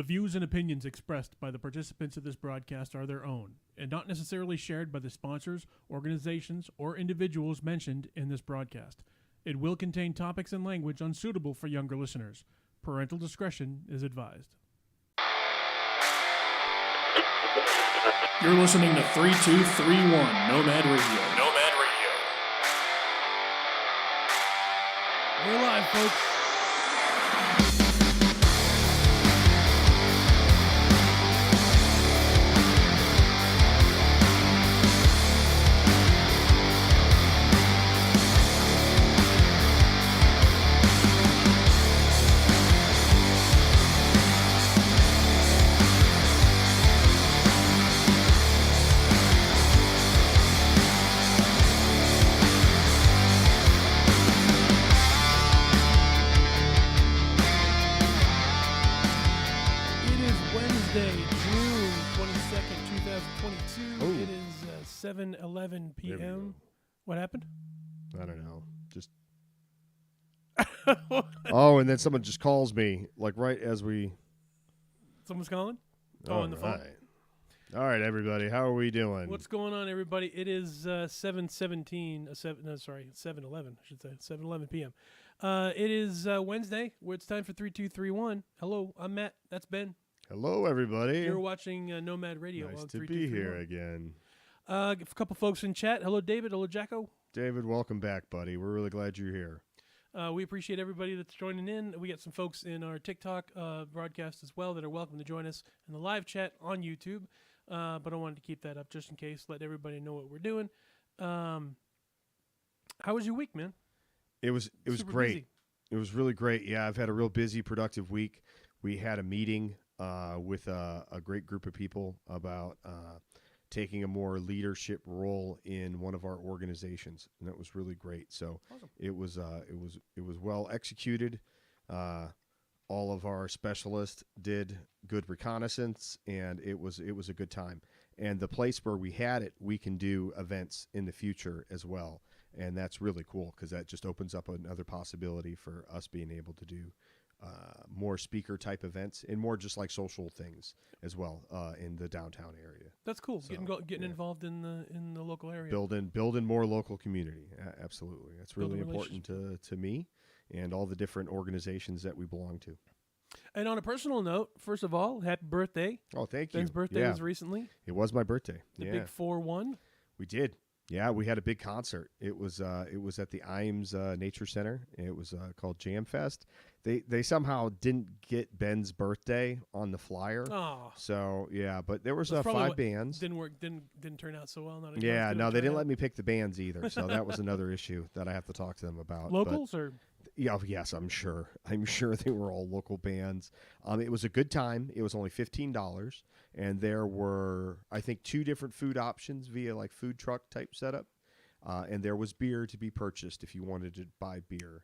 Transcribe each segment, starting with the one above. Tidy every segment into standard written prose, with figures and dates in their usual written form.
views and opinions expressed by the participants of this broadcast are their own and not necessarily shared by the sponsors, organizations, or individuals mentioned in this broadcast. It will contain topics and language unsuitable for younger listeners. Parental discretion is advised. You're listening to 3231 Nomad Radio. Nomad Radio. We're live, folks. June 22nd, 2022. It is 7:11 p.m. What happened? I don't know. Just and then someone just calls me, like right as we... Someone's calling? On the phone? All right, everybody. How are we doing? What's going on, everybody? It is 7:11, I should say. 7:11 p.m. It is Wednesday, where it's time for 3231. Hello, I'm Matt. That's Ben. Hello, everybody. You're watching Nomad Radio. Nice to be here again. A couple folks in chat. Hello, David. Hello, Jacko. David, welcome back, buddy. We're really glad you're here. We appreciate everybody that's joining in. We got some folks in our TikTok broadcast as well that are welcome to join us in the live chat on YouTube. But I wanted to keep that up just in case, let everybody know what we're doing. How was your week, man? It was great. Busy. It was really great. Yeah, I've had a real busy, productive week. We had a meeting with a great group of people about taking a more leadership role in one of our organizations, and that was really great. So awesome. It was well executed. All of our specialists did good reconnaissance, and it was a good time. And the place where we had it, we can do events in the future as well, and that's really cool because that just opens up another possibility for us being able to do more speaker type events and more just like social things as well in the downtown area. That's cool. So, getting involved in the local area. Building more local community. Absolutely. That's really important to me and all the different organizations that we belong to. And on a personal note, first of all, happy birthday. Oh, thank you. Ben's birthday was recently. It was my birthday. The big 4-1. We did. Yeah, we had a big concert. It was at the Imes Nature Center. It was called Jam Fest. They somehow didn't get Ben's birthday on the flyer. Oh. So yeah, but there was 5 bands. Didn't work. Didn't turn out so well. Not they didn't let me pick the bands either. So that was another issue that I have to talk to them about. Locals or? Yeah, yes, I'm sure. I'm sure they were all local bands. It was a good time. It was only $15, and there were, I think, 2 different food options via like food truck type setup, and there was beer to be purchased if you wanted to buy beer.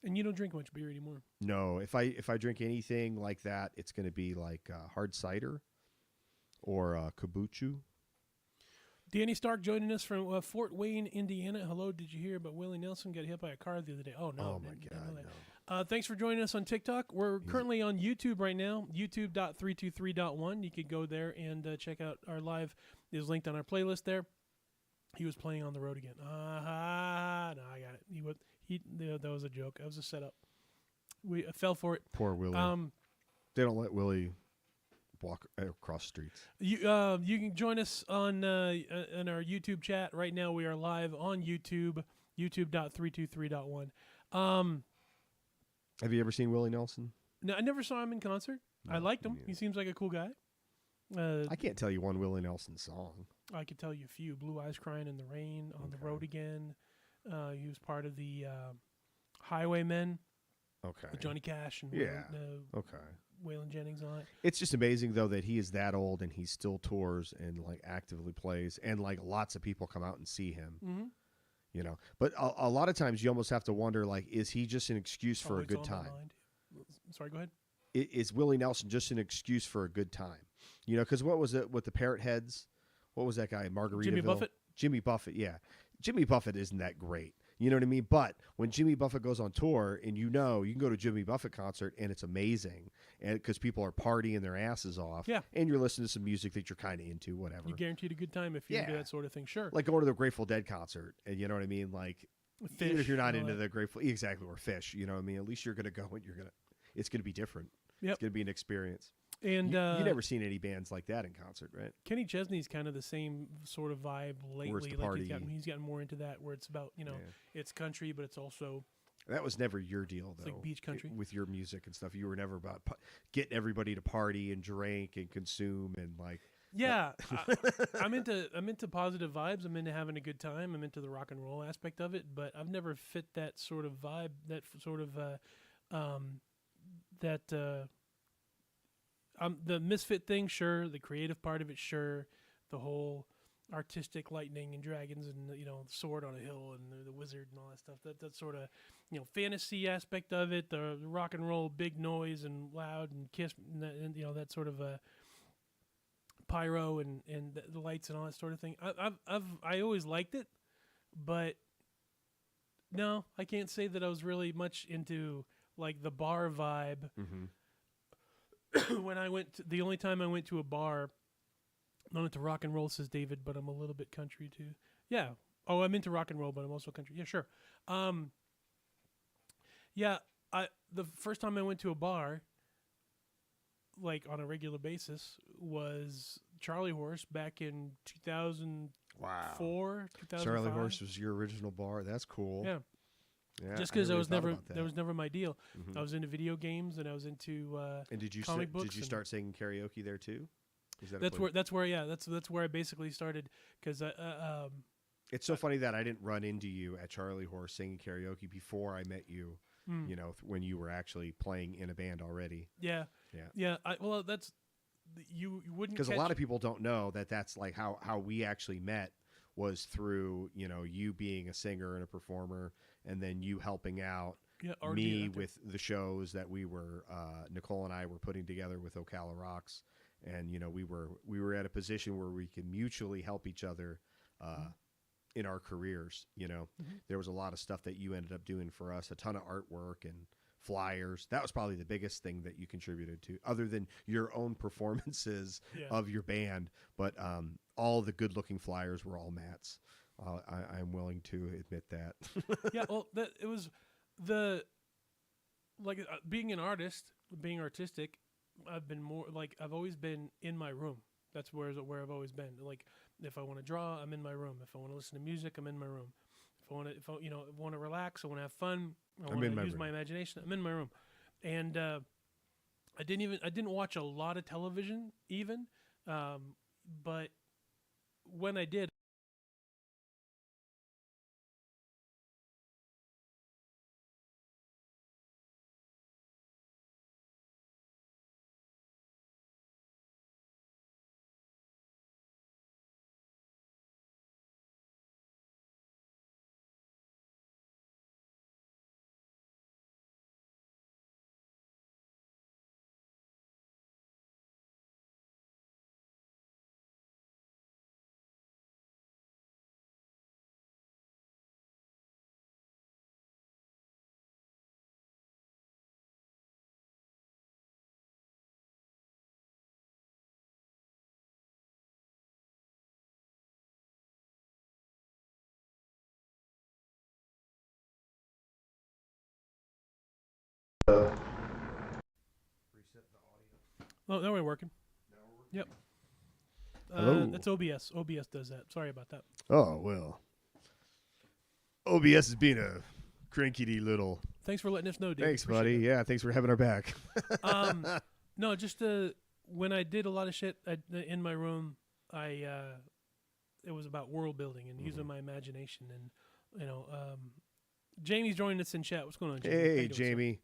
And you don't drink much beer anymore. No, if I drink anything like that, it's going to be like hard cider or kombucha. Danny Stark joining us from Fort Wayne, Indiana. Hello, did you hear about Willie Nelson got hit by a car the other day? Oh, no. Oh, my God, no. Thanks for joining us on TikTok. We're currently on YouTube right now, youtube.323.1. You could go there and check out our live. It's linked on our playlist there. He was playing on the road again. No, I got it. That was a joke. That was a setup. We fell for it. Poor Willie. They don't let Willie walk across streets. You can join us on our YouTube chat right now. We are live on YouTube, youtube.323.1. Have you ever seen Willie Nelson? No, I never saw him in concert. No, I liked him. He seems like a cool guy. I can't tell you one Willie Nelson song. I could tell you a few. Blue Eyes Crying in the Rain, On the Road Again. He was part of the Highwaymen. Okay. With Johnny Cash and Waylon Jennings on it. It's just amazing though that he is that old and he still tours and like actively plays and like lots of people come out and see him. Mm-hmm. You know, but a lot of times you almost have to wonder, like, is he just an excuse for a good time? Sorry, go ahead. Is Willie Nelson just an excuse for a good time? You know, because what was it with the Parrot Heads? What was that guy? Margaritaville? Jimmy Buffett? Jimmy Buffett, yeah. Jimmy Buffett isn't that great. You know what I mean? But when Jimmy Buffett goes on tour, and you can go to a Jimmy Buffett concert and it's amazing, and because people are partying their asses off, Yeah. and you're listening to some music that you're kind of into, whatever. You guaranteed a good time if you're into that sort of thing. Sure. Like going to the Grateful Dead concert, and you know what I mean? Like, Fish, even if you're not into that. the Grateful, exactly, or Fish, you know what I mean? At least you're gonna go and it's gonna be different. Yep. It's gonna be an experience. And you never seen any bands like that in concert, right? Kenny Chesney's kind of the same sort of vibe lately. Like he's gotten more into that, where it's about it's country, but it's also that was never your deal though. It's like beach country with your music and stuff. You were never about getting everybody to party and drink and consume and like. Yeah, I'm into positive vibes. I'm into having a good time. I'm into the rock and roll aspect of it, but I've never fit that sort of vibe, that sort of the misfit thing, sure. The creative part of it, sure. The whole artistic lightning and dragons and the sword on a hill and the wizard and all that stuff. That sort of fantasy aspect of it. The rock and roll, big noise and loud and kiss and that sort of pyro and the lights and all that sort of thing. I always liked it, but no, I can't say that I was really much into like the bar vibe. Mm-hmm. When the only time I went to a bar, not into rock and roll, says David, but I'm a little bit country too. Yeah. Oh, I'm into rock and roll, but I'm also country. Yeah, sure. Yeah. The first time I went to a bar, like on a regular basis, was Charlie Horse back in 2004, 2005. Charlie Horse was your original bar. That's cool. Yeah. Yeah, just because that was never my deal. Mm-hmm. I was into video games and I was into and did you comic books. Did you start singing karaoke there too? That's where I basically started because it's so funny that I didn't run into you at Charlie Horse singing karaoke before I met you. When you were actually playing in a band already. Yeah. That's you wouldn't, because a lot of people don't know that's like how we actually met was through you being a singer and a performer, and then you helping out me with the shows that we were Nicole and I were putting together with Ocala Rocks, and we were at a position where we could mutually help each other in our careers. There was a lot of stuff that you ended up doing for us, a ton of artwork and flyers. That was probably the biggest thing that you contributed to, other than your own performances of your band. But all the good-looking flyers were all Matt's. I'm willing to admit that. Yeah, well, it was being an artist, being artistic. I've always been in my room. That's where I've always been. Like, if I want to draw, I'm in my room. If I want to listen to music, I'm in my room. If I want to relax, I want to have fun, I want to use my imagination, I'm in my room. And I didn't watch a lot of television even, but when I did, oh, now we're working. Yep. Hello. That's OBS. OBS does that. Sorry about that. Oh, well. OBS is being a cranky little. Thanks for letting us know, Dave. Thanks, buddy. Yeah, thanks for having our back. No, just when I did a lot of shit in my room, it was about world building and using my imagination. And, Jamie's joining us in chat. What's going on, Jamie? Hey, Jamie.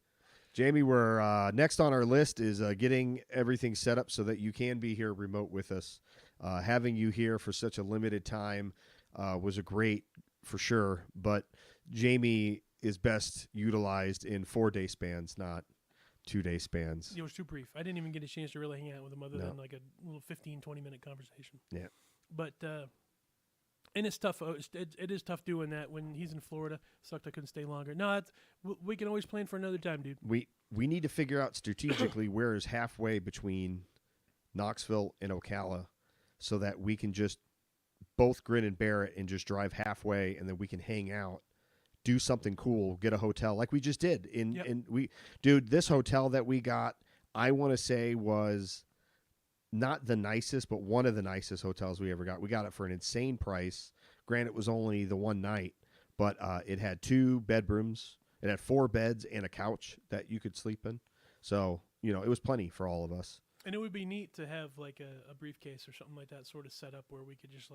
Jamie, we're next on our list is getting everything set up so that you can be here remote with us. Having you here for such a limited time was a great, for sure, but Jamie is best utilized in 4-day spans, not 2-day spans. It was too brief. I didn't even get a chance to really hang out with him other than like a little 15, 20-minute conversation. Yeah. But And it's tough. It is tough doing that when he's in Florida. Sucked I couldn't stay longer. No, we can always plan for another time, dude. We need to figure out strategically where is halfway between Knoxville and Ocala, so that we can just both grin and bear it and just drive halfway, and then we can hang out, do something cool, get a hotel like we just did. Dude, this hotel that we got, I want to say was not the nicest, but one of the nicest hotels we ever got. We got it for an insane price. Granted, it was only the one night, but it had 2 bedrooms. It had 4 beds and a couch that you could sleep in. So, it was plenty for all of us. And it would be neat to have like a briefcase or something like that sort of set up where we could just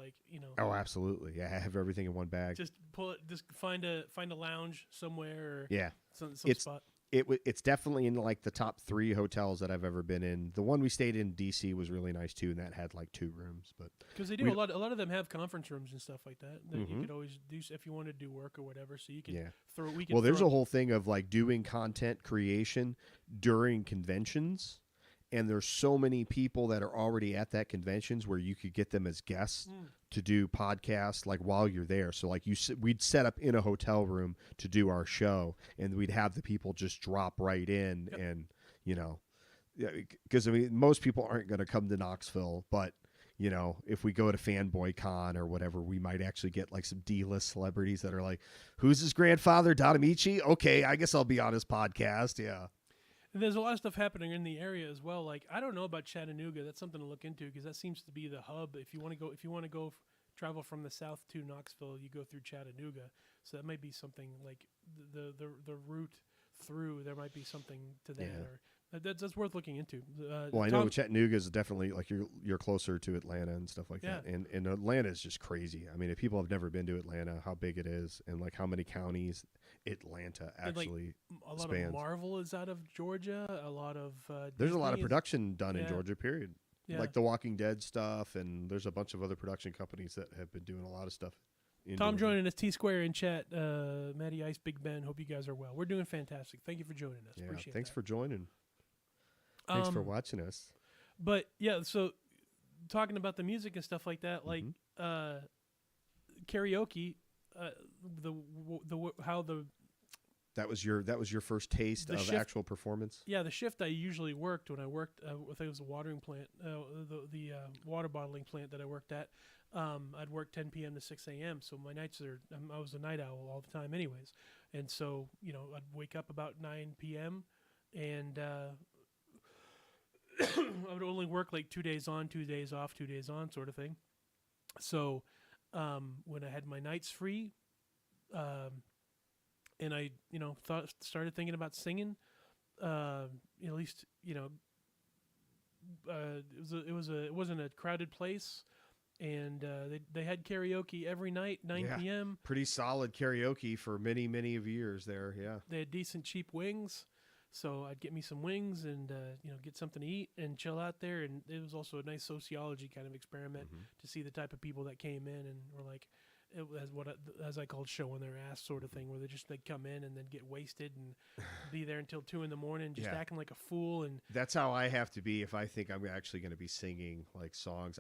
Oh, absolutely. Yeah, have everything in one bag. just pull it, just find a lounge somewhere or Yeah. some It's spot. It's definitely in like the top 3 hotels that I've ever been in. The one we stayed in DC was really nice too, and that had like 2 rooms. But Because they do a lot of them have conference rooms and stuff like that you could always do if you want to do work or whatever. So you can throw. Well, there's a whole thing of like doing content creation during conventions. And there's so many people that are already at that conventions where you could get them as guests to do podcasts like while you're there. So like we'd set up in a hotel room to do our show, and we'd have the people just drop right in, and because most people aren't going to come to Knoxville, but if we go to Fanboy Con or whatever, we might actually get like some D-list celebrities that are like, who's his grandfather, Don Amici? Okay, I guess I'll be on his podcast. Yeah. And there's a lot of stuff happening in the area as well. Like I don't know about Chattanooga. That's something to look into because that seems to be the hub. If you want to go travel from the south to Knoxville, you go through Chattanooga. So that might be something like the route through. There might be something to that, or that's worth looking into. Well, I know Chattanooga is definitely like you're closer to Atlanta and stuff like that. And Atlanta is just crazy. I mean, if people have never been to Atlanta, how big it is, and like how many counties Atlanta actually a lot spans. of Marvel is out of Georgia. A lot of there's a lot of production done in Georgia. Period. Yeah. Like the Walking Dead stuff, and there's a bunch of other production companies that have been doing a lot of stuff. Tom joining us, T Square in chat. Matty Ice, Big Ben. Hope you guys are well. We're doing fantastic. Thank you for joining us. Yeah, Appreciate thanks that. for joining. Thanks for watching us. But yeah, so talking about the music and stuff like that, like karaoke, that was your first taste of actual performance. Yeah, the shift I usually worked when I worked, I think it was a watering plant, the water bottling plant that I worked at. I'd work 10 p.m. to 6 a.m. So my nights I was a night owl all the time, anyways. And so I'd wake up about 9 p.m. and I would only work like 2 days on, 2 days off, 2 days on, sort of thing. So when I had my nights free, and I started thinking about singing, at least it wasn't a crowded place, and they had karaoke every night 9 p.m. Pretty solid karaoke for many of years there. Yeah, they had decent cheap wings. So I'd get me some wings and get something to eat and chill out there. And it was also a nice sociology kind of experiment to see the type of people that came in and were like, it was as I called showing their ass sort of thing, where they'd come in and then get wasted and be there until 2 a.m, just acting like a fool. And that's how I have to be if I think I'm actually going to be singing like songs.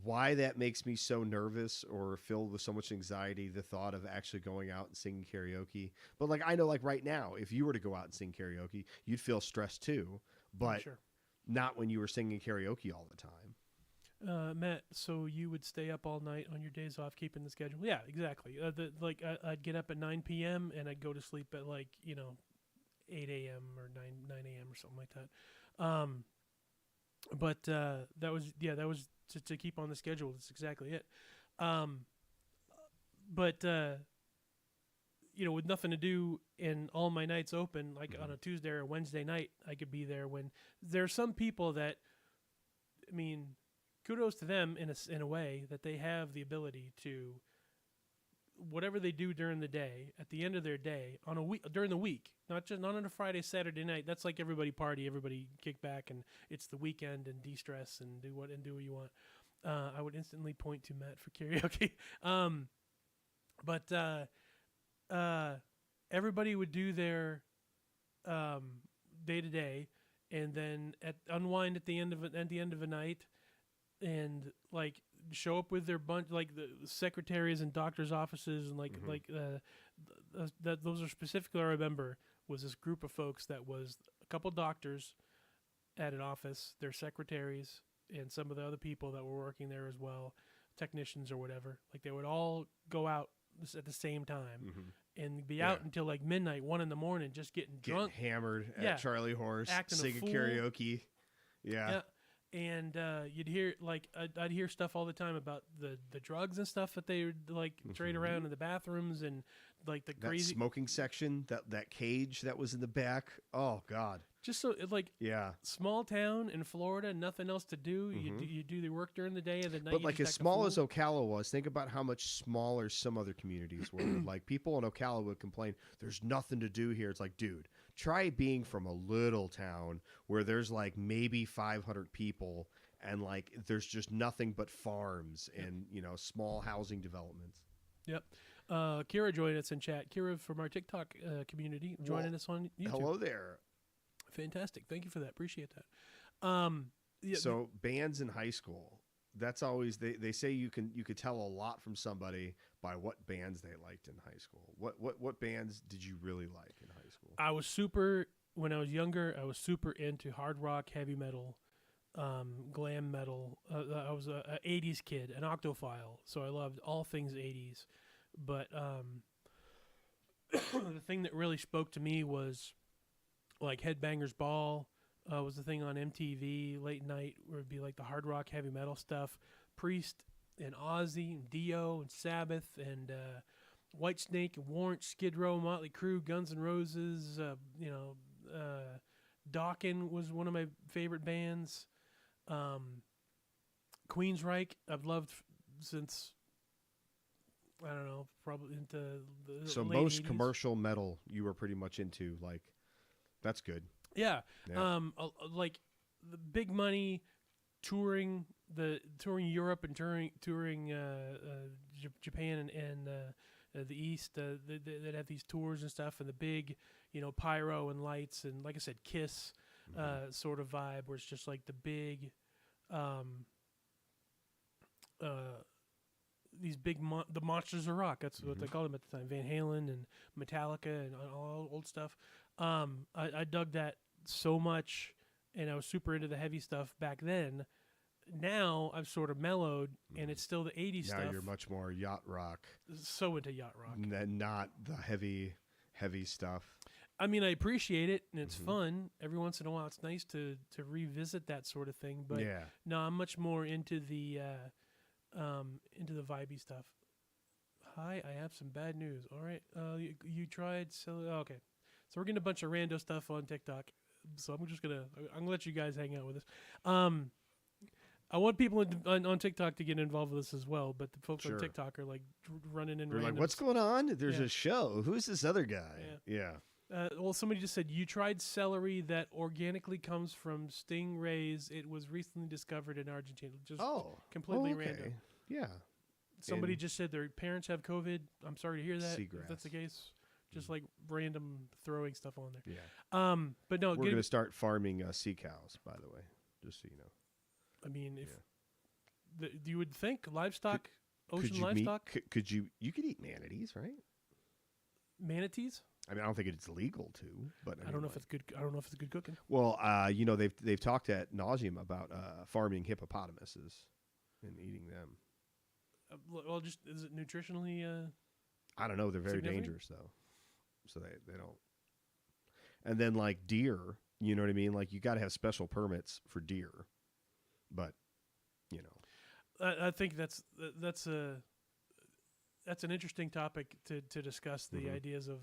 Why that makes me so nervous or filled with so much anxiety, the thought of actually going out and singing karaoke. But like, I know like right now, if you were to go out and sing karaoke, you'd feel stressed too, but not when you were singing karaoke all the time. Matt, so you would stay up all night on your days off, keeping the schedule? Yeah, exactly. I'd get up at 9 p.m. and I'd go to sleep at 8 a.m. or 9 a.m. or something like that. But that was to keep on the schedule. That's exactly it. But with nothing to do and all my nights open, like on a Tuesday or Wednesday night, I could be there. When there are some people that, I mean, kudos to them in a way that they have the ability to, whatever they do during the day, at the end of their day, on a week, during the week, not on a Friday, Saturday night. That's like everybody party, everybody kick back, and it's the weekend and de-stress and do what you want. I would instantly point to Matt for karaoke. But everybody would do their day to day, and then unwind at the end of a night. And like show up with their bunch, like the secretaries and doctors' offices, and that those are specifically I remember was this group of folks that was a couple doctors at an office, their secretaries, and some of the other people that were working there as well, technicians or whatever. Like they would all go out at the same time and be out until like midnight, 1 a.m, just getting drunk, hammered Yeah. at Charlie Horse, Acting a singing fool. karaoke. Yeah. And you'd hear like I'd hear stuff all the time about the drugs and stuff that they would like trade around in the bathrooms, and like the That crazy smoking section, that cage that was in the back. Oh God. just so like Yeah. small town in Florida, nothing else to do. You do the work during the day, and the night. But you like just as act a small as fool. Ocala was, think about how much smaller some other communities were. Like people in Ocala would complain, "There's nothing to do here." It's like, dude, try being from a little town where there's like maybe 500 people, and like there's just nothing but farms and small housing developments. Yep. Kira joined us in chat. Kira from our TikTok community joining us on YouTube. Hello there. Fantastic. Thank you for that. Appreciate that. Yeah, So bands in high school, that's always they say you could tell a lot from somebody by what bands they liked in high school. What bands did you really like in high school? When I was younger, I was super into hard rock, heavy metal, glam metal. I was a 80s kid, an octophile, so I loved all things 80s. But the thing that really spoke to me was like Headbangers Ball was the thing on MTV late night, where it'd be like the hard rock, heavy metal stuff. Priest and Ozzy and Dio and Sabbath and Whitesnake and Warrant, Skid Row, Motley Crue, Guns N' Roses. Dokken was one of my favorite bands. Queensryche I've loved since, I don't know, probably into the So late most 80s. commercial metal you were pretty much into. Like, that's good. Yeah. Yeah. Like the big money touring Europe and touring Japan and the East. That have these tours and stuff, and the big, pyro and lights, and like I said, Kiss sort of vibe, where it's just like the big, these big the Monsters of Rock. That's what they called them at the time. Van Halen and Metallica and all old stuff. I dug that so much, and I was super into the heavy stuff back then. Now I've sort of mellowed, and it's still the 80s Now stuff. you're much more yacht rock So into yacht rock. than not the heavy stuff. I mean, I appreciate it, and it's fun. Every once in a while, it's nice to revisit that sort of thing. But Yeah. no, I'm much more into the vibey stuff. Hi, I have some bad news. All right, you tried okay. So we're getting a bunch of rando stuff on TikTok. So I'm gonna let you guys hang out with us. I want people on TikTok to get involved with this as well, but the folks on Sure. TikTok are like running in. You're like, randoms. what's going on? There's Yeah. a show. Who's this other guy? Yeah. Well, somebody just said, you tried celery that organically comes from stingrays. It was recently discovered in Argentina. Just completely okay. random. Yeah. Somebody And just said their parents have COVID. I'm sorry to hear that. If that's the Seagrass. case. Just like random throwing stuff on there. Yeah. But no, We're going to start farming sea cows, by the way, just so you know. I mean, if you would think livestock, Could ocean you livestock, could you could eat manatees, right? manatees. I mean, I don't think it's legal to, but I don't know if it's good. I don't know if it's good cooking. Well, they've talked at nauseum about farming hippopotamuses and eating them. Well, just is it nutritionally? I don't know. They're very Significant? dangerous though, so they don't. And then like deer, you know what I mean? Like you got to have special permits for deer, but I think that's an interesting topic to discuss. The ideas of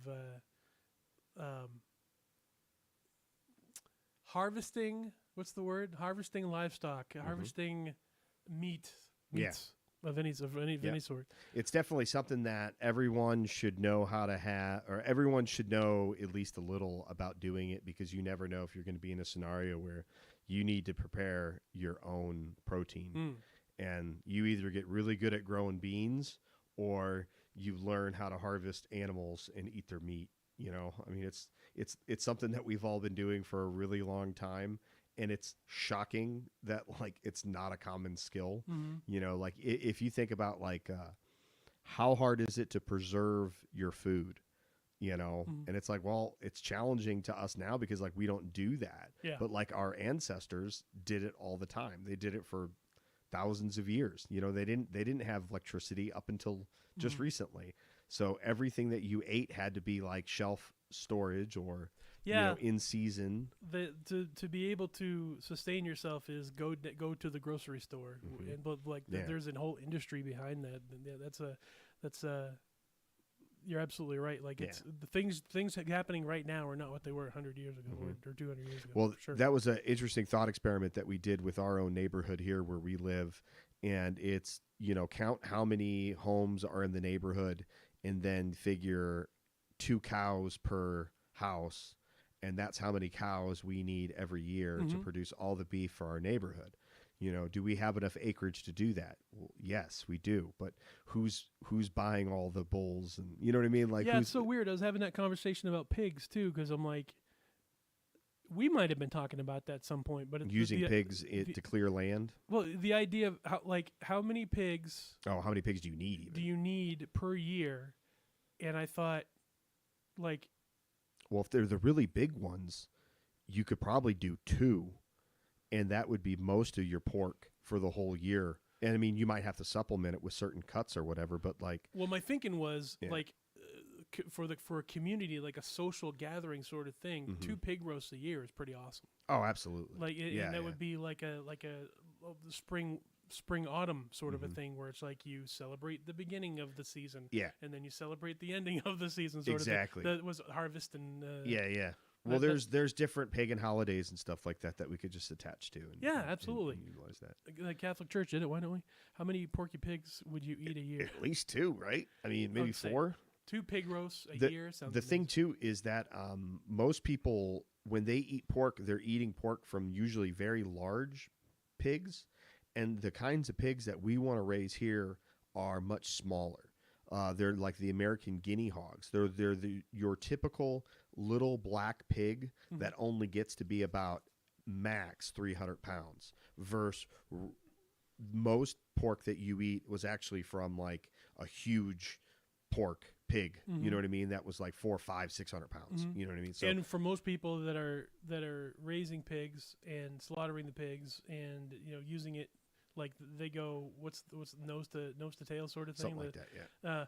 harvesting. What's the word? Harvesting livestock. Harvesting meats of any sort. It's definitely something that everyone should know how to have, or everyone should know at least a little about doing it, because you never know if you're going to be in a scenario where you need to prepare your own protein. And you either get really good at growing beans, or you learn how to harvest animals and eat their meat. I mean, it's something that we've all been doing for a really long time, and it's shocking that like it's not a common skill. Mm-hmm. You know, like if you think about like how hard is it to preserve your food? You know, Mm-hmm. and it's like, well, it's challenging to us now because like we don't do that. Yeah. But like our ancestors did it all the time. They did it for thousands of years. You know, they didn't have electricity up until just Mhm. recently. So everything that you ate had to be like shelf storage or Yeah. in season. To be able to sustain yourself is go to the grocery store, Mhm. and but like Yeah. there's a whole industry behind that. And yeah, that's you're absolutely right. Like it's the things happening right now are not what they were 100 years ago or 200 years ago. Well, for sure. that was an interesting thought experiment that we did with our own neighborhood here where we live. And it's, count how many homes are in the neighborhood and then figure 2 cows per house. And that's how many cows we need every year to Mhm. produce all the beef for our neighborhood. Do we have enough acreage to do that? Well, yes, we do. But who's buying all the bulls? And you know what I mean? Like, Yeah, who's it's so weird. I was having that conversation about pigs too, because I'm like, we might have been talking about that at some point, but using pigs to clear land? Well, the idea of how many pigs Oh, how many pigs do you need? Even? do you need per year? And I thought, like, Well, if they're the really big ones, you could probably do 2, and that would be most of your pork for the whole year. And I mean, you might have to supplement it with certain cuts or whatever, but like, well, my thinking was Yeah. like, for a community, like a social gathering sort of thing, Mhm. 2 pig roasts a year is pretty awesome. oh, absolutely. Like, and that would be like a spring autumn sort of a Mhm. thing where it's like you celebrate the beginning of the season, Yeah, and then you celebrate the ending of the season. Sort exactly. of thing. That was harvest and Yeah. Well, there's different pagan holidays and stuff like that we could just attach to. And, Yeah, and- absolutely. And utilize that. The Catholic Church did it. Why don't we? How many porky pigs would you eat a year? At least 2, right? I mean, maybe would say 4. 2 pig roasts a year sounds The thing amazing. too is that most people, when they eat pork, they're eating pork from usually very large pigs, and the kinds of pigs that we want to raise here are much smaller. They're like the American guinea hogs. They're your typical little black pig Mhm. that only gets to be about max 300 pounds versus most pork that you eat was actually from like a huge pork pig. Mhm. You know what I mean? That was like 400, 500, 600 pounds. Mhm. You know what I mean? So And for most people that are raising pigs and slaughtering the pigs and using it, like they go what's nose to tail sort of thing, something like that. Yeah.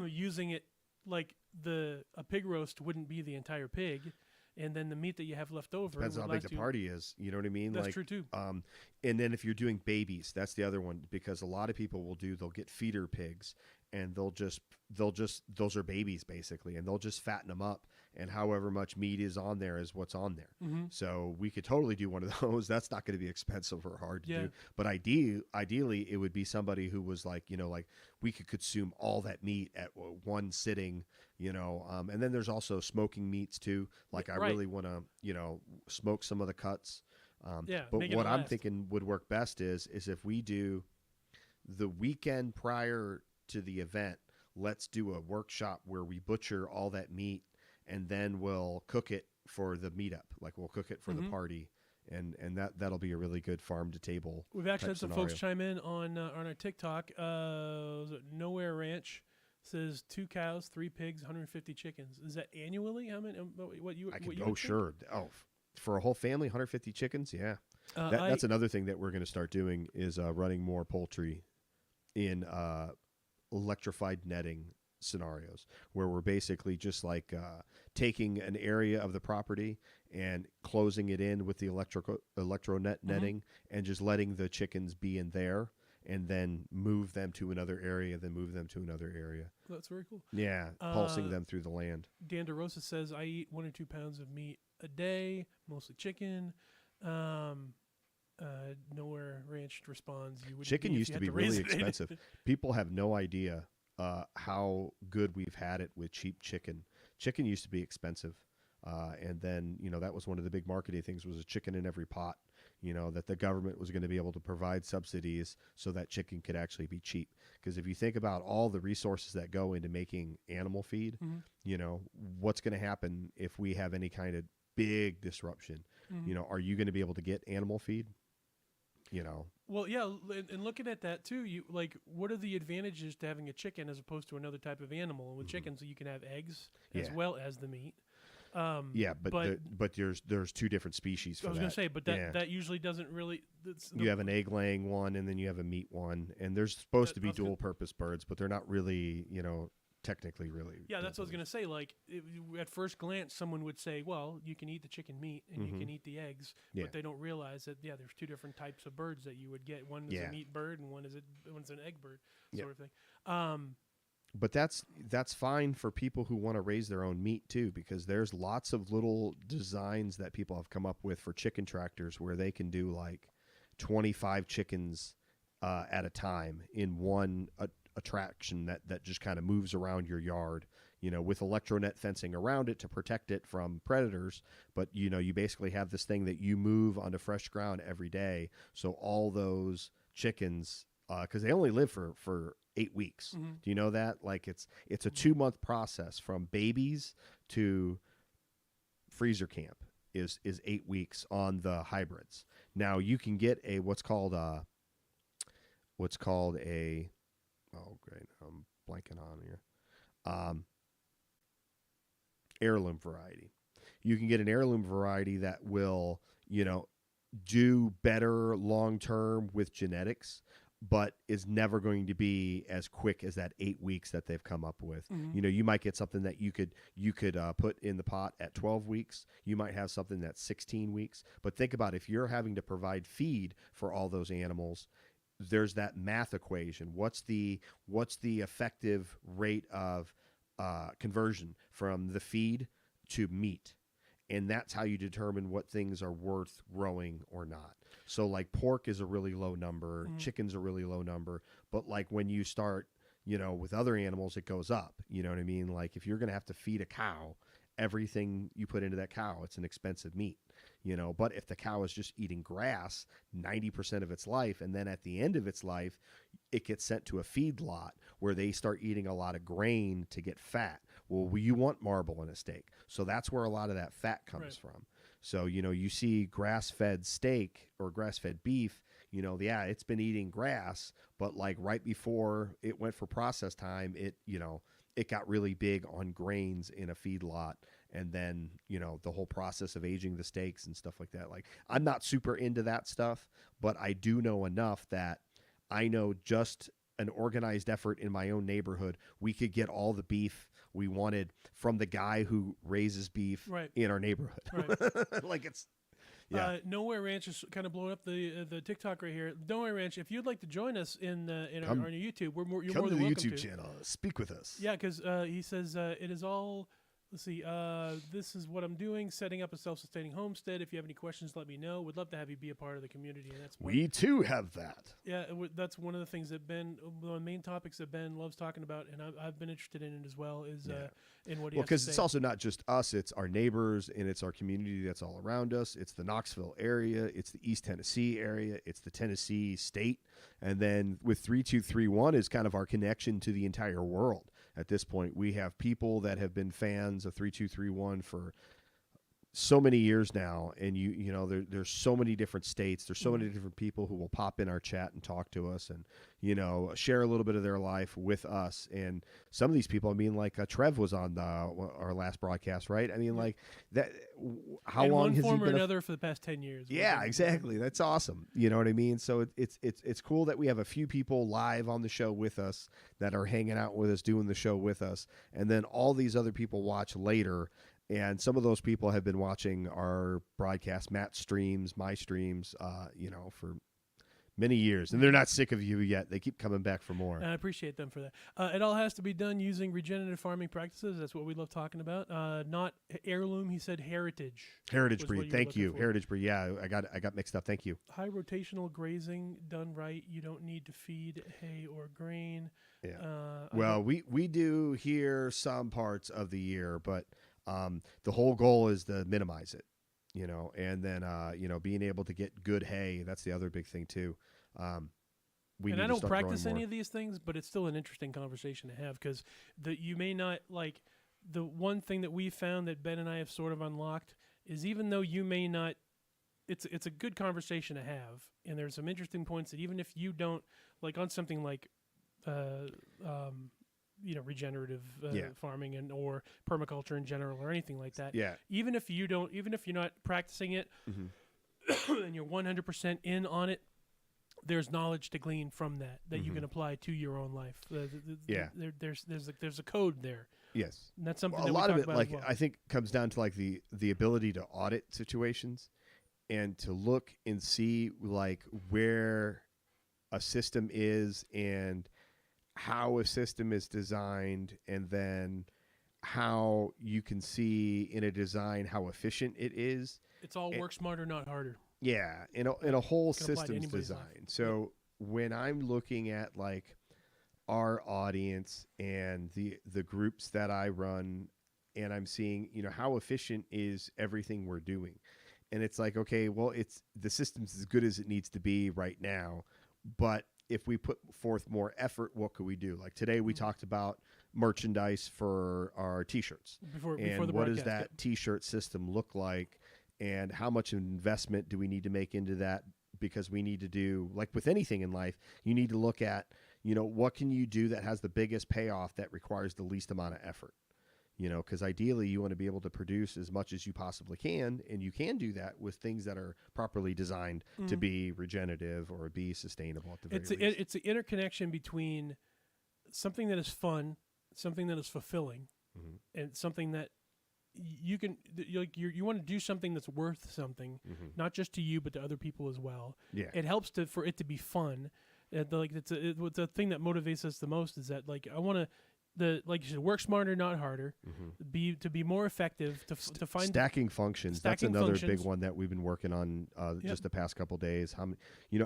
using it like a pig roast wouldn't be the entire pig, and then the meat that you have left over Depends would on how big last the you- party is. You know what I mean? That's like, true too. And then if you're doing babies, that's the other one, because a lot of people they'll get feeder pigs and they'll just those are babies basically, and they'll just fatten them up, and however much meat is on there is what's on there. Mm-hmm. So we could totally do one of those. That's not going to be expensive or hard to Yeah. do. But ideally, it would be somebody who was like, like we could consume all that meat at one sitting, and then there's also smoking meats too. Like I Right. really want to, smoke some of the cuts. Yeah, But make it what I'm last. thinking would work best is if we do the weekend prior to the event, let's do a workshop where we butcher all that meat and then we'll cook it for the meetup. Like we'll cook it for the Mhm. party, and that'll be a really good farm to table. We've actually type had some scenario. folks chime in on our TikTok. Was it Nowhere Ranch says 2 cows, 3 pigs, 150 chickens. Is that annually? How many? What you? I what could. you Oh, would think? sure. Oh, for a whole family, 150 chickens. Yeah, Uh, that's another thing that we're going to start doing is running more poultry in electrified netting scenarios where we're basically just like taking an area of the property and closing it in with the electronet netting and just letting the chickens be in there and then move them to another area, then move them to another area. That's very cool. Yeah, pulsing them through the land. Dan DeRosa says I eat 1 or 2 pounds of meat a day, mostly chicken. Nowhere Ranch responds. You wouldn't Chicken be if used you to had be raise really it. expensive. People have no idea how good we've had it with cheap chicken. Chicken used to be expensive. And then, that was one of the big marketing things was a chicken in every pot, that the government was going to be able to provide subsidies so that chicken could actually be cheap. Because if you think about all the resources that go into making animal feed, Mhm. what's going to happen if we have any kind of big disruption? Mhm. Are you going to be able to get animal feed? Well, yeah, and looking at that too, you like what are the advantages to having a chicken as opposed to another type of animal? With chickens, you can have eggs as Yeah. well as the meat. Yeah, but but but there's two different species for I was that. gonna say, but Yeah. that usually doesn't really. That's You have an egg laying one, and then you have a meat one, and there's supposed to be I was gonna- dual purpose birds, but they're not really, technically really. Yeah, that's what I was dual gonna say. Like at first glance, someone would say, "Well, you can eat the chicken meat and you can eat the eggs," Yeah. but they don't realize that there's two different types of birds that you would get. One is Yeah. a meat bird, and one's an egg bird, Yeah. sort of thing. But that's fine for people who want to raise their own meat too, because there's lots of little designs that people have come up with for chicken tractors where they can do like 25 chickens at a time in one attraction that just kind of moves around your yard, with electronet fencing around it to protect it from predators. But you basically have this thing that you move onto fresh ground every day, so all those chickens, because they only live for 8 weeks. Mhm. Do you know that? Like it's a 2-month process from babies to freezer camp is 8 weeks on the hybrids. Now you can get what's called a oh great, I'm blanking on here. Heirloom variety. You can get an heirloom variety that will, do better long term with genetics, but is never going to be as quick as that 8 weeks that they've come up with. Mhm. You might get something that you could put in the pot at 12 weeks. You might have something that's 16 weeks. But think about if you're having to provide feed for all those animals, there's that math equation. What's the effective rate of conversion from the feed to meat? And that's how you determine what things are worth growing or not. So like pork is a really low number, chicken's a really low number, but like when you start, with other animals, it goes up. You know what I mean? Like if you're going to have to feed a cow, everything you put into that cow, it's an expensive meat. But if the cow is just eating grass 90% of its life, and then at the end of its life, it gets sent to a feed lot where they start eating a lot of grain to get fat. Well, you want marble in a steak. So that's where a lot of that fat comes from. So, you see grass-fed steak or grass-fed beef, it's been eating grass, but like right before it went for process time, it got really big on grains in a feed lot. And then, the whole process of aging the steaks and stuff like that. Like, I'm not super into that stuff, but I do know enough that I know just an organized effort in my own neighborhood, we could get all the beef we wanted from the guy who raises beef in our neighborhood. Right. Like it's, yeah. Nowhere Ranch is kind of blowing up the TikTok right here. Nowhere Ranch, if you'd like to join us in our YouTube, you're more Come to than the welcome YouTube to. channel. Speak with us. Yeah, because he says it is all. Let's see. This is what I'm doing, setting up a self-sustaining homestead. If you have any questions, let me know. Would love to have you be a part of the community. And we too have that. Yeah, that's one of the things that Ben, one of the main topics that Ben loves talking about, and I've been interested in it as well. Is in what he has to say. Because it's also not just us; it's our neighbors and it's our community that's all around us. It's the Knoxville area, it's the East Tennessee area, it's the Tennessee state, and then with 3231 is kind of our connection to the entire world. At this point, we have people that have been fans of 3231 for so many years now, and there's so many different states. There's so many different people who will pop in our chat and talk to us, and share a little bit of their life with us. And some of these people, I mean, like Trev was on our last broadcast, right? I mean, like that. How in long one has form he or been another for the past 10 years? Yeah, exactly. That's awesome. You know what I mean? So it's cool that we have a few people live on the show with us that are hanging out with us, doing the show with us, and then all these other people watch later. And some of those people have been watching our broadcast, Matt's streams, my streams, for many years. And they're not sick of you yet. They keep coming back for more. And I appreciate them for that. It all has to be done using regenerative farming practices. That's what we love talking about. Not heirloom, he said heritage. Heritage breed. Thank you. Heritage breed. Yeah, I got mixed up. Thank you. High rotational grazing done right. You don't need to feed hay or grain. Yeah. Well, we do here some parts of the year, but the whole goal is to minimize it, and then, being able to get good hay. That's the other big thing too. I don't practice any of these things, but it's still an interesting conversation to have because you may not like the one thing that we found that Ben and I have sort of unlocked is even though you may not it's a good conversation to have, and there's some interesting points that even if you don't like on something like regenerative farming and or permaculture in general or anything like that. Yeah. Even if you're not practicing it and you're 100% in on it, there's knowledge to glean from that you can apply to your own life. There's a code there. Yes. And that's something a that lot we of talk it, about like as well. I think, comes down to like the ability to audit situations and to look and see like where a system is and how a system is designed, and then how you can see in a design how efficient it is. It's all work smarter, not harder. Yeah, in a whole Can apply to systems anybody's design. life. So when I'm looking at like our audience and the groups that I run, and I'm seeing, how efficient is everything we're doing. And it's like, okay, well, it's the system's as good as it needs to be right now, but if we put forth more effort, what could we do? Like today we talked about merchandise for our t-shirts. Before And the what does broadcast, that t-shirt system look like, and how much investment do we need to make into that? Because we need to do, like with anything in life, you need to look at, what can you do that has the biggest payoff that requires the least amount of effort? Because ideally you want to be able to produce as much as you possibly can, and you can do that with things that are properly designed to be regenerative or be sustainable at the very least. It's an interconnection between something that is fun, something that is fulfilling, and something that you can you want to do something that's worth something, not just to you but to other people as well. Yeah. It helps for it to be fun. The thing that motivates us the most is that like I want to. Like you said, work smarter, not harder. To be more effective. To find stacking functions. That's another big one that we've been working on just the past couple of days.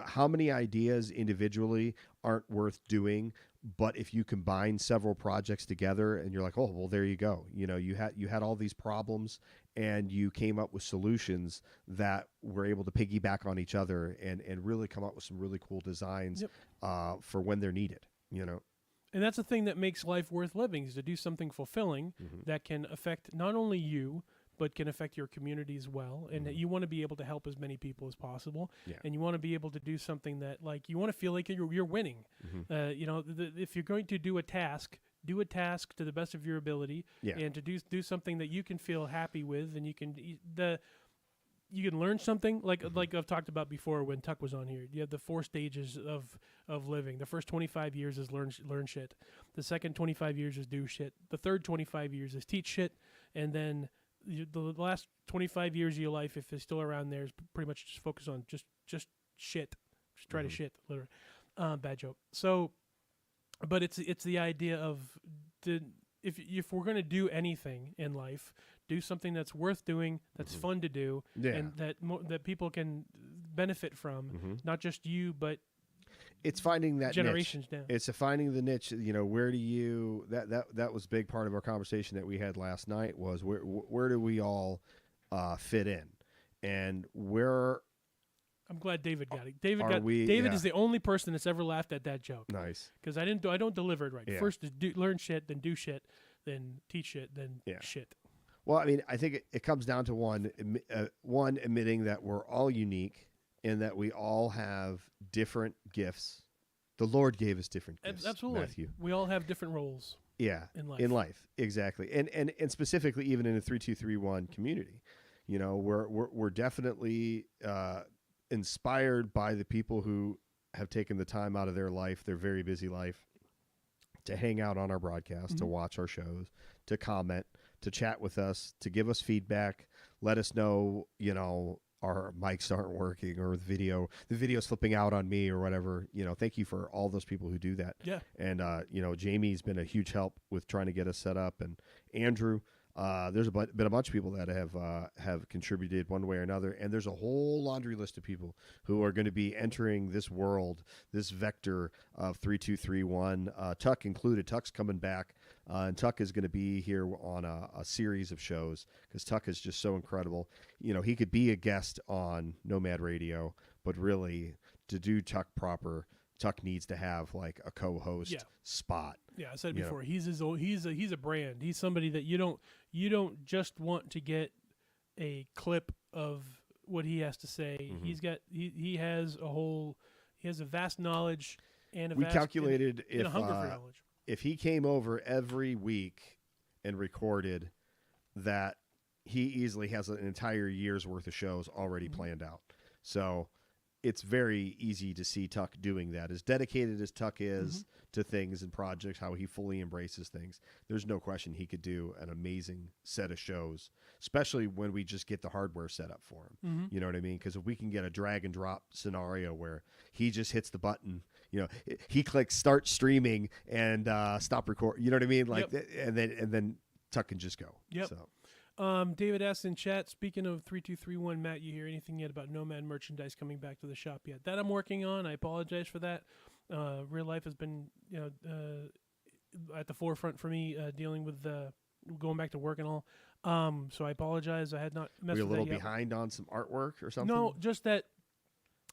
How many ideas individually aren't worth doing, but if you combine several projects together, and you're like, oh well, there you go. You had all these problems, and you came up with solutions that were able to piggyback on each other and really come up with some really cool designs for when they're needed. And that's the thing that makes life worth living, is to do something fulfilling that can affect not only you, but can affect your community as well. And that you want to be able to help as many people as possible. Yeah. And you want to be able to do something that, like, you want to feel like you're winning. If you're going to do a task to the best of your ability, and to do something that you can feel happy with, and you can learn something like I've talked about before when Tuck was on here. You have the 4 stages of living. The first 25 years is learn shit. The second 25 years is do shit. The third 25 years is teach shit. And then the last 25 years of your life, if it's still around there, is pretty much just focus on just shit. Just try to shit, literally. Bad joke. So, but it's the idea of if we're going to do anything in life, do something that's worth doing, that's fun to do, and that people can benefit from, not just you, but it's finding that generations niche. down. It's finding the niche. Where do you that was a big part of our conversation that we had last night, was where do we all fit in, and where. I'm glad David got it. David is the only person that's ever laughed at that joke. Nice. Because I don't deliver it right. Yeah. First is learn shit, then do shit, then teach shit, then shit. Well, I mean, I think it comes down to one admitting that we're all unique and that we all have different gifts. The Lord gave us different gifts. Absolutely. Matthew. We all have different roles. Yeah. In life. Exactly. And specifically even in the 3231 community. We're definitely inspired by the people who have taken the time out of their life, their very busy life, to hang out on our broadcast, to watch our shows, to comment, to chat with us, to give us feedback, let us know, our mics aren't working, or the video's flipping out on me, or whatever. Thank you for all those people who do that. Yeah. And Jamie's been a huge help with trying to get us set up, and Andrew. There's been a bunch of people that have contributed one way or another, and there's a whole laundry list of people who are going to be entering this world, this vector of 3231. Tuck included. Tuck's coming back, and Tuck is going to be here on a series of shows, because Tuck is just so incredible. He could be a guest on Nomad Radio, but really, to do Tuck proper, Tuck needs to have like a co-host spot. Yeah, I said it before. He's a brand. He's somebody that you don't just want to get a clip of what he has to say. Mhm. He has a vast knowledge and We calculated and a hunger for knowledge. if he came over every week and recorded, that he easily has an entire year's worth of shows already planned out. So it's very easy to see Tuck doing that. As dedicated as Tuck is to things and projects, how he fully embraces things, there's no question he could do an amazing set of shows, especially when we just get the hardware set up for him. You know what I mean? Because if we can get a drag and drop scenario where he just hits the button, he clicks start streaming and stop record. You know what I mean? Like, and then Tuck can just go. Yep. So. David asks in chat, speaking of 3231, Matt, you hear anything yet about Nomad merchandise coming back to the shop yet? That I'm working on. I apologize for that. Real life has been at the forefront for me, dealing with going back to work and all. So I apologize. I had not messed Were you with a little that yet. behind on some artwork or something? No, just that.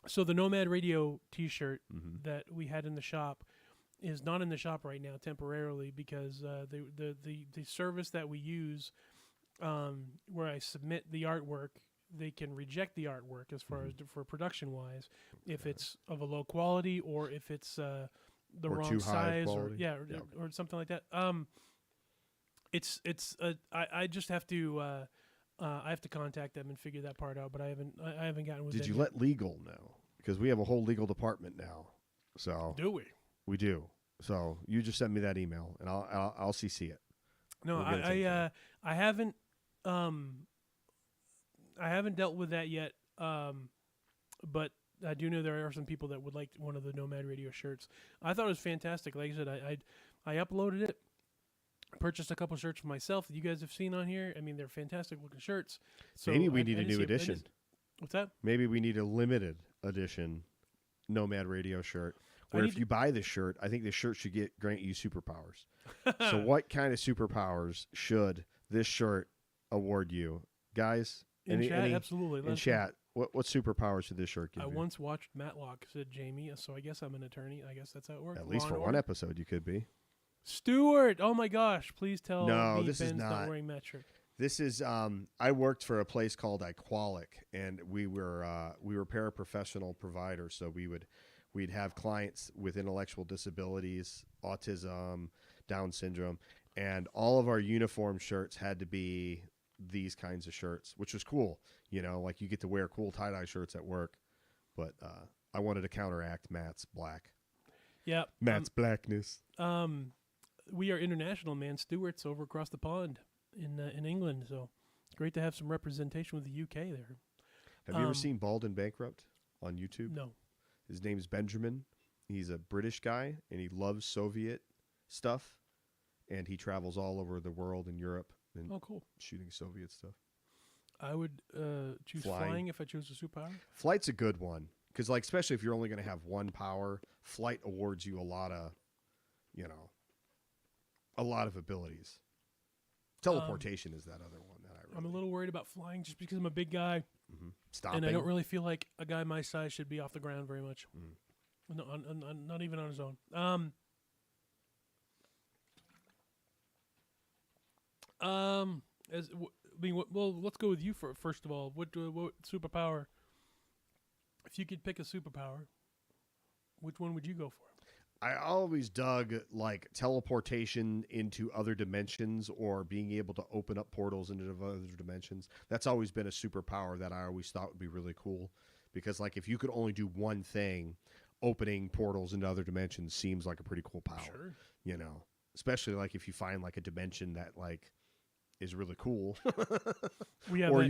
So the Nomad Radio T-shirt that we had in the shop is not in the shop right now temporarily because the service that we use, where I submit the artwork, they can reject the artwork as far as for production wise, if it's of a low quality or if it's the Or wrong too high size quality. or something like that. I just have to I have to contact them and figure that part out, but I haven't gotten with them. Did you yet. let legal know? Because we have a whole legal department now. So Do we? we do. So you just send me that email and I'll CC it. No, We'll get it taken care of. I haven't dealt with that yet. But I do know there are some people that would like one of the Nomad Radio shirts. I thought it was fantastic. Like I said, I uploaded it, purchased a couple shirts for myself that you guys have seen on here. I mean, they're fantastic looking shirts. So Maybe we I need a didn't new see edition. What's that? Maybe we need a limited edition Nomad Radio shirt. Where if you buy this shirt, I think this shirt should grant you superpowers. So what kind of superpowers should this shirt award you? Guys? In chat, absolutely. In chat, what superpowers should this shirt give I you? once watched Matlock, said Jamie, so I guess I'm an attorney. I guess that's how it works. At least for one episode, you could be. Stuart! Oh my gosh, please tell me this is Ben's not wearing that shirt. This is I worked for a place called Iqualic, and we were paraprofessional providers. So we'd have clients with intellectual disabilities, autism, Down syndrome, and all of our uniform shirts had to be these kinds of shirts, which was cool. Like you get to wear cool tie-dye shirts at work. But I wanted to counteract Matt's black. Yeah, Matt's blackness. We are international, man. Stuart's over across the pond in England, so great to have some representation with the UK there. Have you ever seen Bald and Bankrupt on YouTube? No. His name's Benjamin. He's a British guy, and he loves Soviet stuff, and he travels all over the world in Europe and Cool. shooting Soviet stuff. I would choose flying if I chose a superpower. Flight's a good one because, especially if you're only going to have one power, flight awards you a lot of abilities. Teleportation is that other one that I'm a little worried about flying just because I'm a big guy. Stopping. And I don't really feel like a guy my size should be off the ground very much. No, not even on his own. Let's go with you first of all. What superpower? If you could pick a superpower, which one would you go for? I always dug teleportation into other dimensions or being able to open up portals into other dimensions. That's always been a superpower that I always thought would be really cool because if you could only do one thing, opening portals into other dimensions seems like a pretty cool power. Sure. Especially if you find a dimension that is really cool. Or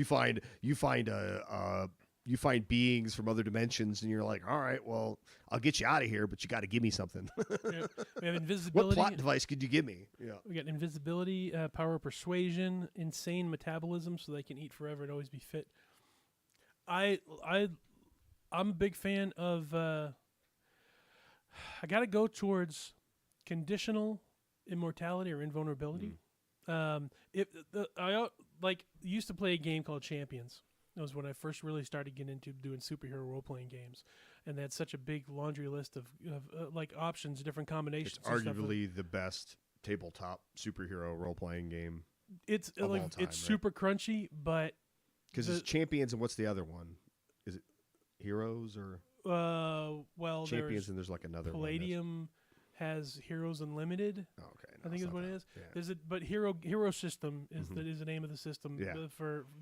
you find beings from other dimensions and you're like, all right, well, I'll get you out of here, but you got to give me something. Yeah. We have invisibility. What plot device could you give me? Yeah. We got invisibility, power of persuasion, insane metabolism, so they can eat forever and always be fit. I'm a big fan of. I got to go towards conditional immortality or invulnerability. I used to play a game called Champions. That was when I first really started getting into doing superhero role-playing games. And they had such a big laundry list of options, different combinations. It's arguably the best tabletop superhero role-playing game. It's of all time, it's super crunchy, but Because it's champions, and what's the other one? Is it heroes or well, champions? And there's like another Palladium has Heroes Unlimited. Oh, okay, I think is what it is. Yeah. There's but Hero System is the name of the system. Yeah.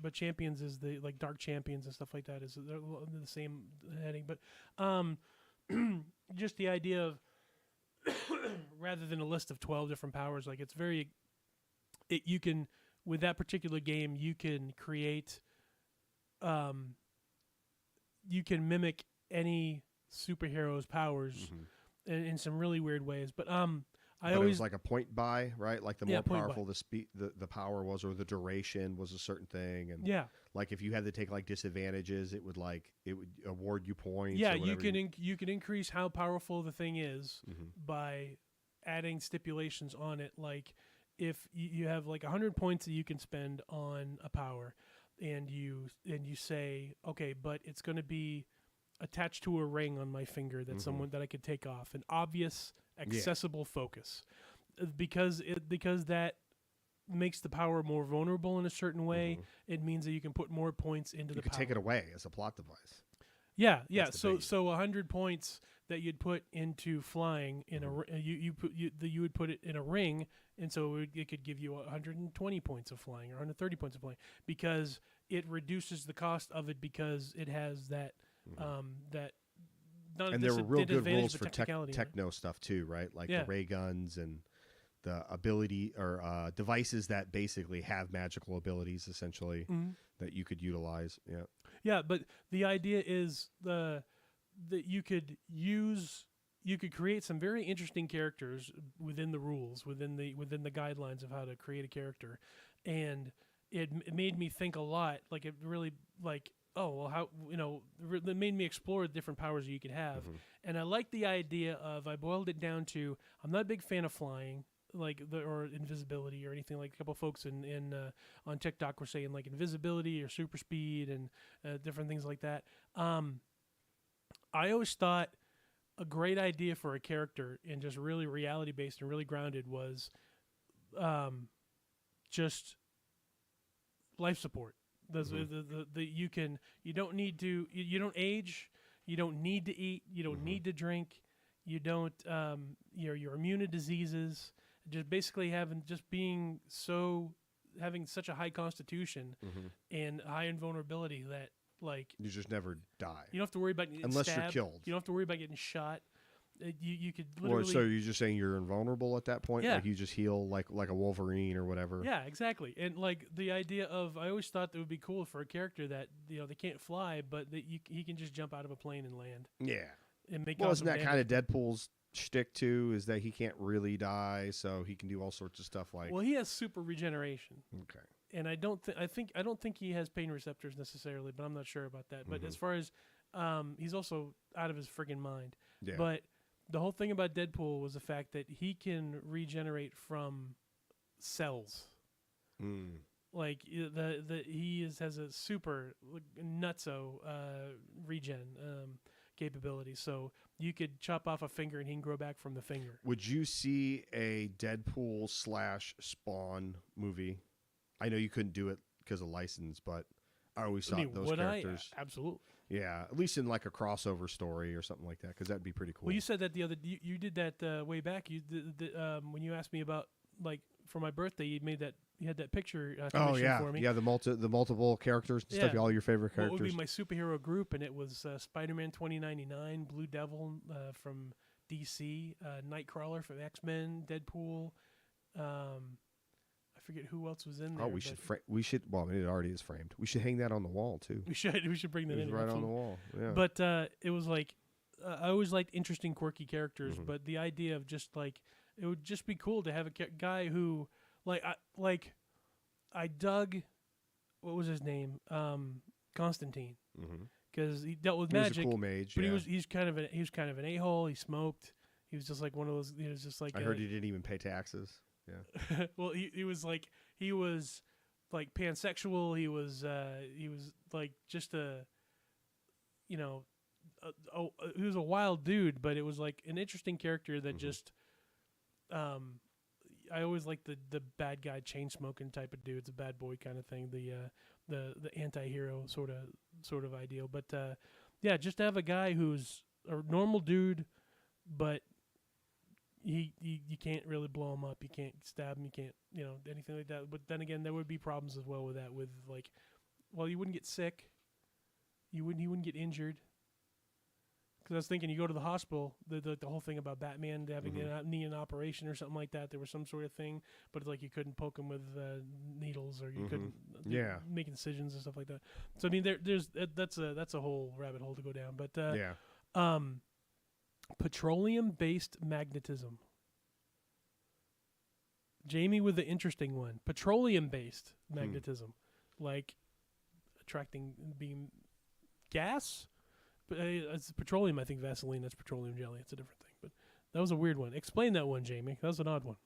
But Champions is the like Dark Champions and stuff like that is they're the same heading. But just the idea of rather than a list of 12 different powers, like it's very you can with that particular game you can create you can mimic any superhero's powers in some really weird ways. But it was like a point buy, right? Like the more powerful the power was, or the duration was a certain thing, and like if you had to take like disadvantages, it would award you points. Yeah, you can increase how powerful the thing is by adding stipulations on it. Like if you have like 100 points that you can spend on a power, and you say, okay, but it's going to be attached to a ring on my finger that that I could take off, an obvious accessible focus, because that makes the power more vulnerable in a certain way. It means that you can put more points into the power. You could take it away as a plot device. Yeah. So 100 points that you'd put into flying in you would put it in a ring, and so it could give you 120 points of flying or 130 points of flying, because it reduces the cost of it, because it has that that. And there were real good rules for techno stuff too, right? Like the ray guns and the ability or devices that basically have magical abilities, essentially, that you could utilize. Yeah. Yeah, but the idea is that you could create some very interesting characters within the rules, within the guidelines of how to create a character, and it made me think a lot. Like it really oh, well, how, it made me explore the different powers that you could have. And I like the idea of, I boiled it down to, I'm not a big fan of flying, or invisibility or anything. Like a couple folks on TikTok were saying like invisibility or super speed and different things like that. I always thought a great idea for a character and just really reality based and really grounded was just life support. You don't need to, you don't age, you don't need to eat, you don't need to drink, you don't you're immune to diseases. Just basically having such a high constitution and high invulnerability that like you just never die. You don't have to worry about getting unless stabbed. You're killed. You don't have to worry about getting shot. You could literally. So you're just saying you're invulnerable at that point? Yeah. Like you just heal like a Wolverine or whatever? Yeah, exactly. And like the idea of, I always thought that would be cool for a character that they can't fly, but that he can just jump out of a plane and land. Yeah. And make. Well, isn't that kind of Deadpool's shtick too? Is that he can't really die, so he can do all sorts of stuff like. Well, he has super regeneration. Okay. And I don't think he has pain receptors necessarily, but I'm not sure about that. But as far as he's also out of his friggin' mind. Yeah. But the whole thing about Deadpool was the fact that he can regenerate from cells. Like has a super nutso regen capability. So you could chop off a finger and he can grow back from the finger. Would you see a Deadpool / Spawn movie? I know you couldn't do it because of license, but I always thought those characters. Absolutely. Yeah, at least in like a crossover story or something like that, because that'd be pretty cool. Well, you said that you did that way back. You when you asked me about like for my birthday, you had that picture for me. Yeah, the multiple characters and stuff. All your favorite characters. What would be my superhero group? And it was Spider-Man 2099, Blue Devil from DC, Nightcrawler from X-Men, Deadpool. I forget who else was in there. Oh, we should. Well, it already is framed. We should hang that on the wall too. We should bring that in right on the wall. Yeah. But it was like I always liked interesting, quirky characters. But the idea of just like it would just be cool to have a guy who I dug. What was his name? Constantine. Because he dealt with magic. He was a cool mage. But he's kind of an a-hole. He smoked. He was just like one of those. He was just like. I heard he didn't even pay taxes. Yeah. Well, he was like pansexual. He was like just he was a wild dude, but it was like an interesting character that just I always like the bad guy chain smoking type of dude. It's a bad boy kind of thing. The anti-hero sort of ideal. But yeah, just to have a guy who's a normal dude, but you can't really blow him up. You can't stab him. You can't anything like that. But then again, there would be problems as well with that. With like, well, you wouldn't get sick. He wouldn't get injured. Because I was thinking, you go to the hospital, the whole thing about Batman having a knee in operation or something like that. There was some sort of thing, but it's like you couldn't poke him with needles, or you couldn't make incisions and stuff like that. So I mean, there's that's a whole rabbit hole to go down. But petroleum-based magnetism. Jamie with the interesting one. Petroleum-based magnetism, like attracting being gas. But it's petroleum. I think Vaseline. That's petroleum jelly. It's a different thing. But that was a weird one. Explain that one, Jamie. That was an odd one.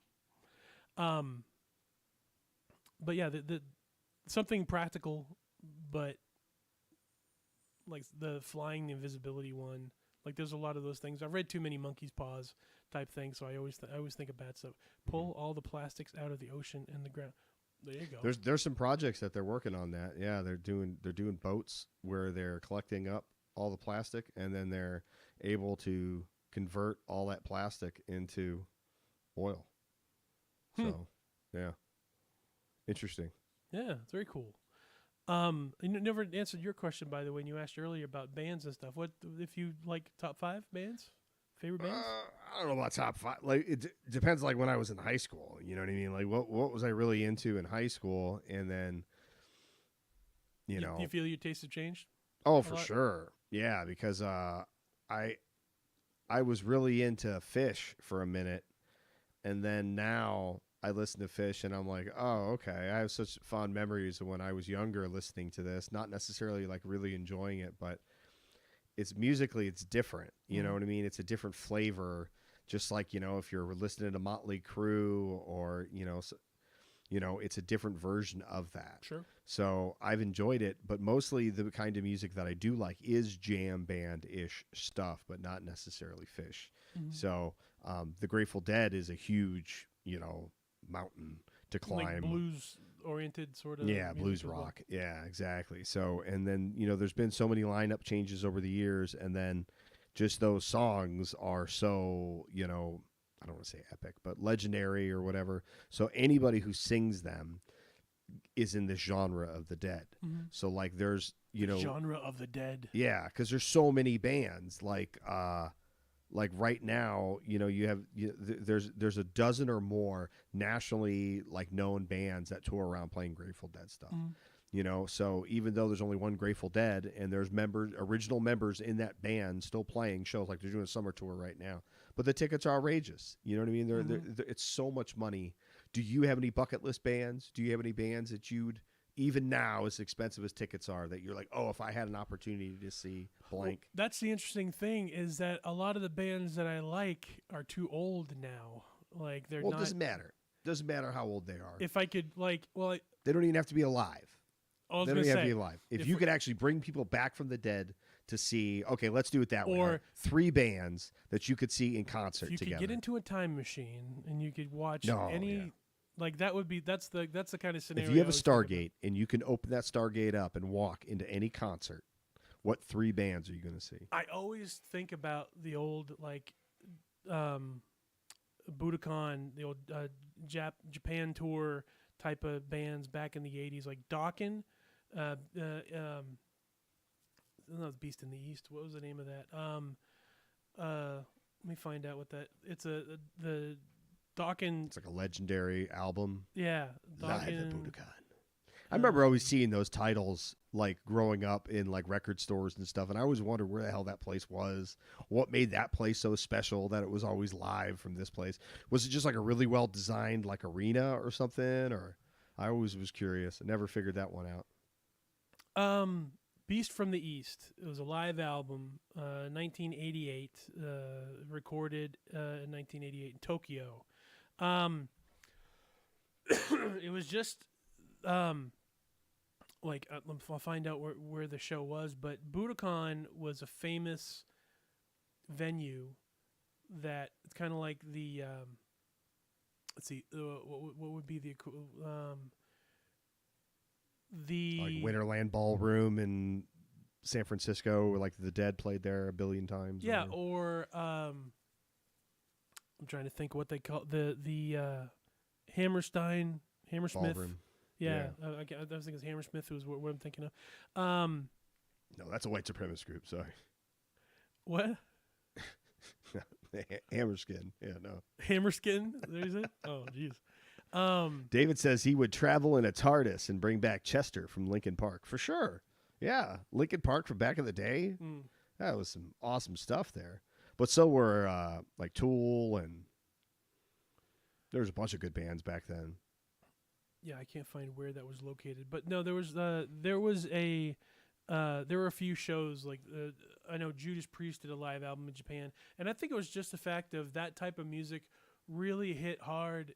But yeah, the something practical, but like the flying, the invisibility one. Like there's a lot of those things. I've read too many monkey's paws type things, so I always think of bad stuff. Pull all the plastics out of the ocean and the ground. There you go. There's some projects that they're working on that. Yeah, they're doing boats where they're collecting up all the plastic, and then they're able to convert all that plastic into oil. So, yeah. Interesting. Yeah, it's very cool. You never answered your question, by the way, when you asked earlier about bands and stuff. What if you like top 5 bands? Favorite bands? I don't know about top 5. Like it depends. Like when I was in high school, you know what I mean? Like what was I really into in high school, and then you know, you feel your tastes have changed? Oh, for sure. Yeah, because I was really into Fish for a minute, and then now I listen to Fish and I'm like, oh, okay. I have such fond memories of when I was younger listening to this, not necessarily like really enjoying it, but it's musically, it's different. You know what I mean? It's a different flavor. Just like, if you're listening to Motley Crue or, it's a different version of that. Sure. So I've enjoyed it, but mostly the kind of music that I do like is jam band-ish stuff, but not necessarily Fish. So the Grateful Dead is a huge, mountain to climb. Like blues-oriented sort of. Yeah, blues rock. Well. Yeah, exactly. So, and then, there's been so many lineup changes over the years, and then just those songs are so, I don't want to say epic, but legendary or whatever. So anybody who sings them is in this genre of the Dead. So like there's, genre of the Dead. Yeah, because there's so many bands like right now, you have there's a dozen or more nationally like known bands that tour around playing Grateful Dead stuff. So even though there's only one Grateful Dead and there's original members in that band still playing shows, like they're doing a summer tour right now, but the tickets are outrageous. You know what I mean? They're it's so much money. Do you have any bucket list bands? Do you have any bands that you'd, even now, as expensive as tickets are, that you're like, oh, if I had an opportunity to see blank? Well, that's the interesting thing, is that a lot of the bands that I like are too old now. Like they're not. Well, it doesn't matter. Doesn't matter how old they are. If I could, they don't even have to be alive. I was they don't gonna even say, have to be alive. If you could actually bring people back from the dead to see, okay, let's do it that way. Or 3 bands that you could see in concert if you together. could get into a time machine and you could watch like that would be that's the kind of scenario. If you have a Stargate and you can open that Stargate up and walk into any concert, what 3 bands are you going to see? I always think about the old Budokan, the old Japan tour type of bands back in the 80s, like Dokken, no, Beast in the East. What was the name of that? Let me find out what that. It's the Dokken. It's like a legendary album. Yeah, Live at Budokan. I remember always seeing those titles like growing up in like record stores and stuff, and I always wondered where the hell that place was. What made that place so special that it was always live from this place? Was it just like a really well designed like arena or something? Or I always was curious. I never figured that one out. Beast from the East. It was a live album, 1988, recorded in 1988 in Tokyo. It was just I'll find out where the show was, but Budokan was a famous venue that it's kind of like the let's see, what would be Like the Winterland Ballroom in San Francisco, where like the Dead played there a billion times. yeah, or I'm trying to think what they call the Hammerstein Hammersmith. Ballroom. Yeah, I was thinking it's Hammersmith. Was what I'm thinking of. No, that's a white supremacist group. Sorry. What? Hammerskin. Yeah, no. Hammerskin? There's it. Oh, jeez. David says he would travel in a TARDIS and bring back Chester from Lincoln Park for sure. Yeah, Lincoln Park from back in the day. That was some awesome stuff there. But so were like Tool, and there was a bunch of good bands back then. Yeah, I can't find where that was located, but no, there was there were a few shows like I know Judas Priest did a live album in Japan, and I think it was just the fact of that type of music really hit hard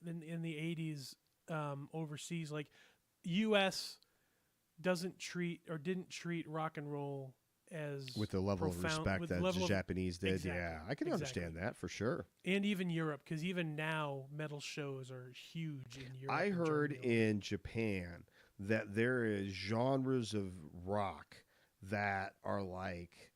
in the 80s overseas. Like U.S. didn't treat rock and roll as with the level of respect that the Japanese did. Exactly, yeah, I can understand that for sure. And even Europe, because even now metal shows are huge in Europe. I heard in Japan that there is genres of rock that are like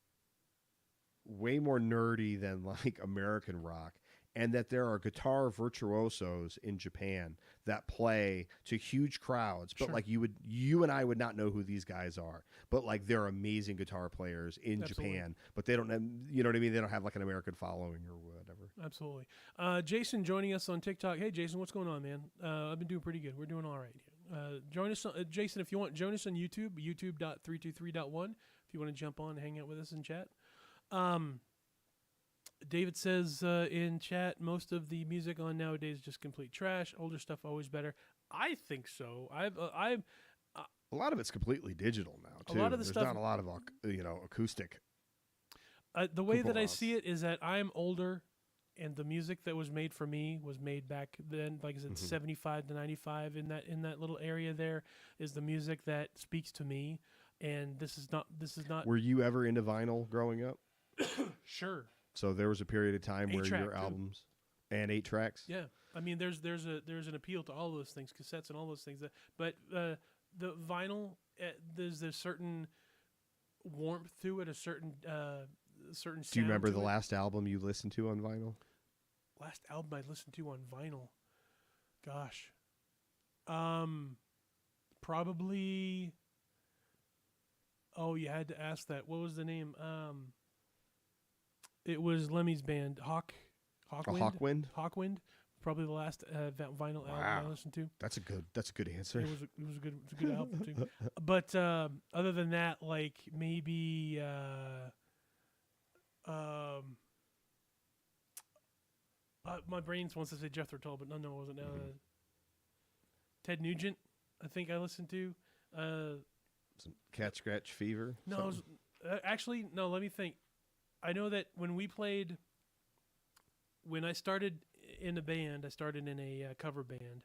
way more nerdy than like American rock, and that there are guitar virtuosos in Japan that play to huge crowds, but like you and I would not know who these guys are, but like they're amazing guitar players in Japan, but they don't have, you know what I mean? They don't have like an American following or whatever. Absolutely. Jason joining us on TikTok. Hey Jason, what's going on, man? I've been doing pretty good. We're doing all right. Join us, Jason, if you want, join us on YouTube, youtube.323.1, if you want to jump on and hang out with us and chat. David says in chat, most of the music on nowadays is just complete trash. Older stuff always better. I think so. A lot of it's completely digital now too. A lot of the There's stuff, not a lot of acoustic. The way that I see it is that I'm older, and the music that was made for me was made back then. Like I said, 75 to 95 in that little area there is the music that speaks to me. And this is not. Were you ever into vinyl growing up? Sure. So there was a period of time where your albums and 8 tracks. Yeah, I mean, there's an appeal to all those things, cassettes and all those things. But the vinyl, there's a certain warmth to it, a certain sound. Do you remember the last album you listened to on vinyl? Last album I listened to on vinyl, gosh, probably. Oh, you had to ask that. What was the name? It was Lemmy's band, Hawkwind. Hawkwind, probably the last vinyl album I listened to. That's a good answer. It was a good album too. But other than that, like maybe my brain wants to say Jethro Tull, but no, it wasn't. Ted Nugent, I think I listened to. Some Cat Scratch Fever. No, it was, actually no. Let me think. I know that when I started in a band, I started in a cover band.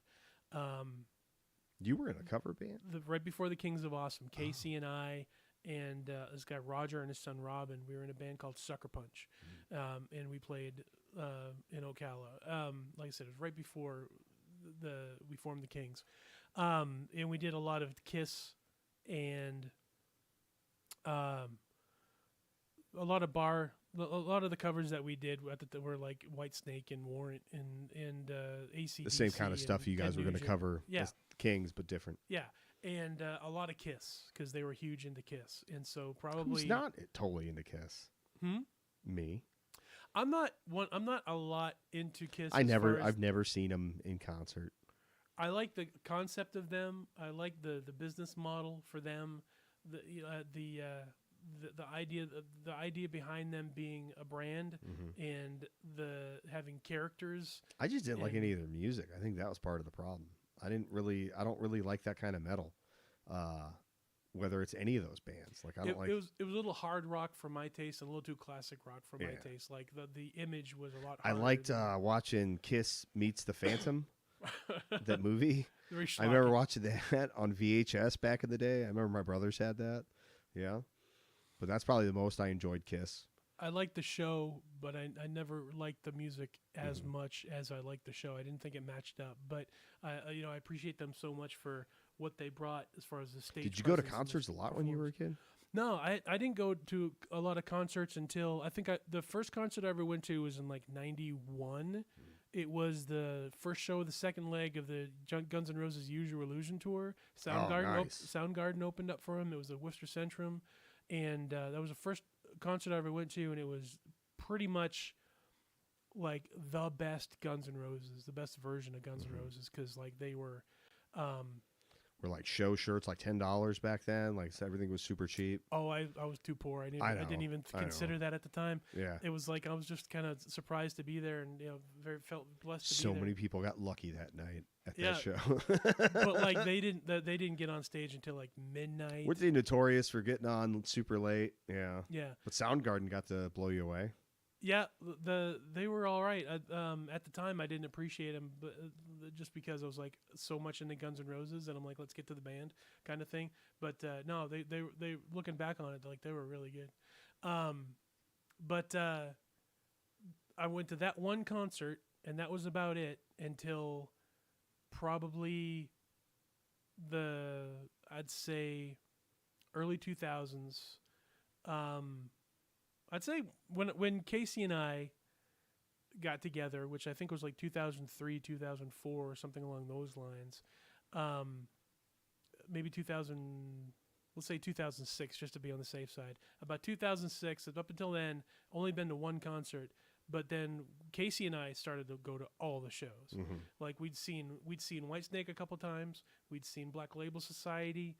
You were in a cover band? Right before the Kings of Awesome, Casey and I and this guy Roger and his son Robin, we were in a band called Sucker Punch. And we played in Ocala. Like I said, it was right before we formed the Kings. And we did a lot of Kiss and a lot of the covers that we did were like Whitesnake and Warrant and AC/DC. The same kind of stuff you guys were going to cover as Kings, but different. Yeah, and a lot of Kiss because they were huge into Kiss, and so probably who's not totally into Kiss? Me. I'm not a lot into Kiss. I've never seen them in concert. I like the concept of them. I like the business model for them. The idea behind them being a brand and the having characters. I just didn't like any of their music. I think that was part of the problem. I don't really like that kind of metal. Whether it's any of those bands, like I don't like. It was a little hard rock for my taste and a little too classic rock for my taste. Like the image was a lot harder. I liked watching Kiss Meets the Phantom. That movie. I remember watching that on VHS back in the day. I remember my brothers had that. Yeah. But that's probably the most I enjoyed Kiss. I liked the show, but I never liked the music as Mhm. much as I liked the show. I didn't think it matched up, but I appreciate them so much for what they brought as far as the stage. Did you go to presence and the concerts a lot when you were a kid? No, I didn't go to a lot of concerts until I think the first concert I ever went to was in like '91. It was the first show of the second leg of the Guns N' Roses Use Your Illusion tour. Nice. Soundgarden opened up for him. It was the Worcester Centrum, and that was the first concert I ever went to, and it was pretty much like the best Guns N' Roses, the best version of Guns N' Roses, because like they were. Were like show shirts like $10 back then? Like everything was super cheap. Oh, I was too poor. I didn't even consider that at the time. Yeah. It was like I was just kind of surprised to be there, and very felt blessed to be So there. many people got lucky that night at Yeah. that show. But like they didn't get on stage until like midnight. Weren't they notorious for getting on super late? Yeah. Yeah, But Soundgarden got to blow you away. yeah. They were all right. At the time, I didn't appreciate them, but just because I was like so much into Guns N' Roses, and I'm like, let's get to the band kind of thing. But no, they looking back on it, like they were really good. But I went to that one concert, and that was about it until probably I'd say early 2000s. I'd say when Casey and I got together, which I think was like 2003, 2004, or something along those lines. Maybe 2000, let's say 2006, just to be on the safe side. About 2006, up until then, only been to one concert. But then Casey and I started to go to all the shows. Mhm. Like we'd seen Whitesnake a couple times. We'd seen Black Label Society.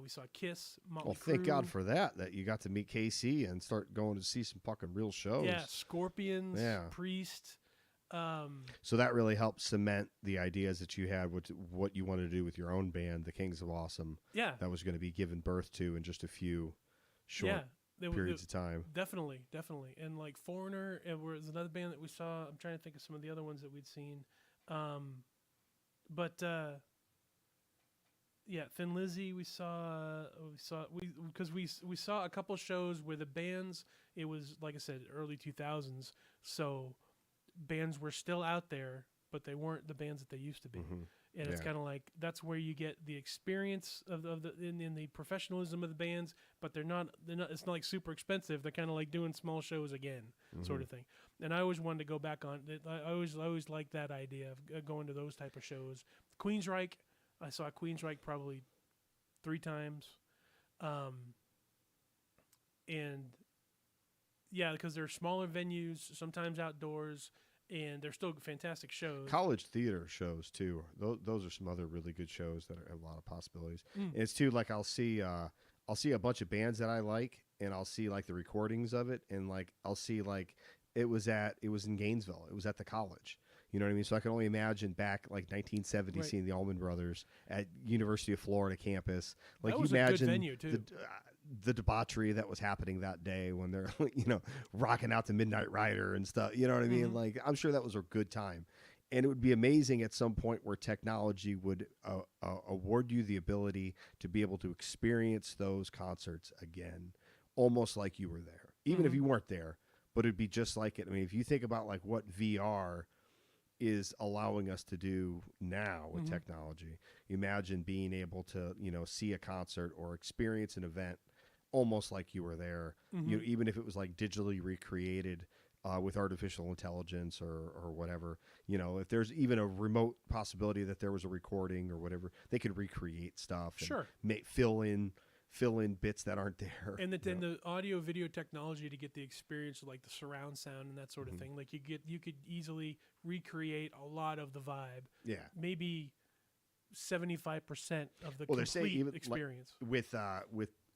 We saw Kiss, Motley Well, thank Crue. God for that you got to meet KC and start going to see some fucking real shows. Yeah, Scorpions, Yeah. Priest. So that really helped cement the ideas that you had with what you wanted to do with your own band, the Kings of Awesome. Yeah, That was going to be given birth to in just a few short periods of time. Definitely. And like Foreigner, it was another band that we saw. I'm trying to think of some of the other ones that we'd seen. Yeah, Thin Lizzy, we saw because we saw a couple shows where the bands, it was like I said, early 2000s, so bands were still out there, but they weren't the bands that they used to be. Mhm. And it's Yeah. kind of like that's where you get the experience of the in the professionalism of the bands, but they're not it's not like super expensive. They're kind of like doing small shows again, sort of thing. And I always wanted to go back on it. I always liked that idea of going to those type of shows. Queensryche, I saw Queensryche probably 3 times. And yeah, because they're smaller venues, sometimes outdoors, and they're still fantastic shows. College theater shows too. Those are some other really good shows that have a lot of possibilities. Mm. And it's too like I'll see a bunch of bands that I like, and I'll see like the recordings of it, and like I'll see like it was in Gainesville. It was at the college. You know what I mean? So I can only imagine back like 1970 Right. seeing the Allman Brothers at University of Florida campus. Like That you was a good imagine venue, too. the debauchery that was happening that day when they're rocking out to Midnight Rider and stuff. You know what I mean? Mhm. Like I'm sure that was a good time. And it would be amazing at some point where technology would award you the ability to be able to experience those concerts again, almost like you were there, even if Mhm. you weren't there. But it'd be just like it. I mean, if you think about like what VR is allowing us to do now with Mhm. technology, imagine being able to see a concert or experience an event almost like you were there. Mhm. Even if it was like digitally recreated with artificial intelligence or whatever. If there's even a remote possibility that there was a recording or whatever, they could recreate stuff. And Sure. fill in bits that aren't there. And the audio video technology to get the experience of like the surround sound and that sort of Mhm. thing. Like you could easily recreate a lot of the vibe. Yeah. Maybe 75% of the Well, they're saying complete even, like, experience.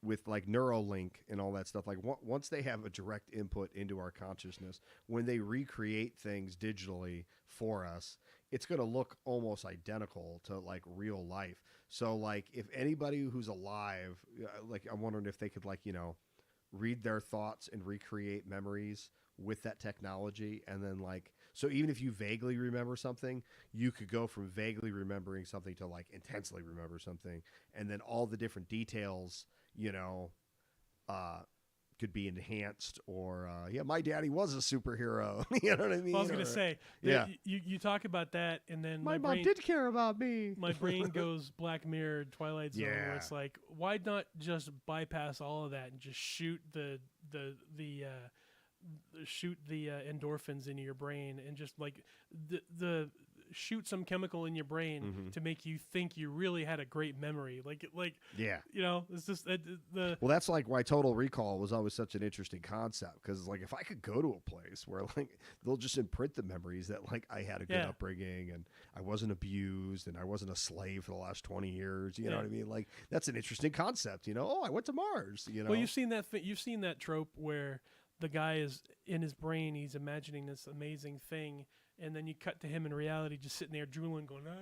with like Neuralink and all that stuff, like once they have a direct input into our consciousness, when they recreate things digitally for us, it's going to look almost identical to like real life. So like if anybody who's alive, like I'm wondering if they could like read their thoughts and recreate memories with that technology. And then like, so even if you vaguely remember something, you could go from vaguely remembering something to like intensely remember something. And then all the different details, could be enhanced, or my daddy was a superhero. You know what I mean? Well, I was gonna say, yeah. You talk about that, and then My mom brain, did care about me. my brain goes Black Mirror, Twilight Zone, where it's like, why not just bypass all of that and just shoot the endorphins into your brain, and just like the shoot some chemical in your brain to make you think you really had a great memory. It's just well, that's like why Total Recall was always such an interesting concept, because like if I could go to a place where like they'll just imprint the memories that like I had a good upbringing and I wasn't abused and I wasn't a slave for the last 20 years, you know what I mean? Like that's an interesting concept, Oh, I went to Mars, Well, you've seen that trope where the guy is in his brain, he's imagining this amazing thing, and then you cut to him in reality just sitting there drooling, going, ah.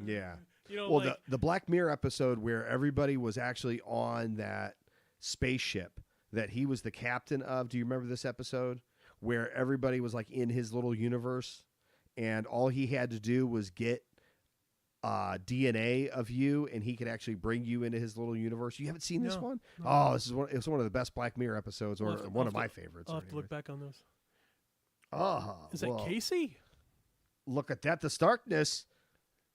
Yeah. Well, like, the Black Mirror episode where everybody was actually on that spaceship that he was the captain of. Do you remember this episode? Where everybody was like in his little universe, and all he had to do was get DNA of you, and he could actually bring you into his little universe. You haven't seen this one? No. Oh, it's one of the best Black Mirror episodes, or one of my favorites. I'll have to look back on those. Is that well, Casey? Look at that, the starkness.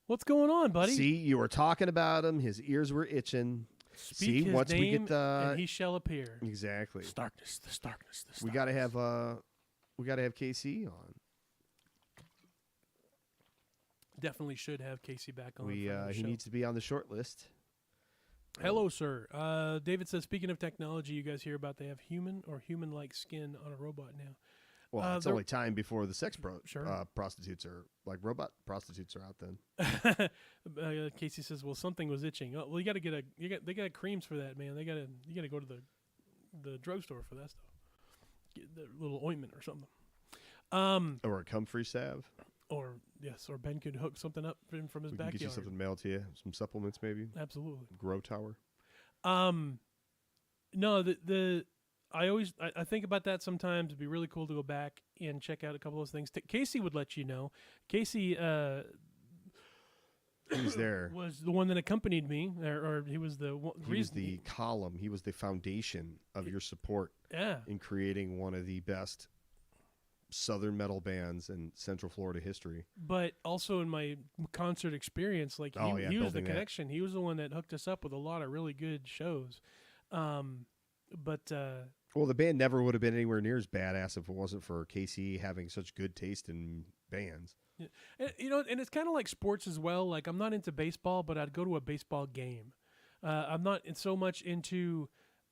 What's going on, buddy? See, you were talking about him. His ears were itching. Speak his once name, we get and he shall appear. Exactly. The starkness, the starkness, the starkness. We gotta have KC on. Definitely should have Casey back on. He needs to be on the short list. Hello, sir. David says, speaking of technology, you guys hear about they have human or human-like skin on a robot now. Well, it's only time before the sex sure. prostitutes are like robot prostitutes are out then. Casey says, "Well, something was itching." Oh, well, they got creams for that, man. You got to go to the drugstore for that stuff. Get the little ointment or something. Or a comfrey salve. Or Ben could hook something up from his backyard. Get you something mailed to you, some supplements maybe. Absolutely. Grow Tower. No, I think about that sometimes. It'd be really cool to go back and check out a couple of those things. Casey would let you know. Casey he was there. Was the one that accompanied me, or he was the He was the column. He was the foundation of your support in creating one of the best Southern metal bands in Central Florida history. But also in my concert experience, he was the connection. He was the one that hooked us up with a lot of really good shows. Well, the band never would have been anywhere near as badass if it wasn't for Casey having such good taste in bands. Yeah. And it's kind of like sports as well. Like, I'm not into baseball, but I'd go to a baseball game. I'm not so much into.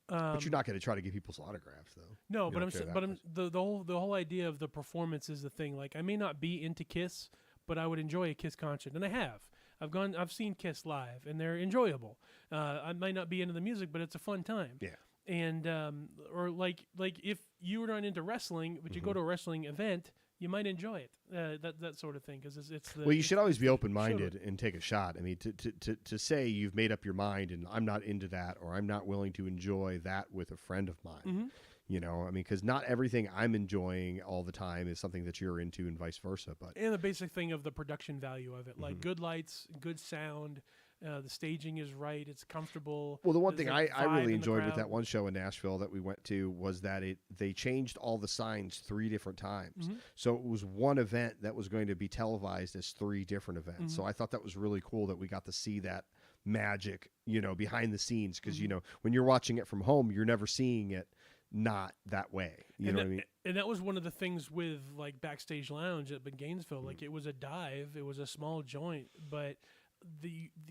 But you're not going to try to get people's autographs, though. No, the whole idea of the performance is the thing. Like, I may not be into Kiss, but I would enjoy a Kiss concert, and I have. I've seen Kiss live, and they're enjoyable. I might not be into the music, but it's a fun time. Yeah. And or like if you were not into wrestling, but you go to a wrestling event, you might enjoy it. That sort of thing, because it's the. Well, you should always be open-minded and take a shot. I mean, to say you've made up your mind and I'm not into that, or I'm not willing to enjoy that with a friend of mine. I mean, because not everything I'm enjoying all the time is something that you're into, and vice versa. And the basic thing of the production value of it, like good lights, good sound. The staging is right. It's comfortable. Well, the one thing I really enjoyed with that one show in Nashville that we went to was that they changed all the signs 3 different times. So it was one event that was going to be televised as 3 different events. So I thought that was really cool that we got to see that magic, behind the scenes. Because, when you're watching it from home, you're never seeing it not that way. You know what I mean? And that was one of the things with like Backstage Lounge up in Gainesville. Like, it was a dive. It was a small joint, but...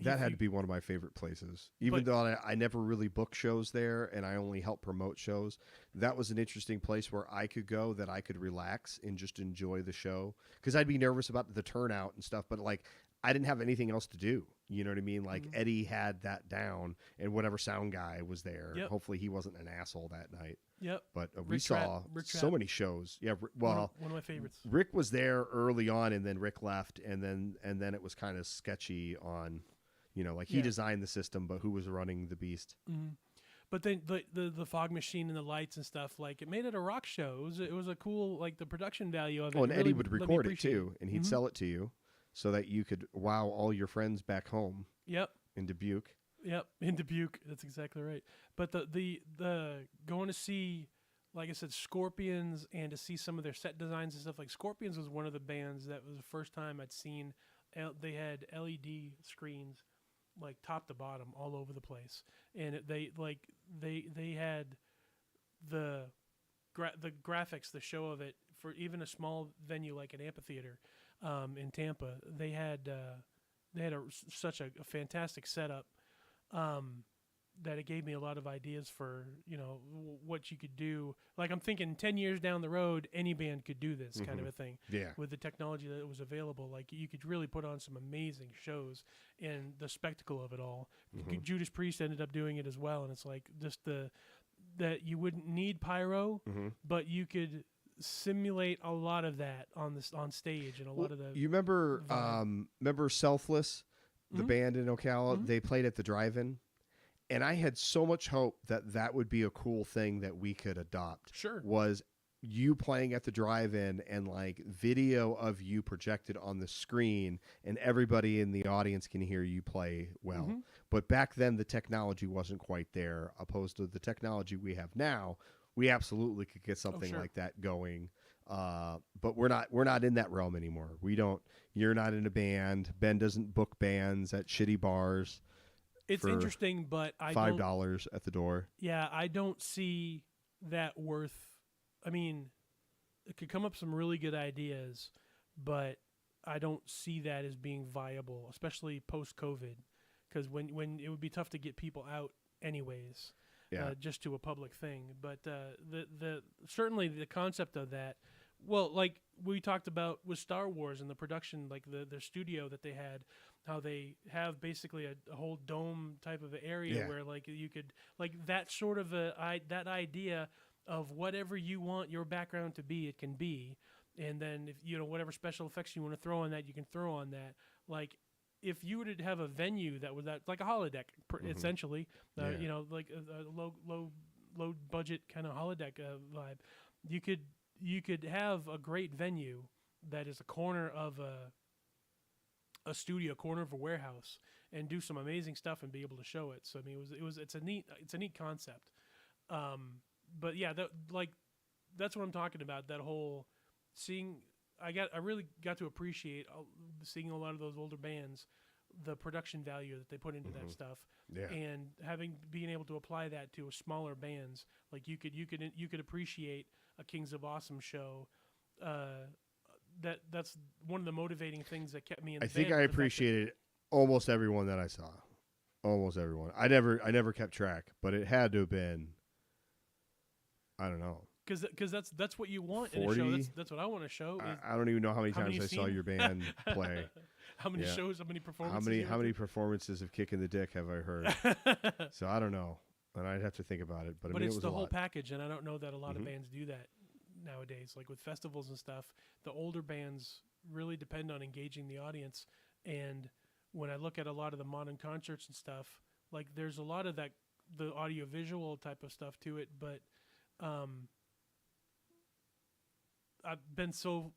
That had to be one of my favorite places. Even though I never really book shows there and I only help promote shows, that was an interesting place where I could go, that I could relax and just enjoy the show. Because I'd be nervous about the turnout and stuff, but like I didn't have anything else to do. You know what I mean? Like Eddie had that down, and whatever sound guy was there. Yep. Hopefully he wasn't an asshole that night. Yep. But we saw so many shows. Yeah. Well, one of my favorites. Rick was there early on, and then Rick left, and then it was kind of sketchy on, he designed the system, but who was running the beast? But then the fog machine and the lights and stuff, like, it made it a rock show. It was a cool, like, the production value of it. Oh, and Eddie would record it too, and he'd sell it to you so that you could wow all your friends back home. Yep. In Dubuque. Yep, in Dubuque. That's exactly right. But the going to see like I said, Scorpions, and to see some of their set designs and stuff. Like Scorpions was one of the bands that was the first time I'd seen. They had LED screens, like top to bottom, all over the place, and they had the the graphics, the show of it for even a small venue like an amphitheater in Tampa. They had such a fantastic setup. That it gave me a lot of ideas for what you could do. Like I'm thinking 10 years down the road, any band could do this kind of a thing. Yeah. With the technology that was available, like you could really put on some amazing shows and the spectacle of it all. Judas Priest ended up doing it as well, and it's like just that you wouldn't need pyro, but you could simulate a lot of that on stage and a lot of the. You remember Selfless, the band in Ocala? They played at the drive-in. And I had so much hope that would be a cool thing that we could adopt. Sure. Was you playing at the drive-in and like video of you projected on the screen and everybody in the audience can hear you play well. But back then the technology wasn't quite there, opposed to the technology we have now. We absolutely could get something like that going. But we're not in that realm anymore. You're not in a band. Ben doesn't book bands at shitty bars. It's interesting, but I $5 at the door. Yeah, I don't see that worth. I mean, it could come up some really good ideas, but I don't see that as being viable, especially post-COVID, because when it would be tough to get people out anyways, just to a public thing. But the certainly the concept of that. Well, like we talked about with Star Wars and the production, like the studio that they had, how they have basically a whole dome type of area where like you could like that sort of that idea of whatever you want your background to be, it can be, and then if whatever special effects you want to throw on that, you can throw on that. Like if you were to have a venue that was like a holodeck, essentially, like a low budget kind of holodeck vibe, you could have a great venue that is a corner of a studio, corner of a warehouse, and do some amazing stuff and be able to show it. So I mean, it's a neat concept. But yeah, that's what I'm talking about. That whole seeing, I really got to appreciate seeing a lot of those older bands, the production value that they put into that stuff, and being able to apply that to smaller bands. Like you could appreciate a Kings of Awesome show. That's one of the motivating things that kept me in the band. I think I appreciated almost everyone that I saw. Almost everyone. I never kept track, but it had to have been, I don't know. Because that's what you want 40? in a show. That's what I want to show. I don't even know how many times I saw your band play. How many shows? How many performances? How many performances of Kicking the Dick have I heard? So I don't know, and I'd have to think about it. But I mean, it's it was the a whole lot. package, and I don't know that a lot of bands do that nowadays. Like with festivals and stuff, the older bands really depend on engaging the audience. And when I look at a lot of the modern concerts and stuff, like there's a lot of that, the audiovisual type of stuff to it, but I've been so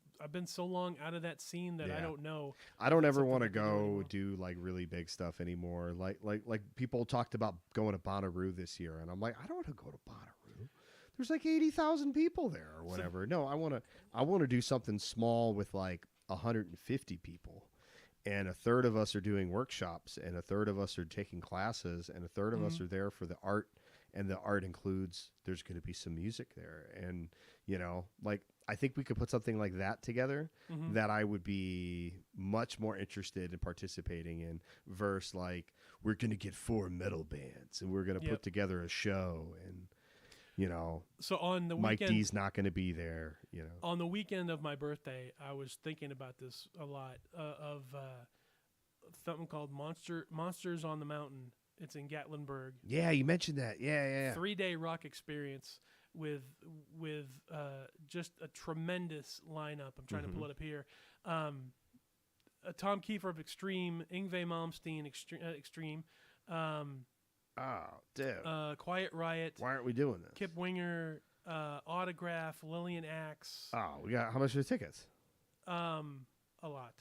long out of that scene that I don't know. I don't ever want to go do like really big stuff anymore. Like people talked about going to Bonnaroo this year, and I'm like, I don't want to go to Bonnaroo. There's like 80,000 people there or whatever. No, I want to do something small with like 150 people, and a third of us are doing workshops, and a third of us are taking classes, and a third of us are there for the art. And the art includes, there's going to be some music there. And, like, I think we could put something like that together that I would be much more interested in participating in versus, like, we're going to get 4 metal bands and we're going to put together a show. And, so on the Mike weekend, D's not going to be there, On the weekend of my birthday, I was thinking about this a lot, of something called Monsters on the Mountain. It's in Gatlinburg. Yeah, you mentioned that. Yeah. 3-day rock experience with just a tremendous lineup. I'm trying to pull it up here. Tom Kiefer of Extreme, Yngwie Malmsteen, Extreme. Dude. Quiet Riot. Why aren't we doing this? Kip Winger, Autograph, Lillian Axe. Oh, we got, how much are the tickets? A lot.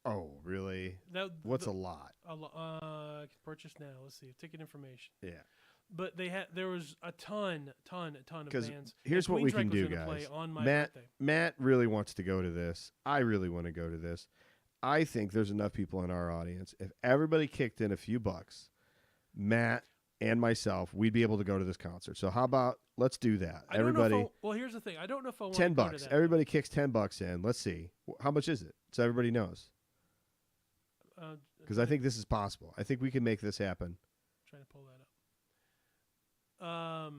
Oh, really? What's a lot? I can purchase now. Let's see. Ticket information. Yeah. But there was a ton of 'Cause bands. here's And what we Queensryche can was do, gonna play guys. on my Matt birthday. Matt really wants to go to this. I really want to go to this. I think there's enough people in our audience. If everybody kicked in a few bucks, Matt and myself, we'd be able to go to this concert. So how about let's do that? I don't know Everybody, well, here's the thing. I don't know if I want $10. to go to that. Everybody kicks $10 in. Let's see. How much is it? So everybody knows. Because I think this is possible. I think we can make this happen. Trying to pull that up.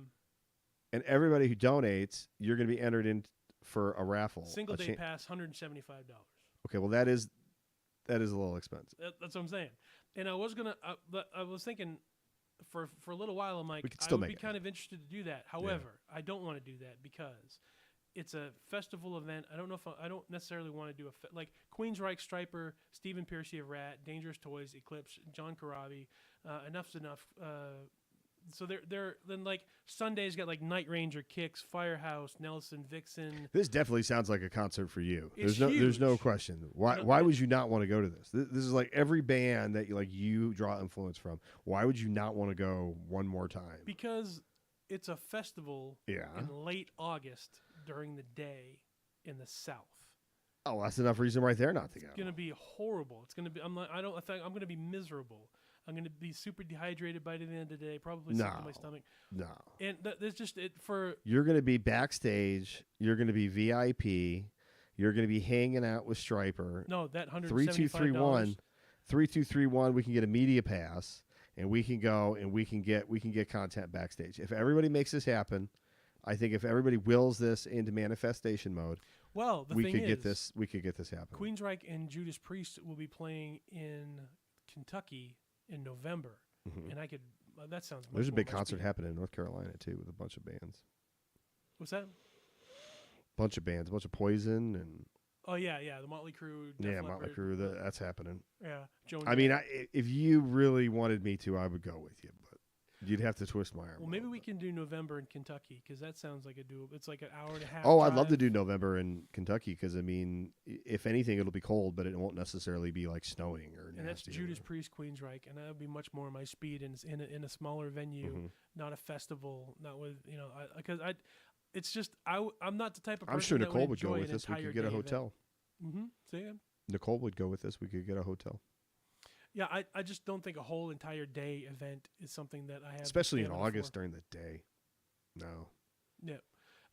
And everybody who donates, you're going to be entered in for a raffle. Single day pass, $175. Okay, well that is a little expensive. That's what I'm saying. And I was gonna, I was thinking, for a little while, I'm like, We could I still would make be it kind of interested to do that. However, I don't want to do that because it's a festival event. I don't know if I don't necessarily want to do like Queensryche, Striper, Stephen Piercy of Rat, Dangerous Toys, Eclipse, John Karabi, Enough's Enough. So they're then like Sunday's got like Night Ranger, Kicks, Firehouse, Nelson, Vixen. This definitely sounds like a concert for you. It's There's no huge. question. Why would you not want to go to this? This is like every band that you draw influence from. Why would you not want to go one more time? Because it's a festival Yeah. in late August during the day in the South. Oh, that's enough reason right there not to go. It's gonna be horrible. It's gonna be. I think I'm gonna be miserable. I'm gonna be super dehydrated by the end of the day. Probably sick to my stomach. No. And there's just it for. You're going to be backstage. You're going to be VIP. You're going to be hanging out with Striper. No, that $175. 3231. 3231. We can get a media pass, and we can go and we can get content backstage. If everybody makes this happen, I think if everybody wills this into manifestation mode, well, we could get this. We could get this happening. Queensryche and Judas Priest will be playing in Kentucky in November, and I could. That sounds. There's a much big more my concert speed. happening in North Carolina too, with a bunch of bands. What's that? Bunch of bands, a bunch of Poison and Oh yeah, the Motley Crue. Def Motley Leppard. Crue. That's happening. Yeah, Joan. I mean, if you really wanted me to, I would go with you, but you'd have to twist my arm. Well, a maybe little we bit. can do November in Kentucky because that sounds like a doable. It's like an hour and a half. Oh, I'd love to drive. do November in Kentucky because I mean, if anything, it'll be cold, but it won't necessarily be like snowing or. And that's nasty or Judas whatever. Priest, Queensryche, and that would be much more my speed in a smaller venue, Mm-hmm. not a festival, not with because it's just I'm not the type of person I'm sure that Nicole would go enjoy with an us. We entire could get a day event. hotel. Mm-hmm. So yeah. Nicole would go with us. We could get a hotel, Yeah, I just don't think a whole entire day event is something that I have. the especially in stamina August for. during the day. No. Yeah.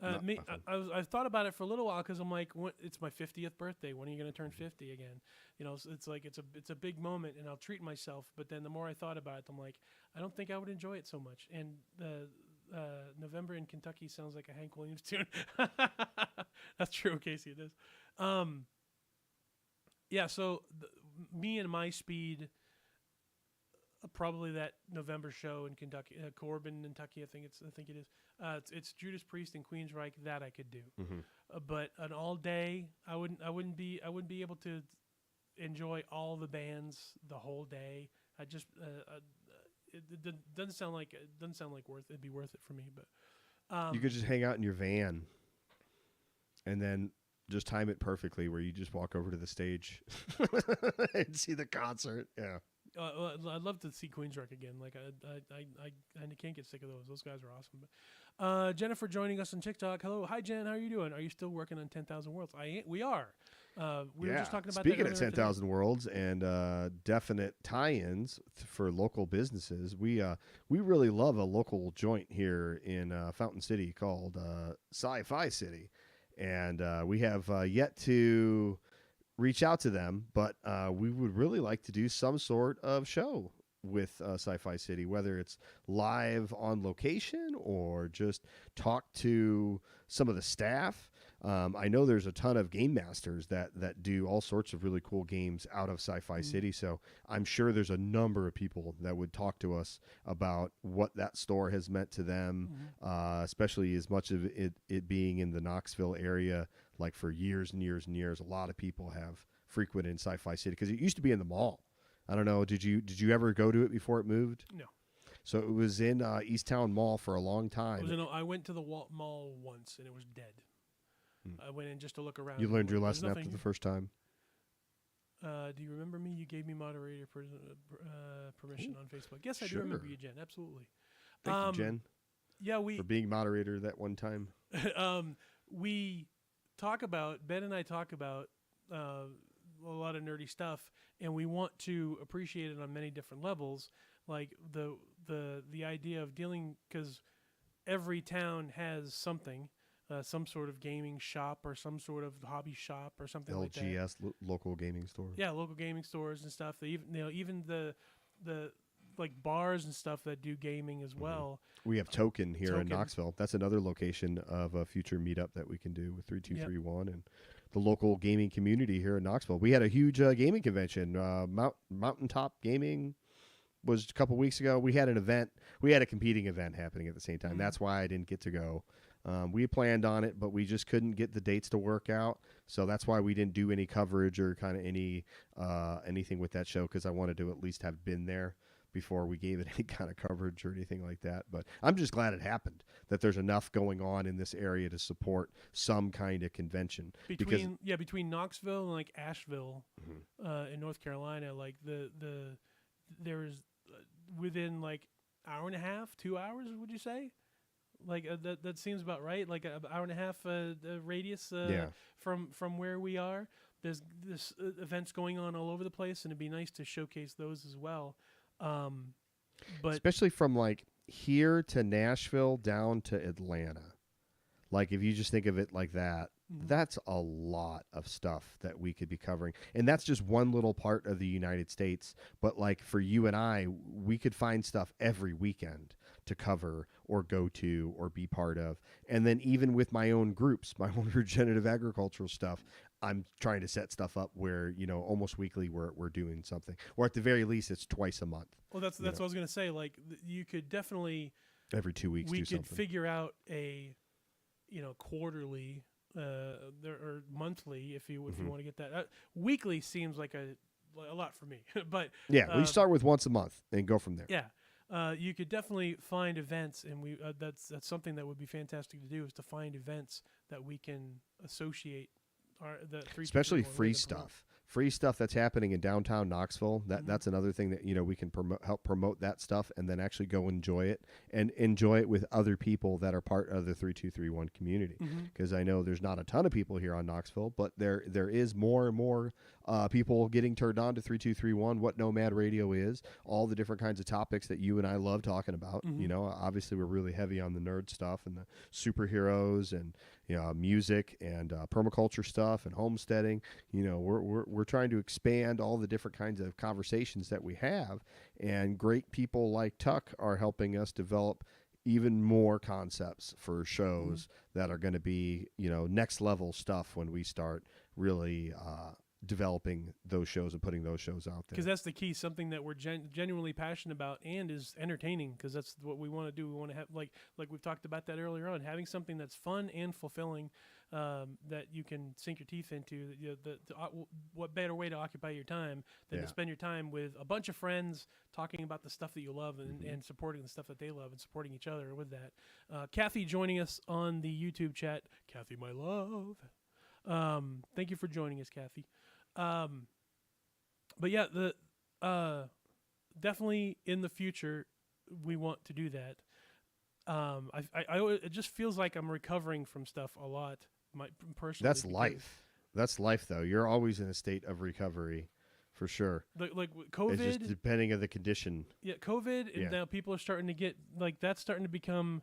Not Me, my fun. I've thought about it for a little while because I'm like, it's my 50th birthday. When are you going to turn 50 again? You know, it's like it's a big moment, and I'll treat myself. But then the more I thought about it, I'm like, I don't think I would enjoy it so much. And November in Kentucky sounds like a Hank Williams tune. That's true, Casey. It is. Yeah. So me and my speed. Probably that November show in Kentucky, Corbin, Kentucky. I think it is. It's Judas Priest and Queensryche that I could do, but an all day, I wouldn't be able to enjoy all the bands the whole day. I just it doesn't sound like it'd be worth it for me. But You could just hang out in your van, and then just time it perfectly where you just walk over to the stage and see the concert. Yeah. I'd love to see Queensryche again. Like I can't get sick of those. Those guys are awesome. But, Jennifer joining us on TikTok. Hello, hi Jen. How are you doing? Are you still working on 10,000 Worlds? We are. We were just talking about Speaking that of earlier 10,000 Worlds and definite tie-ins for local businesses, we really love a local joint here in Fountain City called Sci-Fi City, and we have yet to reach out to them, but we would really like to do some sort of show with Sci-Fi City, whether it's live on location or just talk to some of the staff. I know there's a ton of game masters that do all sorts of really cool games out of Sci-Fi City, so I'm sure there's a number of people that would talk to us about what that store has meant to them, especially as much of it being in the Knoxville area, like for years and years and years. A lot of people have frequented Sci-Fi City because it used to be in the mall. I don't know. Did you ever go to it before it moved? No. So it was in Easttown Mall for a long time. I went to the mall once and it was dead. I went in just to look around. You learned your There's lesson after nothing the first time? Do you remember me? You gave me moderator permission on Facebook. Yes, I do Sure. remember you, Jen. Absolutely. Thank you, Jen, Yeah, for being moderator that one time. we Ben and I talk about a lot of nerdy stuff, and we want to appreciate it on many different levels. Like the idea of dealing, because every town has something, some sort of gaming shop or some sort of hobby shop or something like that. LGS, local gaming store. Yeah, local gaming stores and stuff. They even even the like bars and stuff that do gaming as well. We have Token here in Token. Knoxville. That's another location of a future meetup that we can do with 3231 and the local gaming community here in Knoxville. We had a huge gaming convention. Mountaintop Gaming was a couple weeks ago. We had an event. We had a competing event happening at the same time. That's why I didn't get to go. We planned on it, but we just couldn't get the dates to work out. So that's why we didn't do any coverage or kind of anything with that show, because I wanted to at least have been there before we gave it any kind of coverage or anything like that. But I'm just glad it happened, that there's enough going on in this area to support some kind of convention. Between Knoxville and like Asheville in North Carolina, like there's within like hour and a half, 2 hours, would you say? Like that seems about right. Like an hour and a half radius from where we are. There's events going on all over the place, and it'd be nice to showcase those as well. But especially from like here to Nashville down to Atlanta. Like if you just think of it like that, that's a lot of stuff that we could be covering. And that's just one little part of the United States. But like for you and I, we could find stuff every weekend to cover or go to or be part of. And then even with my own groups, my own regenerative agricultural stuff, I'm trying to set stuff up where, almost weekly we're doing something. Or at the very least, it's twice a month. Well, that's what I was going to say. Like you could definitely every 2 weeks we do could something. Figure out a quarterly or monthly if you want to get that. Weekly seems like a lot for me, but we start with once a month and go from there. Yeah, you could definitely find events, and we that's something that would be fantastic to do, is to find events that we can associate especially free stuff. Free stuff that's happening in downtown Knoxville. That's another thing that we can help promote that stuff, and then actually go enjoy it and enjoy it with other people that are part of the 3231 community. Because I know there's not a ton of people here on Knoxville, but there is more and more people getting turned on to 3231, what Nomad Radio is, all the different kinds of topics that you and I love talking about. Obviously we're really heavy on the nerd stuff and the superheroes and music and permaculture stuff and homesteading. We're trying to expand all the different kinds of conversations that we have, and great people like Tuck are helping us develop even more concepts for shows that are going to be next level stuff when we start really developing those shows and putting those shows out there. Because that's the key, something that we're genuinely passionate about and is entertaining, because that's what we want to do. We want to have, like we've talked about that earlier on, having something that's fun and fulfilling, that you can sink your teeth into. What better way to occupy your time than to spend your time with a bunch of friends talking about the stuff that you love and supporting the stuff that they love and supporting each other with that. Kathy joining us on the YouTube chat. Kathy, my love. Thank you for joining us, Kathy. But yeah, definitely in the future we want to do that. It just feels like I'm recovering from stuff a lot. Personally, that's life. That's life, though. You're always in a state of recovery, for sure. Like COVID, it's just depending on the condition. Yeah, COVID, and now people are starting to get that's starting to become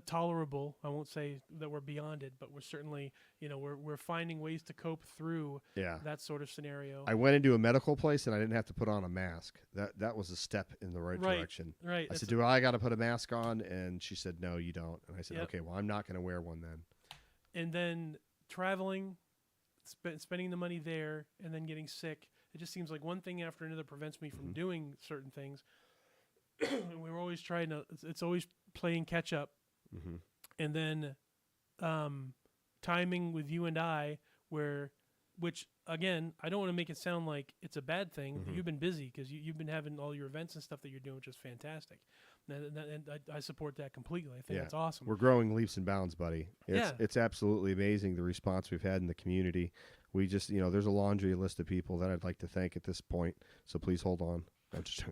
tolerable. I won't say that we're beyond it, but we're certainly, we're finding ways to cope through that sort of scenario. I went into a medical place and I didn't have to put on a mask. That was a step in the right direction. Right. I said, do I got to put a mask on? And she said, no, you don't. And I said, okay, well, I'm not going to wear one then. And then traveling, spending the money there, and then getting sick. It just seems like one thing after another prevents me from doing certain things. And we were always trying to, it's always playing catch up. And then timing with you and I, which again, I don't want to make it sound like it's a bad thing. You've been busy because you've been having all your events and stuff that you're doing, which is fantastic. And I support that completely. I think that's awesome. We're growing leaps and bounds, buddy. It's absolutely amazing the response we've had in the community. We just, there's a laundry list of people that I'd like to thank at this point. So please hold on. I'm just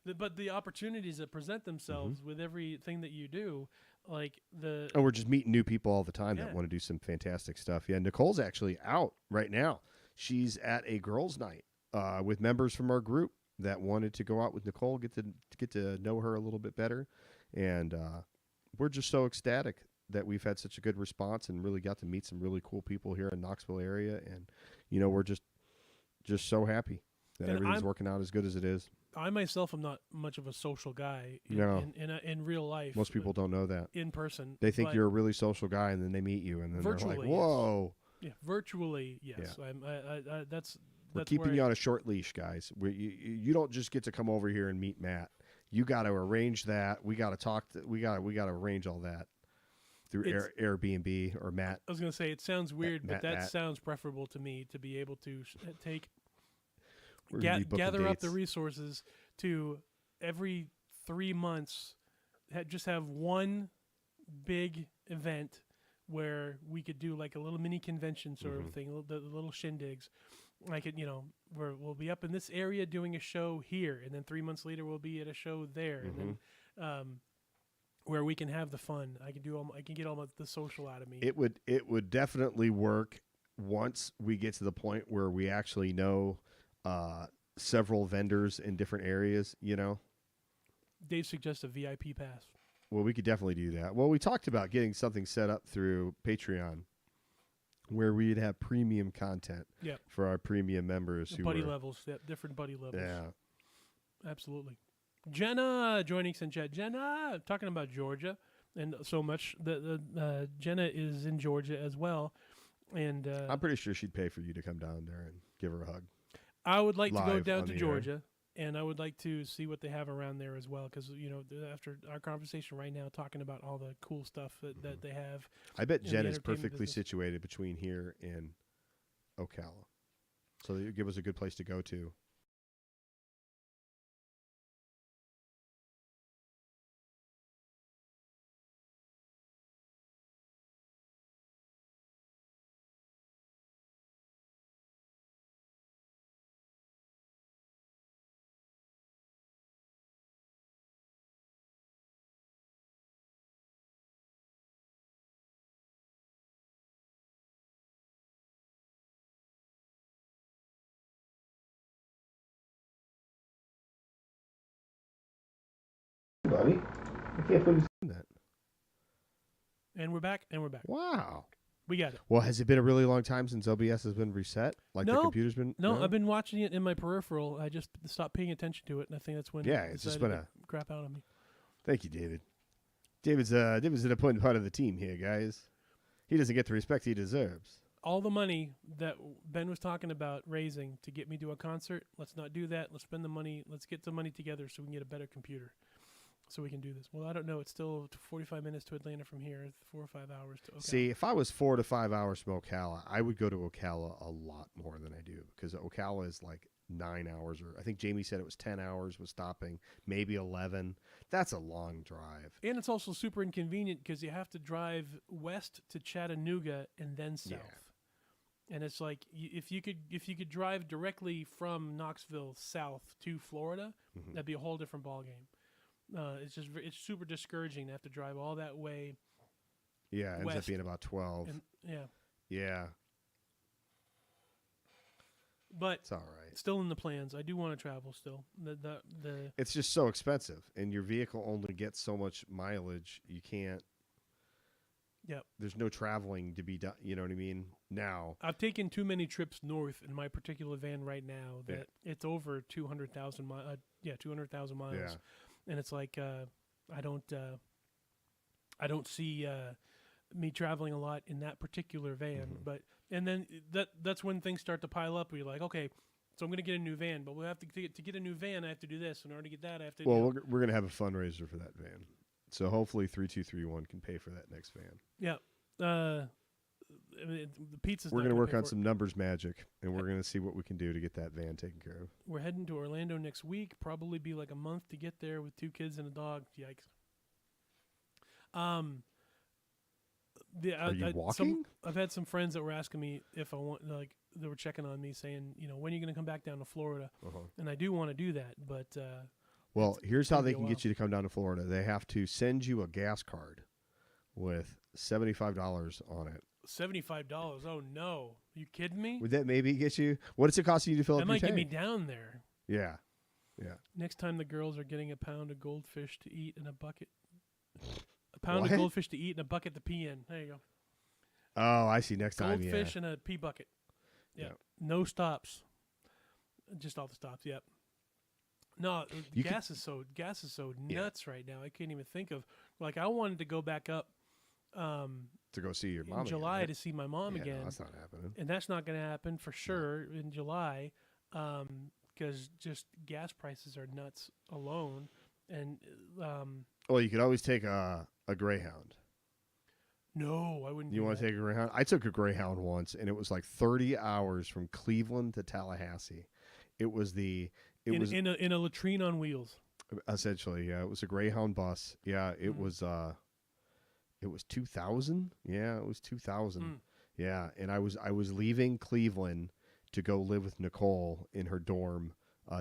but the opportunities that present themselves with everything that you do, like the And we're just meeting new people all the time Yeah. that want to do some fantastic stuff. Yeah, Nicole's actually out right now. She's at a girls' night with members from our group that wanted to go out with Nicole, get to know her a little bit better, and we're just so ecstatic that we've had such a good response and really got to meet some really cool people here in Knoxville area, and we're just so happy that And everything's I'm- working out as good as it is. I myself am not much of a social guy No. in real life. Most people don't know that. in person. They think but you're a really social guy, and then they meet you, and then they're like, Virtually, yes. "Whoa." Yeah, virtually, yes. That's We're that's keeping where you on a short leash, guys. You don't just get to come over here and meet Matt. You got to arrange that. We got to talk. We got to arrange all that through Airbnb or Matt. I was gonna say it sounds weird, but that Matt. sounds preferable to me to be able to take We're gonna be booking gather up the dates. resources to every 3 months just have one big event where we could do like a little mini convention sort of thing, the little shindigs. Like it, where we'll be up in this area doing a show here, and then 3 months later we'll be at a show there, and then where we can have the fun. I can get all the social out of me. It would definitely work once we get to the point where we actually know several vendors in different areas. Dave suggests a VIP pass. Well, we could definitely do that. Well, we talked about getting something set up through Patreon where we'd have premium content Yep. for our premium members who Buddy are, levels, different buddy levels. Yeah. Absolutely. Jenna joining us in chat. Jenna, talking about Georgia and so much. Jenna is in Georgia as well. And I'm pretty sure she'd pay for you to come down there and give her a hug. I would like to go live down on to the air. Georgia, and I would like to see what they have around there as well. Because, after our conversation right now, talking about all the cool stuff that they have. I bet in the Jen is entertainment perfectly business. situated between here and Ocala. So that would give us a good place to go to. Buddy, I can't believe that. And we're back. Wow. We got it. Well, has it been a really long time since OBS has been reset? Like the No. computer's been? No, I've been watching it in my peripheral. I just stopped paying attention to it, and I think that's when Yeah, it it's just decided been to crap out on me. Thank you, David. David's an important part of the team here, guys. He doesn't get the respect he deserves. All the money that Ben was talking about raising to get me to a concert, let's not do that. Let's spend the money. Let's get the money together so we can get a better computer, so we can do this. Well, I don't know. It's still 45 minutes to Atlanta from here. 4 or 5 hours to Ocala. See, if I was 4 to 5 hours from Ocala, I would go to Ocala a lot more than I do because Ocala is like 9 hours, or I think Jamie said it was 10 hours with stopping, maybe 11. That's a long drive. And it's also super inconvenient because you have to drive west to Chattanooga and then south. Yeah. And it's like if you could drive directly from Knoxville south to Florida, that'd be a whole different ballgame. It's super discouraging to have to drive all that way. Yeah, it ends up West. being about 12. And Yeah, but it's all right. still in the plans. I do want to travel still. The It's just so expensive, and your vehicle only gets so much mileage. You can't. Yep. There's no traveling to be done. You know what I mean? Now. I've taken too many trips north in my particular van right now that it's over 200,000 miles. 200,000 miles. Yeah. And it's like I don't see me traveling a lot in that particular van. But and then that's when things start to pile up. Where you're like, okay, so I'm going to get a new van, but we'll have to get a new van. I have to do this, and in order to get that, I have to. Well, we're gonna have a fundraiser for that van, so hopefully 3231 can pay for that next van. Yeah. I mean, the pizza's. We're not gonna work pay on for it. some numbers magic, and we're gonna see what we can do to get that van taken care of. We're heading to Orlando next week. Probably be like a month to get there with 2 kids and a dog. Yikes. Are you walking? I've had some friends that were asking me if I want, like, they were checking on me saying, when are you going to come back down to Florida? And I do want to do that, but Well, here's it's how gonna they be a can while. get you to come down to Florida. They have to send you a gas card with $75 on it. $75. Oh no, you kidding me? Would that maybe get you? What does it cost you to fill That up your might get me tank? down there. Yeah, yeah. Next time the girls are getting a pound of goldfish to eat in a bucket. A pound What? of goldfish to eat and a bucket to pee in. There you go. Oh, I see. Next time, Goldfish and a pee bucket. Yeah. Yeah. No stops. Just all the stops. Yep. No, You could- gas is so Yeah. nuts right now. I can't even think of like I wanted to go back up to go see your mom in July again, to see my mom right? Yeah, again, no, that's not happening. and that's not going to happen for sure in July because just gas prices are nuts alone, and Well, you could always take a Greyhound. no, I wouldn't. You do want to that. take a Greyhound? I took a Greyhound once, and it was like 30 hours from Cleveland to Tallahassee. It was in a latrine on wheels. essentially, yeah, it was a Greyhound bus. Yeah, it was 2000. Yeah, it was 2000. Mm. Yeah, and I was leaving Cleveland to go live with Nicole in her dorm.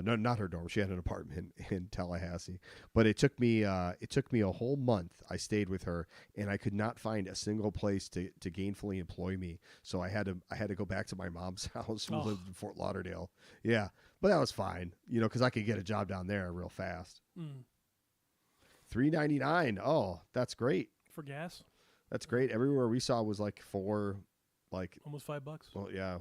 No, not her dorm. She had an apartment in Tallahassee. But it took me a whole month. I stayed with her, and I could not find a single place to gainfully employ me. So I had to go back to my mom's house who Oh. lived in Fort Lauderdale. Yeah, but that was fine, because I could get a job down there real fast. Mm. $3.99. Oh, that's great. For gas, That's great. Everywhere we saw was like almost $5. well, yeah.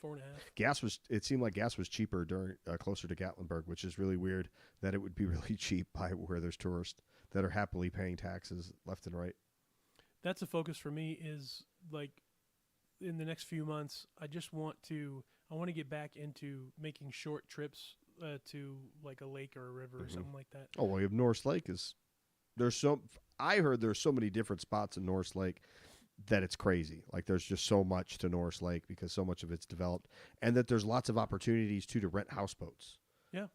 4.5. It seemed like gas was cheaper during closer to Gatlinburg, which is really weird that it would be really cheap by where there's tourists that are happily paying taxes left and right. That's a focus for me. Is like in the next few months, I want to get back into making short trips to like a lake or a river or something like that. Oh, well, you have Norse Lake I heard there's so many different spots in Norse Lake that it's crazy. Like there's just so much to Norse Lake because so much of it's developed, and that there's lots of opportunities too to rent houseboats. Yeah.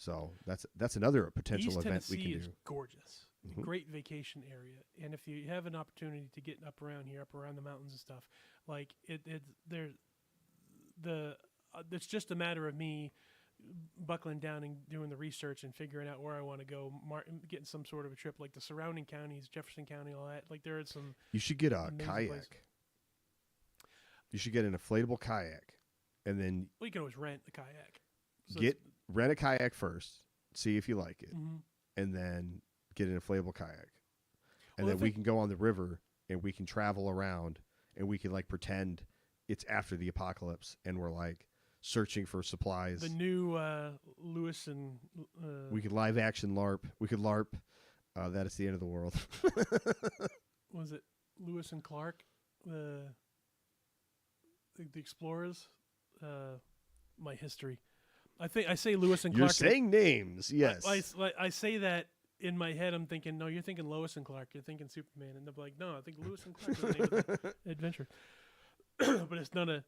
So that's another potential East event we Tennessee can is do. gorgeous. Mhm. Great vacation area. And if you have an opportunity to get up around here, up around the mountains and stuff, like it's just a matter of me buckling down and doing the research and figuring out where I want to go, getting some sort of a trip, like the surrounding counties, Jefferson County, all that. Like there are some. You should get a amazing kayak. place. You should get an inflatable kayak, and then Well, you can always rent a kayak. So rent a kayak first, see if you like it, Mhm. and then get an inflatable kayak, and Well, then we can go on the river and we can travel around and we can like pretend it's after the apocalypse and we're like searching for supplies. the new Lewis and We could live action LARP. We could LARP. That it's the end of the world. was it Lewis and Clark, the explorers? My history. I think I say Lewis and You're Clark. saying names, yes. I say that in my head. I'm thinking, no, you're thinking Lois and Clark. You're thinking Superman, and they're like, no, I think Lewis and Clark is the name of the adventure. But it's not a.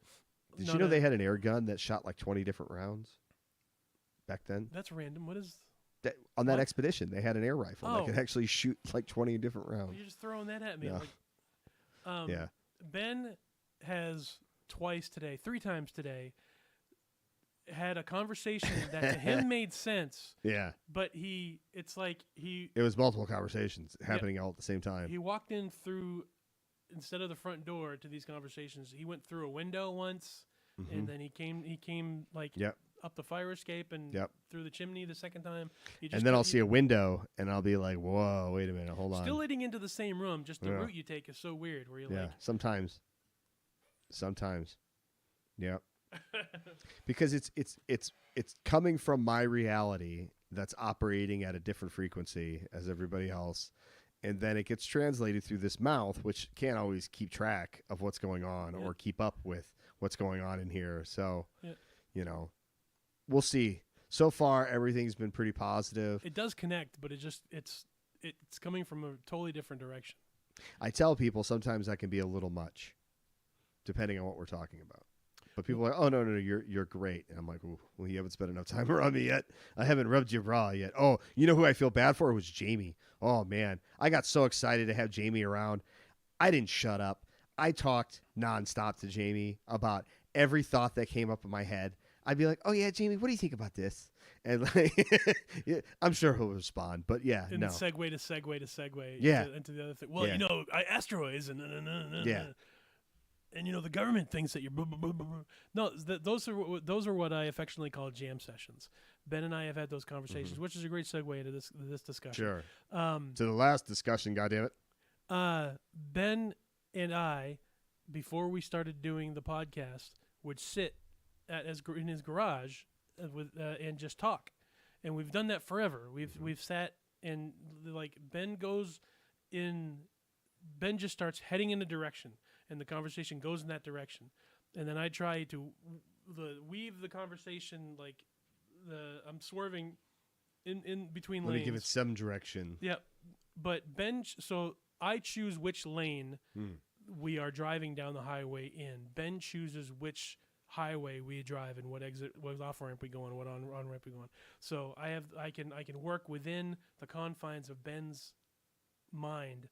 Did not you know a- they had an air gun that shot like 20 different rounds back then? That's random. What is? On that What? expedition, they had an air rifle that Oh. could actually shoot like 20 different rounds. You're just throwing that at me. Yeah. Like, Yeah. Ben has three times today, had a conversation that to him made sense, Yeah. but it's like he It was multiple conversations happening all at the same time. he walked in through, instead of the front door to these conversations, he went through a window once, and then he came like Yep. up the fire escape and Yep. through the chimney the second time. And then I'll see a window and I'll be like, whoa, wait a minute, hold on. still leading into the same room. Just the Yeah. route you take is so weird. Where you're Yeah, like, sometimes. Yep. Because it's coming from my reality that's operating at a different frequency as everybody else, and then it gets translated through this mouth, which can't always keep track of what's going on or keep up with what's going on in here. So, we'll see. So far, everything's been pretty positive. it does connect, but it's coming from a totally different direction. I tell people sometimes that can be a little much, depending on what we're talking about. But people are like, oh, no, you're great. And I'm like, well, you haven't spent enough time around me yet. I haven't rubbed your bra yet. Oh, you know who I feel bad for? It was Jamie. Oh, man. I got so excited to have Jamie around. I didn't shut up. I talked nonstop to Jamie about every thought that came up in my head. I'd be like, "Oh yeah, Jamie, what do you think about this?" And like, yeah, I'm sure he'll respond. But yeah, And no, segue to segue to segue Yeah. into the other thing. Well, Yeah. asteroids and Yeah. and the government thinks that you're blah, blah, blah, blah, blah. No, those are what I affectionately call jam sessions. Ben and I have had those conversations, which is a great segue into this discussion. sure. Um, To the last discussion, goddammit. Ben and I, before we started doing the podcast, would sit in his garage and just talk, and we've done that forever. We've sat and like Ben just starts heading in a direction, and the conversation goes in that direction, and then I try to weave the conversation like I'm swerving in between Let lanes. me give it some direction. Yeah, but so I choose which lane we are driving down the highway in. Ben chooses which highway we drive and what off ramp we go on, what on ramp we go on. So I can work within the confines of Ben's mind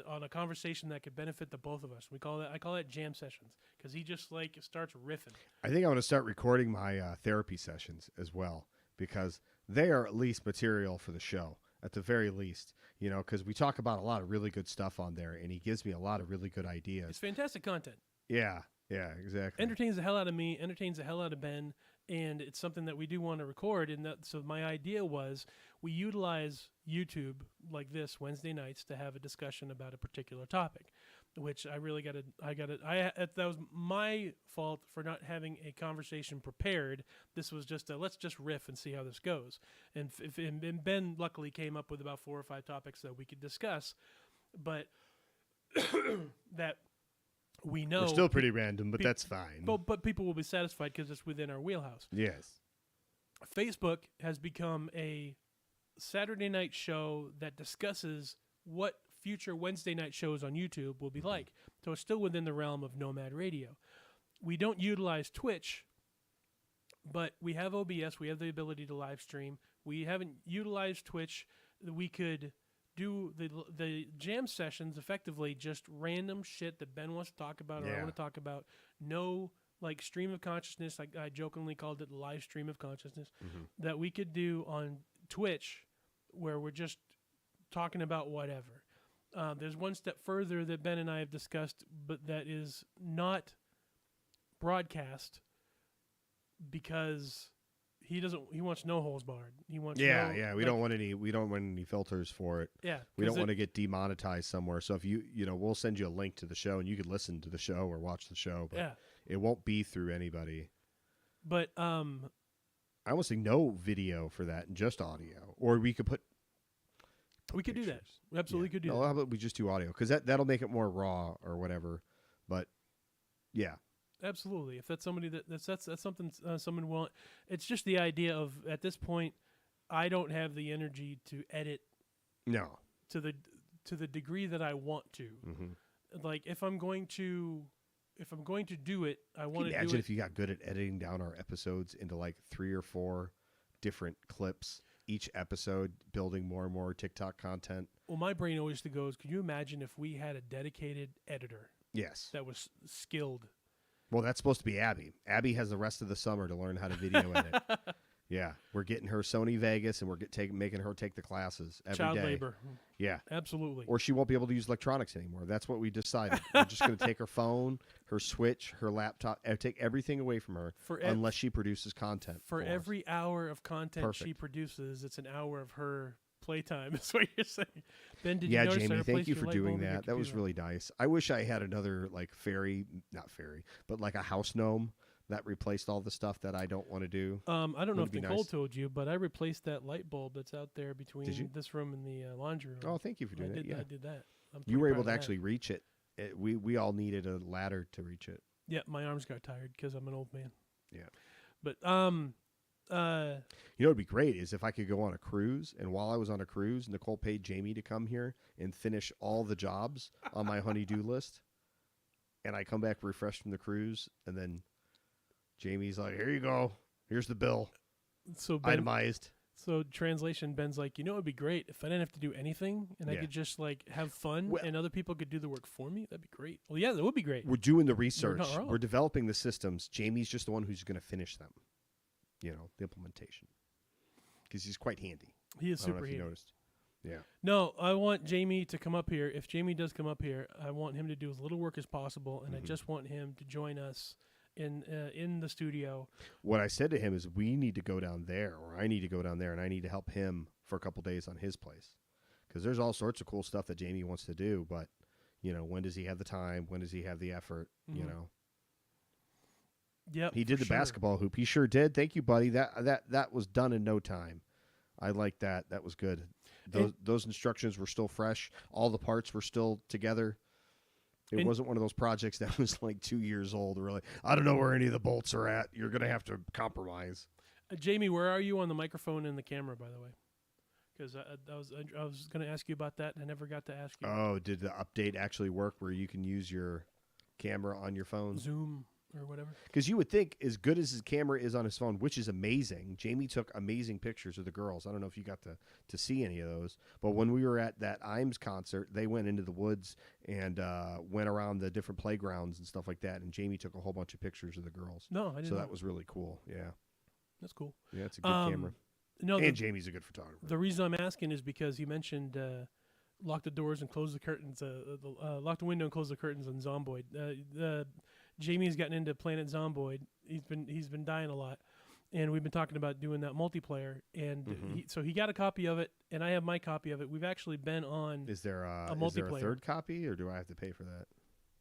on a conversation that could benefit the both of us. I call that jam sessions because he just like starts riffing. I think I'm going to start recording my therapy sessions as well because they are at least material for the show at the very least, because we talk about a lot of really good stuff on there and he gives me a lot of really good ideas. It's fantastic content. Yeah, exactly. Entertains the hell out of me, entertains the hell out of Ben, and it's something that we do want to record. And so my idea was we utilize YouTube like this Wednesday nights to have a discussion about a particular topic, which I really that was my fault for not having a conversation prepared. This was just let's just riff and see how this goes. And Ben luckily came up with about 4 or 5 topics that we could discuss, but that we know we're still pretty random, but that's fine. But people will be satisfied because it's within our wheelhouse. Yes. Facebook has become a Saturday night show that discusses what future Wednesday night shows on YouTube will be like. So it's still within the realm of Nomad Radio. We don't utilize Twitch, but we have OBS. We have the ability to live stream. We haven't utilized Twitch. We could do the jam sessions effectively, just random shit that Ben wants to talk about or I want to talk about. No like stream of consciousness. I jokingly called it live stream of consciousness that we could do on Twitch where we're just talking about whatever. There's one step further that Ben and I have discussed, but that is not broadcast because he wants no holes barred. He wants we don't want any filters for it. Yeah. We don't want to get demonetized somewhere. So if we'll send you a link to the show and you could listen to the show or watch the show, but it won't be through anybody. But I almost think no video for that and just audio. Or we could we could do that. We absolutely could do that. How about we just do audio? Because that'll make it more raw or whatever. But yeah. Absolutely. If that's somebody that's something someone want, it's just the idea of at this point, I don't have the energy to edit. No. To the degree that I want to. Like if I'm going to do it, I want to do it. Imagine if you got good at editing down our episodes into like 3 or 4 different clips each episode, building more and more TikTok content. Well, my brain always goes, could you imagine if we had a dedicated editor? Yes. That was skilled. Well, that's supposed to be Abby. Abby has the rest of the summer to learn how to video edit. Yeah, we're getting her Sony Vegas, and we're making her take the classes every day. Child labor. Yeah, absolutely. Or she won't be able to use electronics anymore. That's what we decided. We're just going to take her phone, her Switch, her laptop, and take everything away from her unless she produces content. For every hour of content she produces, it's an hour of her playtime. Is what you're saying. Ben, did you notice Jamie, thank you for doing that. That was really nice. I wish I had another like not fairy, but like a house gnome that replaced all the stuff that I don't want to do. I don't know if Nicole told you, but I replaced that light bulb that's out there between this room and the laundry room. Oh, thank you for doing that. Yeah, I did that. You were able to actually reach it. We all needed a ladder to reach it. Yeah, my arms got tired because I'm an old man. Yeah, but it'd be great is if I could go on a cruise, and while I was on a cruise, Nicole paid Jamie to come here and finish all the jobs on my honey-do list, and I come back refreshed from the cruise, and then Jamie's like, "Here you go. Here's the bill, so Ben, itemized." So translation, Ben's like, it'd be great if I didn't have to do anything and I Yeah. could just like have fun Well- and other people could do the work for me. That'd be great. Well, yeah, that would be great. We're doing the research. not wrong. We're developing the systems. Jamie's just the one who's going to finish them. The implementation. Because he's quite handy. He is I don't know super if you handy. noticed. Yeah. No, I want Jamie to come up here. If Jamie does come up here, I want him to do as little work as possible, and I just want him to join us in the studio. What I said to him is we need to go down there, or I need to go down there, and I need to help him for a couple days on his place. Because there's all sorts of cool stuff that Jamie wants to do, but, when does he have the time? When does he have the effort? Yep, He did the basketball hoop. He sure did. Thank you, buddy. That was done in no time. I like that. That was good. Those instructions were still fresh. All the parts were still together. It wasn't one of those projects that was like 2 years old. Really, I don't know where any of the bolts are at. You're going to have to compromise. Jamie, where are you on the microphone and the camera, by the way? Because I was going to ask you about that, and I never got to ask you. Oh, did the update actually work where you can use your camera on your phone? Zoom or whatever. Because you would think, as good as his camera is on his phone, which is amazing, Jamie took amazing pictures of the girls. I don't know if you got to see any of those. But when we were at that IMS concert, they went into the woods and went around the different playgrounds and stuff like that. And Jamie took a whole bunch of pictures of the girls. No, I didn't. So know. that was really cool. Yeah. That's cool. Yeah, it's a good camera. No, and Jamie's a good photographer. The reason I'm asking is because you mentioned lock the doors and close the curtains, lock the window and close the curtains on Zomboid. Jamie's gotten into Planet Zomboid. He's been dying a lot, and we've been talking about doing that multiplayer. And so he got a copy of it, and I have my copy of it. We've actually been on. Is there a multiplayer. third copy, or do I have to pay for that?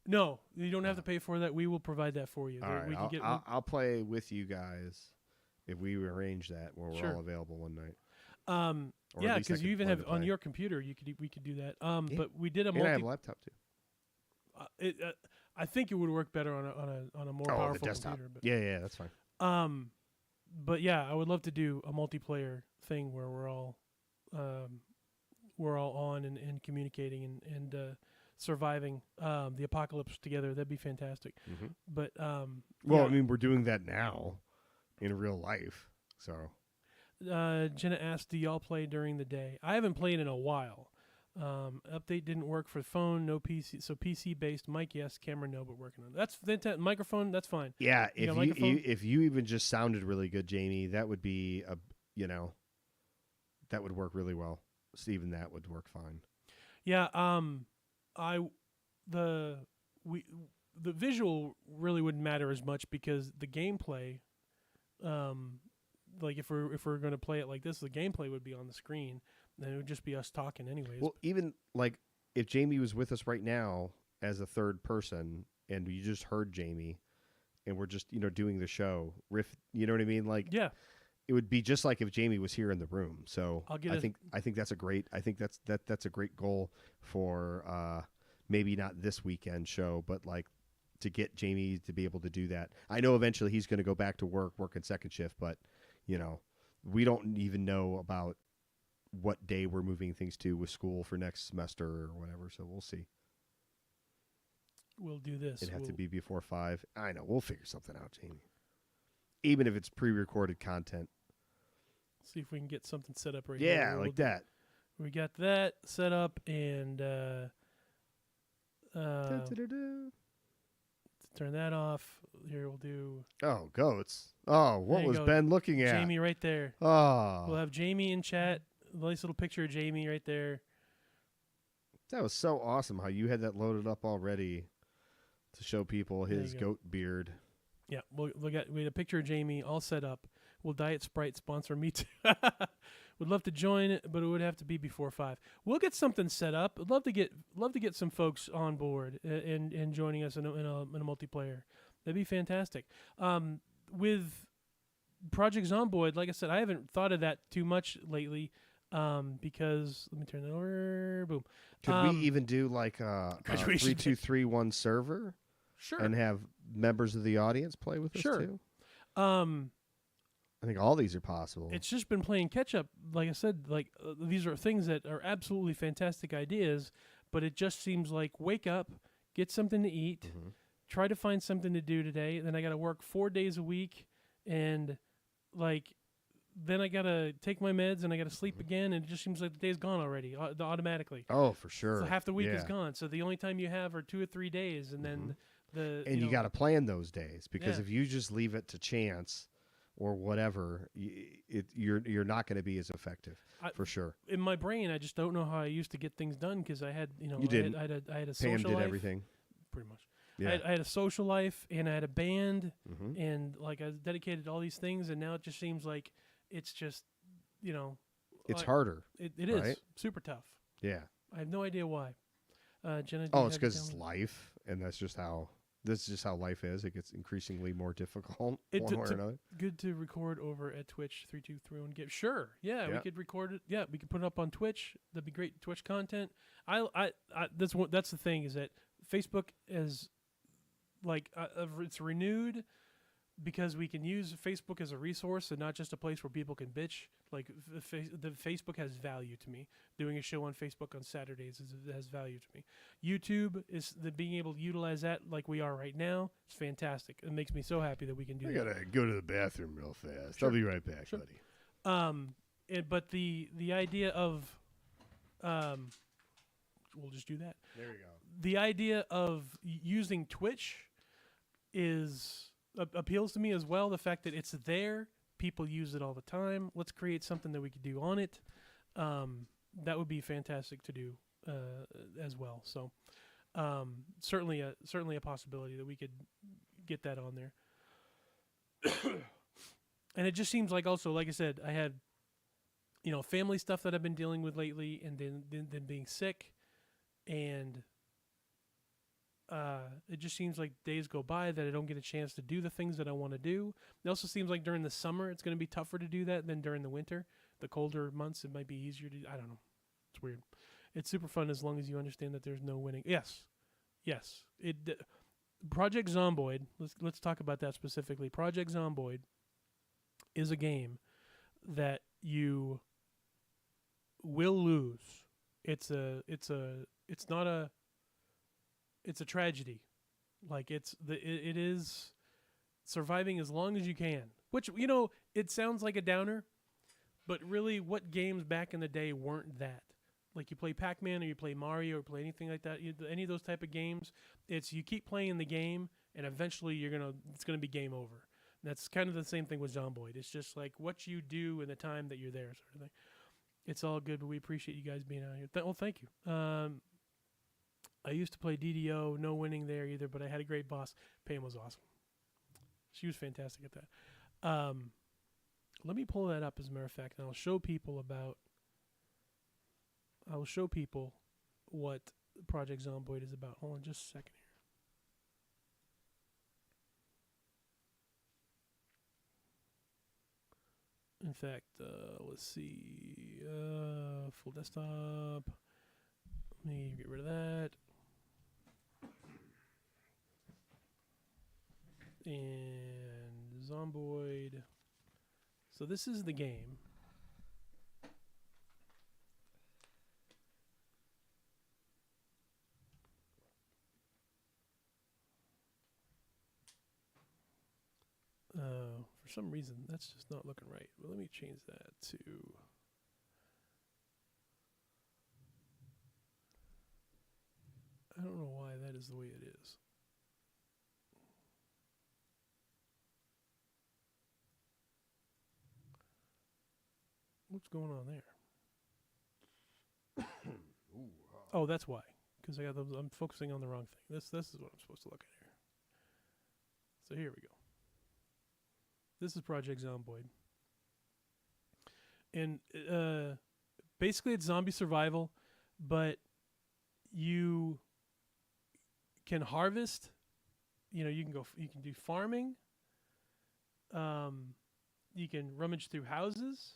No, you don't have to pay for that. We will provide that for you. All right, I'll play with you guys if we arrange that where we're all available one night. Or yeah, at least I because you could even play have the on play. your computer. We could do that. Yeah. But we did a And I have a laptop too. I think it would work better on a more the powerful desktop. computer. But, Yeah, that's fine. but yeah, I would love to do a multiplayer thing where we're all on and communicating and surviving the apocalypse together. That'd be fantastic. Mm-hmm. But Well, I mean, we're doing that now in real life, so. Jenna asked, "Do y'all play during the day?" I haven't played in a while. Update didn't work for phone, no PC. So PC based. Mic, yes. Camera, no. But working on it. That's fantastic. Microphone, that's fine. Yeah, You got a if microphone? if you even just sounded really good, Jamie, that would be that would work really well. Even that would work fine. Yeah. The visual really wouldn't matter as much because the gameplay, like if we're going to play it like this, the gameplay would be on the screen. Then it would just be us talking anyways. Well, even like if Jamie was with us right now as a third person, and you just heard Jamie, and we're just doing the show riff. You know what I mean? Like yeah. It would be just like if Jamie was here in the room. So I think that's a great. I think that's a great goal for maybe not this weekend show, but like to get Jamie to be able to do that. I know eventually he's going to go back to working second shift, but we don't even know about what day we're moving things to with school for next semester or whatever. So we'll see. We'll do this. It'd have to be before 5. I know. We'll figure something out, Jamie. Even if it's pre-recorded content. See if we can get something set up right here. Yeah, like that. We got that set up, and turn that off. Here we'll do. Oh, goats. Oh, what There you was go. Ben looking at? Jamie right there. Oh, We'll have Jamie in chat. A nice little picture of Jamie right there. that was so awesome how you had that loaded up already to show people There his you go. goat beard. Yeah, we had a picture of Jamie all set up. Will Diet Sprite sponsor me too? Would love to join it, but it would have to be before 5. We'll get something set up. I'd love to get some folks on board and joining us in a multiplayer. That'd be fantastic. With Project Zomboid, like I said, I haven't thought of that too much lately because let me turn that over. Boom. Could we even do like a Graduation 3231 server? Sure. And have members of the audience play with us too? I think all these are possible. It's just been playing catch up. Like I said, these are things that are absolutely fantastic ideas, but it just seems like wake up, get something to eat, try to find something to do today. Then I got to work 4 days a week, and like then I gotta take my meds and I gotta sleep again, and it just seems like the day's gone already, automatically. Oh, for sure. So half the week is Yeah. gone. So the only time you have are 2 or 3 days, and then And you know, got to plan those days, because Yeah. if you just leave it to chance or whatever, you're not going to be as effective, for sure. in my brain, I just don't know how I used to get things done because I had, You didn't. I had a Pam social did life, everything. pretty much. Yeah. I had a social life, and I had a band, Mm-hmm. and like I was dedicated to all these things, and now it just seems like it's just, It's like, harder. It is right? super tough. Yeah. I have no idea why. Jenna, do Oh, you it's have because your it's down? life, and this is just how life is. It gets increasingly more difficult It one took- way or took- another. Good to record over at Twitch 3231 Give. Sure, yeah, we Yeah. could record it. Yeah, we could put it up on Twitch. That'd be great Twitch content. That's the thing is that Facebook is like it's renewed because we can use Facebook as a resource and not just a place where people can bitch. Like the Facebook has value to me. Doing a show on Facebook on Saturdays has value to me. YouTube is the being able to utilize that like we are right now. It's fantastic. It makes me so happy that we can do I that. gotta go to the bathroom real fast. Sure. I'll be right back, Sure. buddy. But the idea of, we'll just do that. There we go. The idea of using Twitch is appeals to me as well. The fact that it's there, people use it all the time. Let's create something that we could do on it. That would be fantastic to do as well. So certainly a possibility that we could get that on there. And it just seems like also, like I said, I had family stuff that I've been dealing with lately, and then being sick, and it just seems like days go by that I don't get a chance to do the things that I want to do. It also seems like during the summer it's going to be tougher to do that than during the winter. The colder months it might be easier to. I don't know. It's weird. It's super fun as long as you understand that there's no winning. Yes. Project Zomboid. Let's talk about that specifically. Project Zomboid is a game that you will lose. It's a tragedy. Like it is surviving as long as you can. Which it sounds like a downer, but really, what games back in the day weren't that? Like you play Pac-Man or you play Mario or play anything like that. Any of those type of games, it's you keep playing the game and eventually it's gonna be game over. And that's kind of the same thing with Zomboid. It's just like what you do in the time that you're there, sort of thing. It's all good, but we appreciate you guys being out here. Well, thank you. I used to play DDO, no winning there either, but I had a great boss. Pam was awesome. She was fantastic at that. Let me pull that up as a matter of fact, and I'll show people what Project Zomboid is about. Hold on just a second here. In fact, let's see. Full desktop. Let me get rid of that. And Zomboid. So this is the game. For some reason, that's just not looking right. Well, let me change that to... I don't know why that is the way it is. What's going on there? Oh, that's why. Because I'm focusing on the wrong thing. This is what I'm supposed to look at here. So here we go. This is Project Zomboid. And basically it's zombie survival, but you can harvest. You can do farming. You can rummage through houses.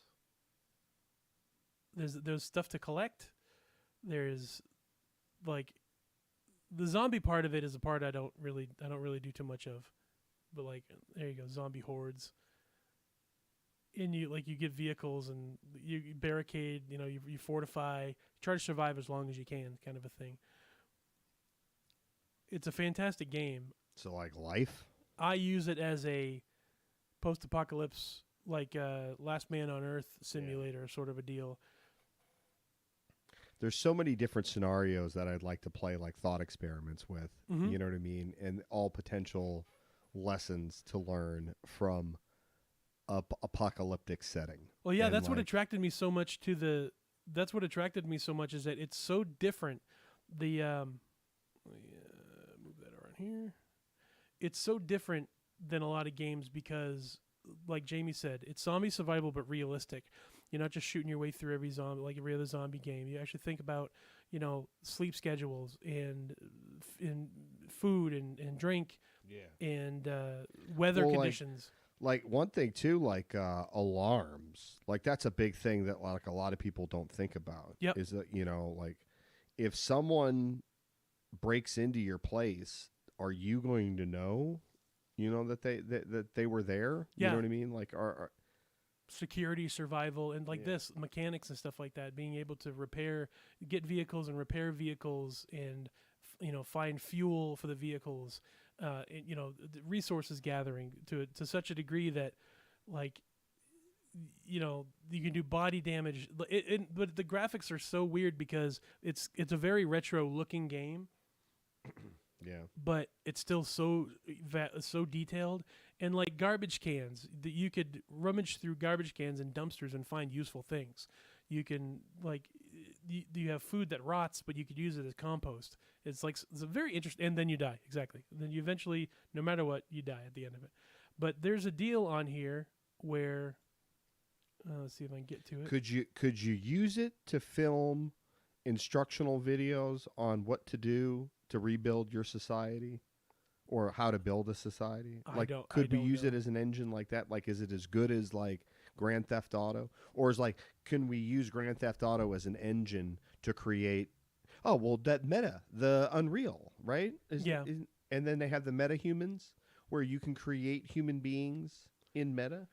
There's stuff to collect. There's like the zombie part of it is a part I don't really do too much of. But like there you go, zombie hordes. And you get vehicles and you barricade, you fortify, try to survive as long as you can, kind of a thing. It's a fantastic game. So like life? I use it as a post-apocalypse like Last Man on Earth simulator sort of a deal. There's so many different scenarios that I'd like to play like thought experiments with. Mm-hmm. You know what I mean? And all potential lessons to learn from a apocalyptic setting. Well, yeah, And, that's what like, attracted me so much to the. That's what attracted me so much is that it's so different. The let me, move that around here. It's so different than a lot of games because, like Jamie said, it's zombie survival but realistic. You're not just shooting your way through every zombie like every other zombie game. You actually think about, sleep schedules and food and drink and weather Well, conditions. Like one thing too, like alarms. Like that's a big thing that like a lot of people don't think about. Yep. Is that like if someone breaks into your place, are you going to know? That they were there. You Yeah. know what I mean? Like are Security, survival, and like this mechanics and stuff like that. Being able to get vehicles and repair vehicles, and find fuel for the vehicles. And, the resources gathering to such a degree that, like, you can do body damage. But the graphics are so weird because it's a very retro looking game. yeah. But it's still so detailed, and like garbage cans that you could rummage through garbage cans and dumpsters and find useful things. You can you have food that rots, but you could use it as compost. It's a very interesting, and then you die. Exactly. And then you eventually, no matter what, you die at the end of it. But there's a deal on here where let's see if I can get to it. Could you use it to film instructional videos on what to do to rebuild your society or how to build a society? Could we use it as an engine like that? Like, is it as good as like Grand Theft Auto? Or can we use Grand Theft Auto as an engine to create, that meta, the Unreal, right? And then they have the meta humans where you can create human beings in meta.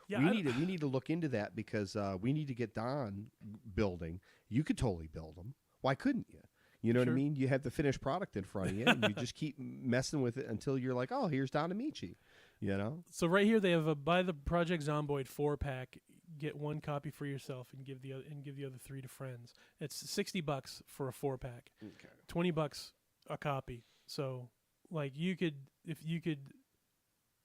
Yeah, we need to look into that because we need to get Don building. You could totally build them. Why couldn't you? You know what I mean? You have the finished product in front of you, and you just keep messing with it until you're like, oh, here's Don Amici. So right here they have a buy the Project Zomboid 4-pack, get one copy for yourself, and give the other 3 to friends. It's $60 for a 4-pack. Okay. $20 a copy. So like you could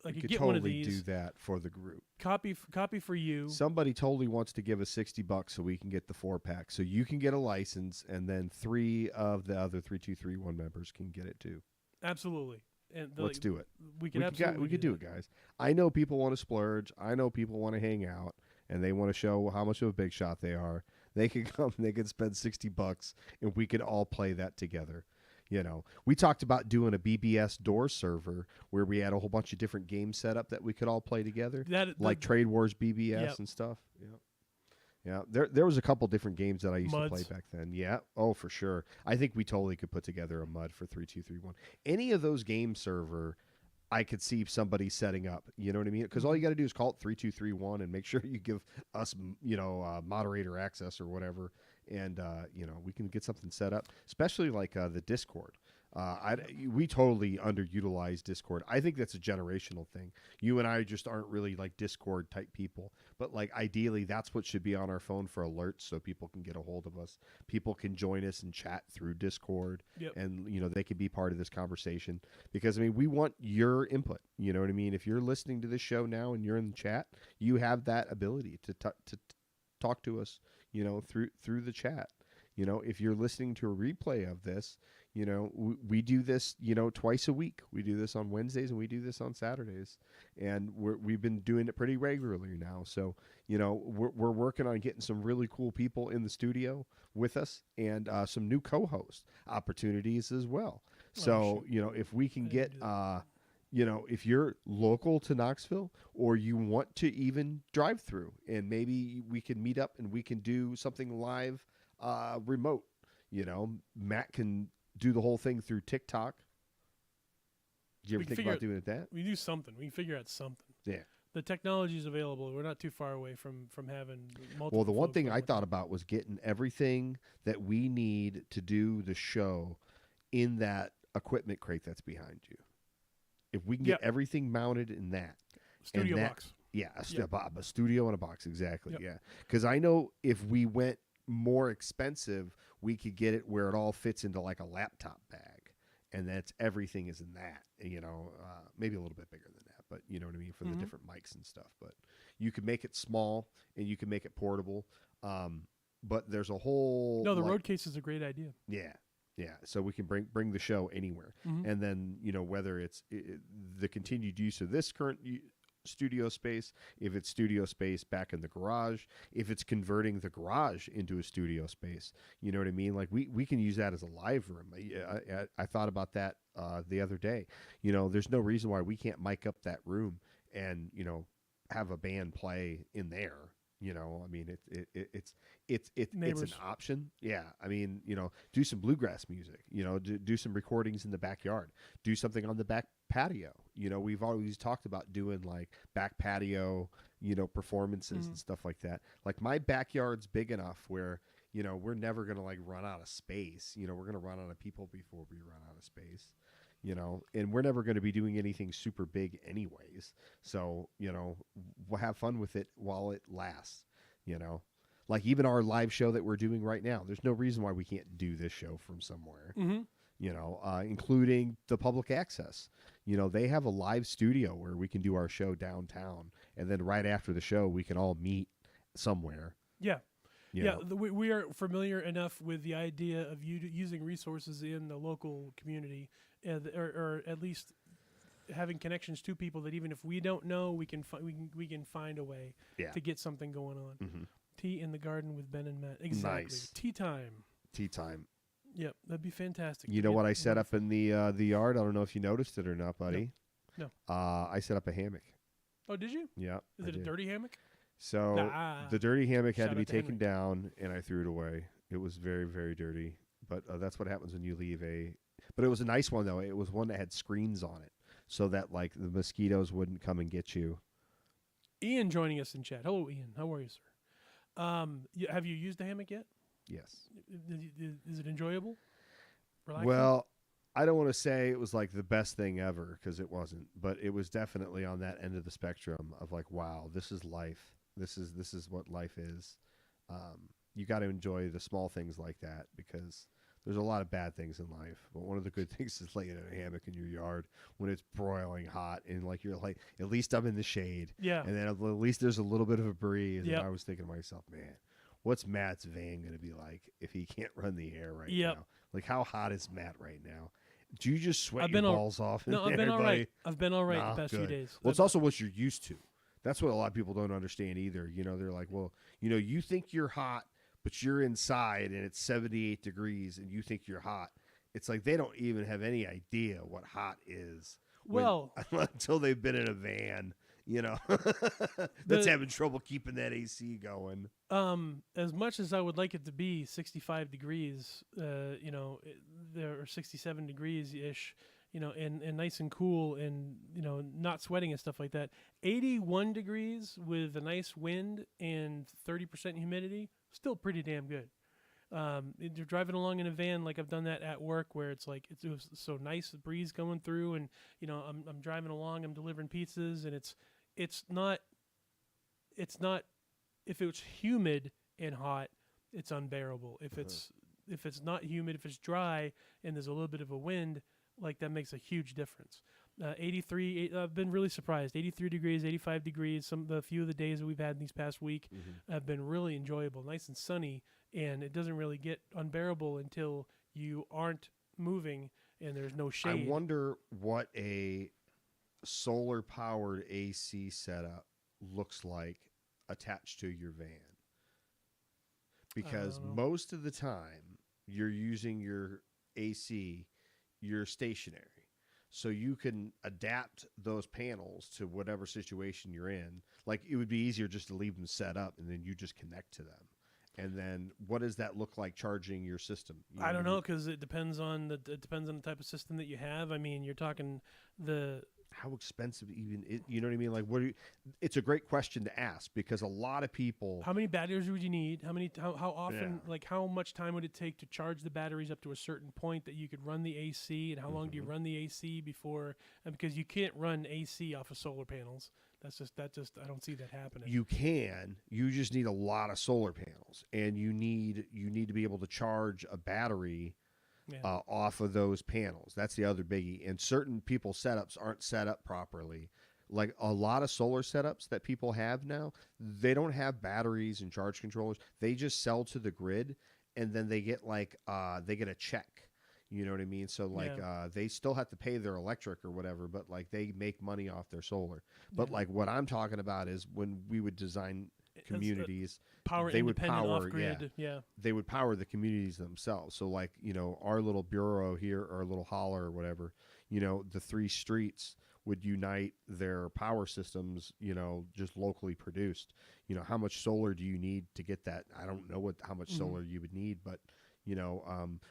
could get totally one of these. do that for the group. Copy for you. Somebody totally wants to give us $60 so we can get the 4-pack. So you can get a license, and then 3 of the other 3231 members can get it too. Absolutely. And let's do it. We could do it, guys. I know people want to splurge. I know people want to hang out, and they want to show how much of a big shot they are. They could come. They could spend $60, and we could all play that together. We talked about doing a BBS door server where we had a whole bunch of different games set up that we could all play together, like Trade Wars BBS and stuff. Yeah. There was a couple different games that I used to play back then. Yeah. Oh, for sure. I think we totally could put together a MUD for 3231. Any of those game server, I could see somebody setting up. You know what I mean? Because all you got to do is call it 3231 and make sure you give us, moderator access or whatever. And, we can get something set up, especially like the Discord. We totally underutilize Discord. I think that's a generational thing. You and I just aren't really like Discord type people, but like ideally that's what should be on our phone for alerts so people can get a hold of us. People can join us and chat through Discord and, they can be part of this conversation because we want your input. You know what I mean? If you're listening to this show now and you're in the chat, you have that ability to talk to us, through the chat. If you're listening to a replay of this, we do this, twice a week. We do this on Wednesdays and we do this on Saturdays, and we've been doing it pretty regularly now. So, we're working on getting some really cool people in the studio with us and some new co-host opportunities as well. So, if we can get, if you're local to Knoxville or you want to even drive through and maybe we can meet up and we can do something live, remote, Matt can do the whole thing through TikTok. Do you ever think about doing it that? We do something. We can figure out something. Yeah. The technology is available. We're not too far away from having multiple. Well, the one thing I thought about was getting everything that we need to do the show in that equipment crate that's behind you. If we can get everything mounted in that. Studio box. Yeah, Yep. a studio and a box, exactly. Yep. Yeah, because I know if we went more expensive, we could get it where it all fits into like a laptop bag, and that's everything is in that. Maybe a little bit bigger than that, but you know what I mean for the Mhm. different mics and stuff. But you can make it small and you can make it portable. But there's a whole No, the like road case is a great idea. yeah. Yeah, so we can bring the show anywhere, Mhm. and then whether it's the continued use of this current studio space, if it's studio space back in the garage, if it's converting the garage into a studio space, you know what I mean? Like we can use that as a live room. I thought about that the other day. There's no reason why we can't mic up that room and have a band play in there. I mean, it's an Neighbors. option. Yeah, I mean, do some bluegrass music. Do some recordings in the backyard. Do something on the back patio. We've always talked about doing like back patio, performances Mhm. and stuff like that. Like my backyard's big enough where we're never gonna like run out of space. We're gonna run out of people before we run out of space. And we're never going to be doing anything super big anyways. So, we'll have fun with it while it lasts, like even our live show that we're doing right now, there's no reason why we can't do this show from somewhere, Mhm. Including the public access. They have a live studio where we can do our show downtown. And then right after the show, we can all meet somewhere. Yeah. you Yeah, know. we are familiar enough with the idea of using resources in the local community, or at least having connections to people that even if we don't know, we can find a way Yeah. to get something going on. Mm-hmm. Tea in the garden with Ben and Matt. Exactly. Nice. Tea time. Tea time. Yep, that'd be fantastic. You know what I set up in the yard? I don't know if you noticed it or not, buddy. No. I set up a hammock. Oh, did you? Yeah. Is I it a did. dirty hammock? So Nah. the dirty hammock had Shout to be out to taken Henry. down, and I threw it away. It was very, very dirty. But that's what happens when you leave a. But it was a nice one though. It was one that had screens on it, so that like the mosquitoes wouldn't come and get you. Ian joining us in chat. Hello, Ian. How are you, sir? Have you used the hammock yet? Yes. Is it enjoyable? Relaxing? Well, I don't want to say it was like the best thing ever because it wasn't, but it was definitely on that end of the spectrum of like, wow, this is life. This is what life is. You got to enjoy the small things like that because there's a lot of bad things in life. But one of the good things is laying in a hammock in your yard when it's broiling hot and like you're like, at least I'm in the shade. Yeah. And then at least there's a little bit of a breeze. Yep. And I was thinking to myself, man, what's Matt's van going to be like if he can't run the air right Yep. now? Like how hot is Matt right now? Do you just sweat I've your been all- balls off? No, I've in been there, all buddy? right. I've been all right Nah, the past few good. days. Well, it's also what you're used to. That's what a lot of people don't understand either. They're like, well, you think you're hot, but you're inside and it's 78 degrees and you think you're hot. It's like they don't even have any idea what hot is. Well, until they've been in a van, that's having trouble keeping that AC going. as much as I would like it to be 65 degrees, there are 67 degrees ish, and nice and cool and, not sweating and stuff like that. 81 degrees with a nice wind and 30% humidity, still pretty damn good. You're driving along in a van, like I've done that at work, where it's like it was so nice, the breeze going through, and I'm driving along, I'm delivering pizzas, and it's not if it's humid and hot, it's unbearable. If it's not humid, if it's dry and there's a little bit of a wind, like that makes a huge difference. 83, I've been really surprised. 83 degrees, 85 degrees. The few of the days that we've had in these past week have been really enjoyable, nice and sunny, and it doesn't really get unbearable until you aren't moving and there's no shade. I wonder what a solar powered AC setup looks like attached to your van. Because most of the time you're using your AC, you're stationary. So you can adapt those panels to whatever situation you're in. Like it would be easier just to leave them set up and then you just connect to them. And then what does that look like charging your system? I don't know, because it depends on the type of system that you have. I mean, you're talking how expensive even it, you know what I mean? Like it's a great question to ask because a lot of people. How many batteries would you need? How often, Yeah. like how much time would it take to charge the batteries up to a certain point that you could run the AC, and how long do you run the AC before, and because you can't run AC off of solar panels. I don't see that happening. You just need a lot of solar panels, and you need to be able to charge a battery off of those panels. That's the other biggie. And certain people's setups aren't set up properly. Like a lot of solar setups that people have now, they don't have batteries and charge controllers. They just sell to the grid, and then they get they get a check. You know what I mean? So they still have to pay their electric or whatever, but like they make money off their solar. But like what I'm talking about is when we would design communities, they would power off-grid. They would power the communities themselves. So like, our little bureau here, or little holler or whatever, the 3 streets would unite their power systems, just locally produced. How much solar do you need to get that? I don't know how much solar you would need, but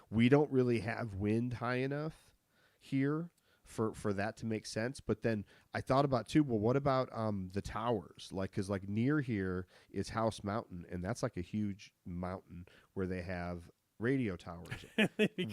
we don't really have wind high enough here for that to make sense. But then I thought about too, well, what about the towers? Like, cause like near here is House Mountain, and that's like a huge mountain where they have radio towers.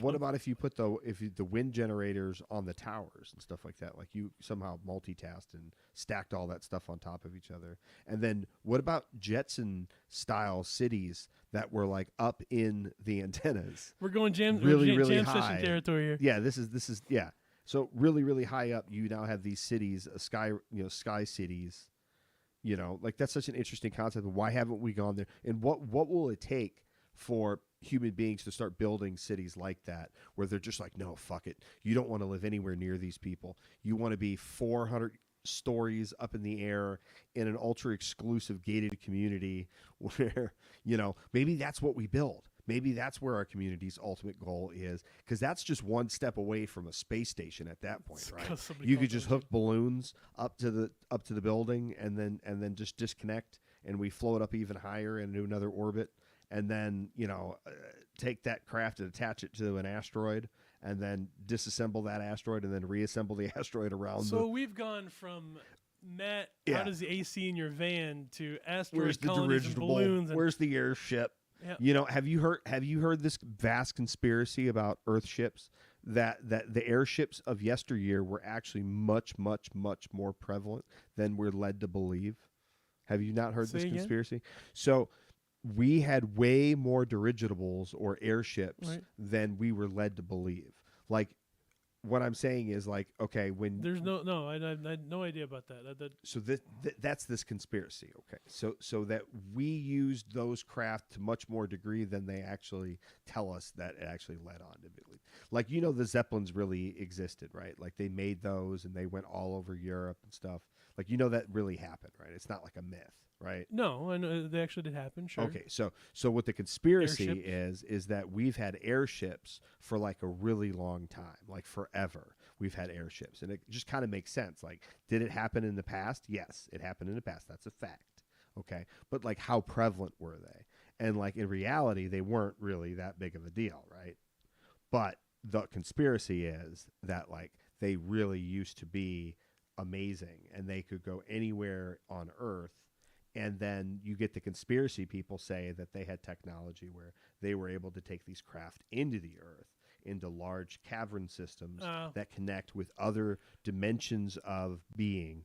What about if you put the wind generators on the towers and stuff like that? Like you somehow multitasked and stacked all that stuff on top of each other. And then what about Jetson style cities that were like up in the antennas? We're going jam high session territory here. Yeah, this is yeah. So really, really high up, you now have these cities, sky cities. Like that's such an interesting concept. Why haven't we gone there? And what will it take for human beings to start building cities like that, where they're just like, no, fuck it. You don't want to live anywhere near these people. You want to be 400 stories up in the air in an ultra exclusive gated community where, maybe that's what we build. Maybe that's where our community's ultimate goal is, because that's just one step away from a space station at that point, right? You could just hook balloons up to the building and then just disconnect, and we float up even higher into another orbit. And then, take that craft and attach it to an asteroid, and then disassemble that asteroid, and then reassemble the asteroid around. So we've gone from Matt, how does the AC in your van, to asteroid colonies and balloons? Where's the airship? Yeah. Have you heard this vast conspiracy about Earth ships? That the airships of yesteryear were actually much, much, much more prevalent than we're led to believe. Have you not heard this conspiracy? So we had way more dirigibles or airships than we were led to believe. Like, what I'm saying is, like, okay, when there's I had no idea about that. So that's this conspiracy. Okay, so that we used those craft to much more degree than they actually tell us that it actually led on to believe. Like, the Zeppelins really existed, right? Like they made those and they went all over Europe and stuff. Like, that really happened, right? It's not like a myth. Right? No, I know they actually did happen. Sure. Okay, so what the conspiracy is that we've had airships for like a really long time, like forever. We've had airships, and it just kind of makes sense. Like, did it happen in the past? Yes, it happened in the past. That's a fact. Okay, but like, how prevalent were they? And like in reality, they weren't really that big of a deal, right? But the conspiracy is that like they really used to be amazing, and they could go anywhere on Earth. And then you get the conspiracy people say that they had technology where they were able to take these craft into the Earth, into large cavern systems that connect with other dimensions of being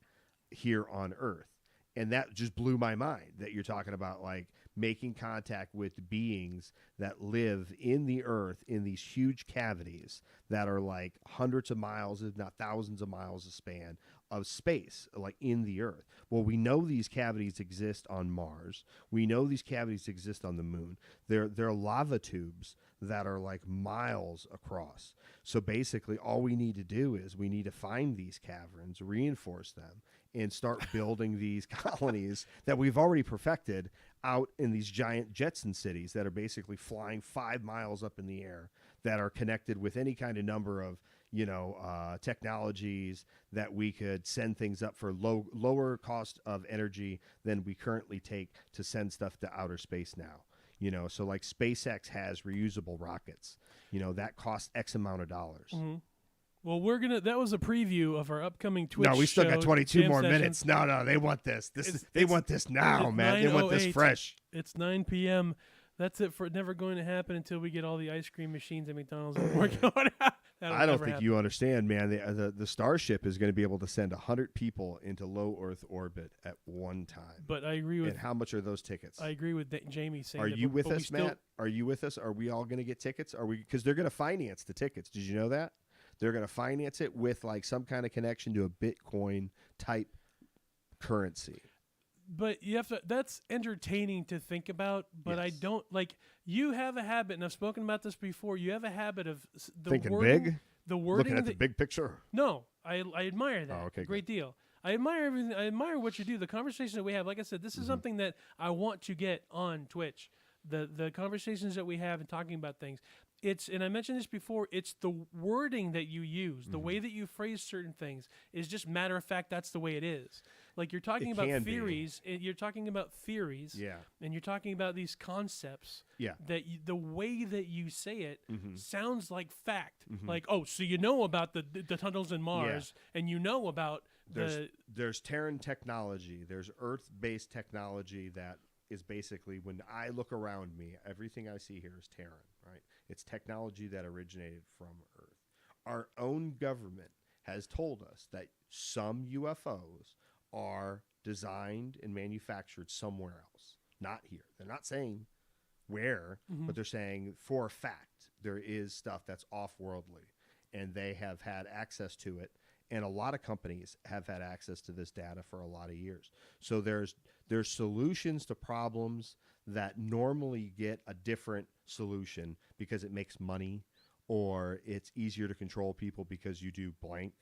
here on Earth. And that just blew my mind, that you're talking about like making contact with beings that live in the Earth in these huge cavities that are like hundreds of miles, if not thousands of miles of span of space, like in the Earth. Well, we know these cavities exist on Mars. We know these cavities exist on the moon. They're lava tubes that are like miles across. So basically all we need to do is we need to find these caverns, reinforce them, and start building these colonies that we've already perfected out in these giant Jetson cities that are basically flying 5 miles up in the air, that are connected with any kind of number of technologies that we could send things up for lower cost of energy than we currently take to send stuff to outer space now. So like SpaceX has reusable rockets, that cost X amount of dollars. Mm-hmm. Well, that was a preview of our upcoming Twitch show. No, we still got 22 more sessions. minutes. No, they want this. They want this now, man. They want this fresh. It's 9 p.m. That's it for Never Going to Happen until we get all the ice cream machines at McDonald's working on. That'll I don't never think happen. you understand, man. The Starship is going to be able to send 100 people into low Earth orbit at one time. But I agree with And how much are those tickets? I agree with Jamie saying. Are that, you but, with but we us, still, Matt? Are you with us? Are we all going to get tickets? Are we? Because they're going to finance the tickets. Did you know that? They're going to finance it with like some kind of connection to a Bitcoin type currency. But you have to. That's entertaining to think about. But I Yes. don't like. You have a habit, and I've spoken about this before. You have a habit of the Thinking wording. big? The wording Looking at that the big picture. no, I admire that. Oh, okay, a great deal. I admire everything. I admire what you do. The conversation that we have. Like I said, this is something that I want to get on Twitch. The conversations that we have and talking about things. It's and I mentioned this before. It's the wording that you use, the way that you phrase certain things is just matter of fact. That's the way it is. Like you're talking It about can be. theories. You're talking about theories. Yeah. And you're talking about these concepts. Yeah. That the way that you say it sounds like fact. Mm-hmm. Like, oh, so you know about the tunnels in Mars, and you know about There's Terran technology. There's Earth-based technology that is basically when I look around me, everything I see here is Terran, right? It's technology that originated from Earth. Our own government has told us that some UFOs are designed and manufactured somewhere else, not here. They're not saying where, but they're saying for a fact there is stuff that's off-worldly, and they have had access to it. And a lot of companies have had access to this data for a lot of years. So there's solutions to problems that normally get a different solution because it makes money or it's easier to control people because you do blank.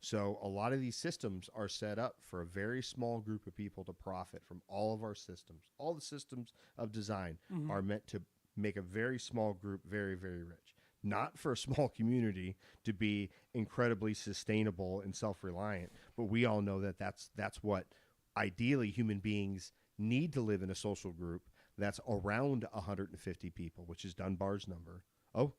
So a lot of these systems are set up for a very small group of people to profit from all of our systems. All the systems of design are meant to make a very small group very, very rich. Not for a small community to be incredibly sustainable and self-reliant, but we all know that that's what ideally human beings need to live in a social group that's around 150 people, which is Dunbar's number. Oh,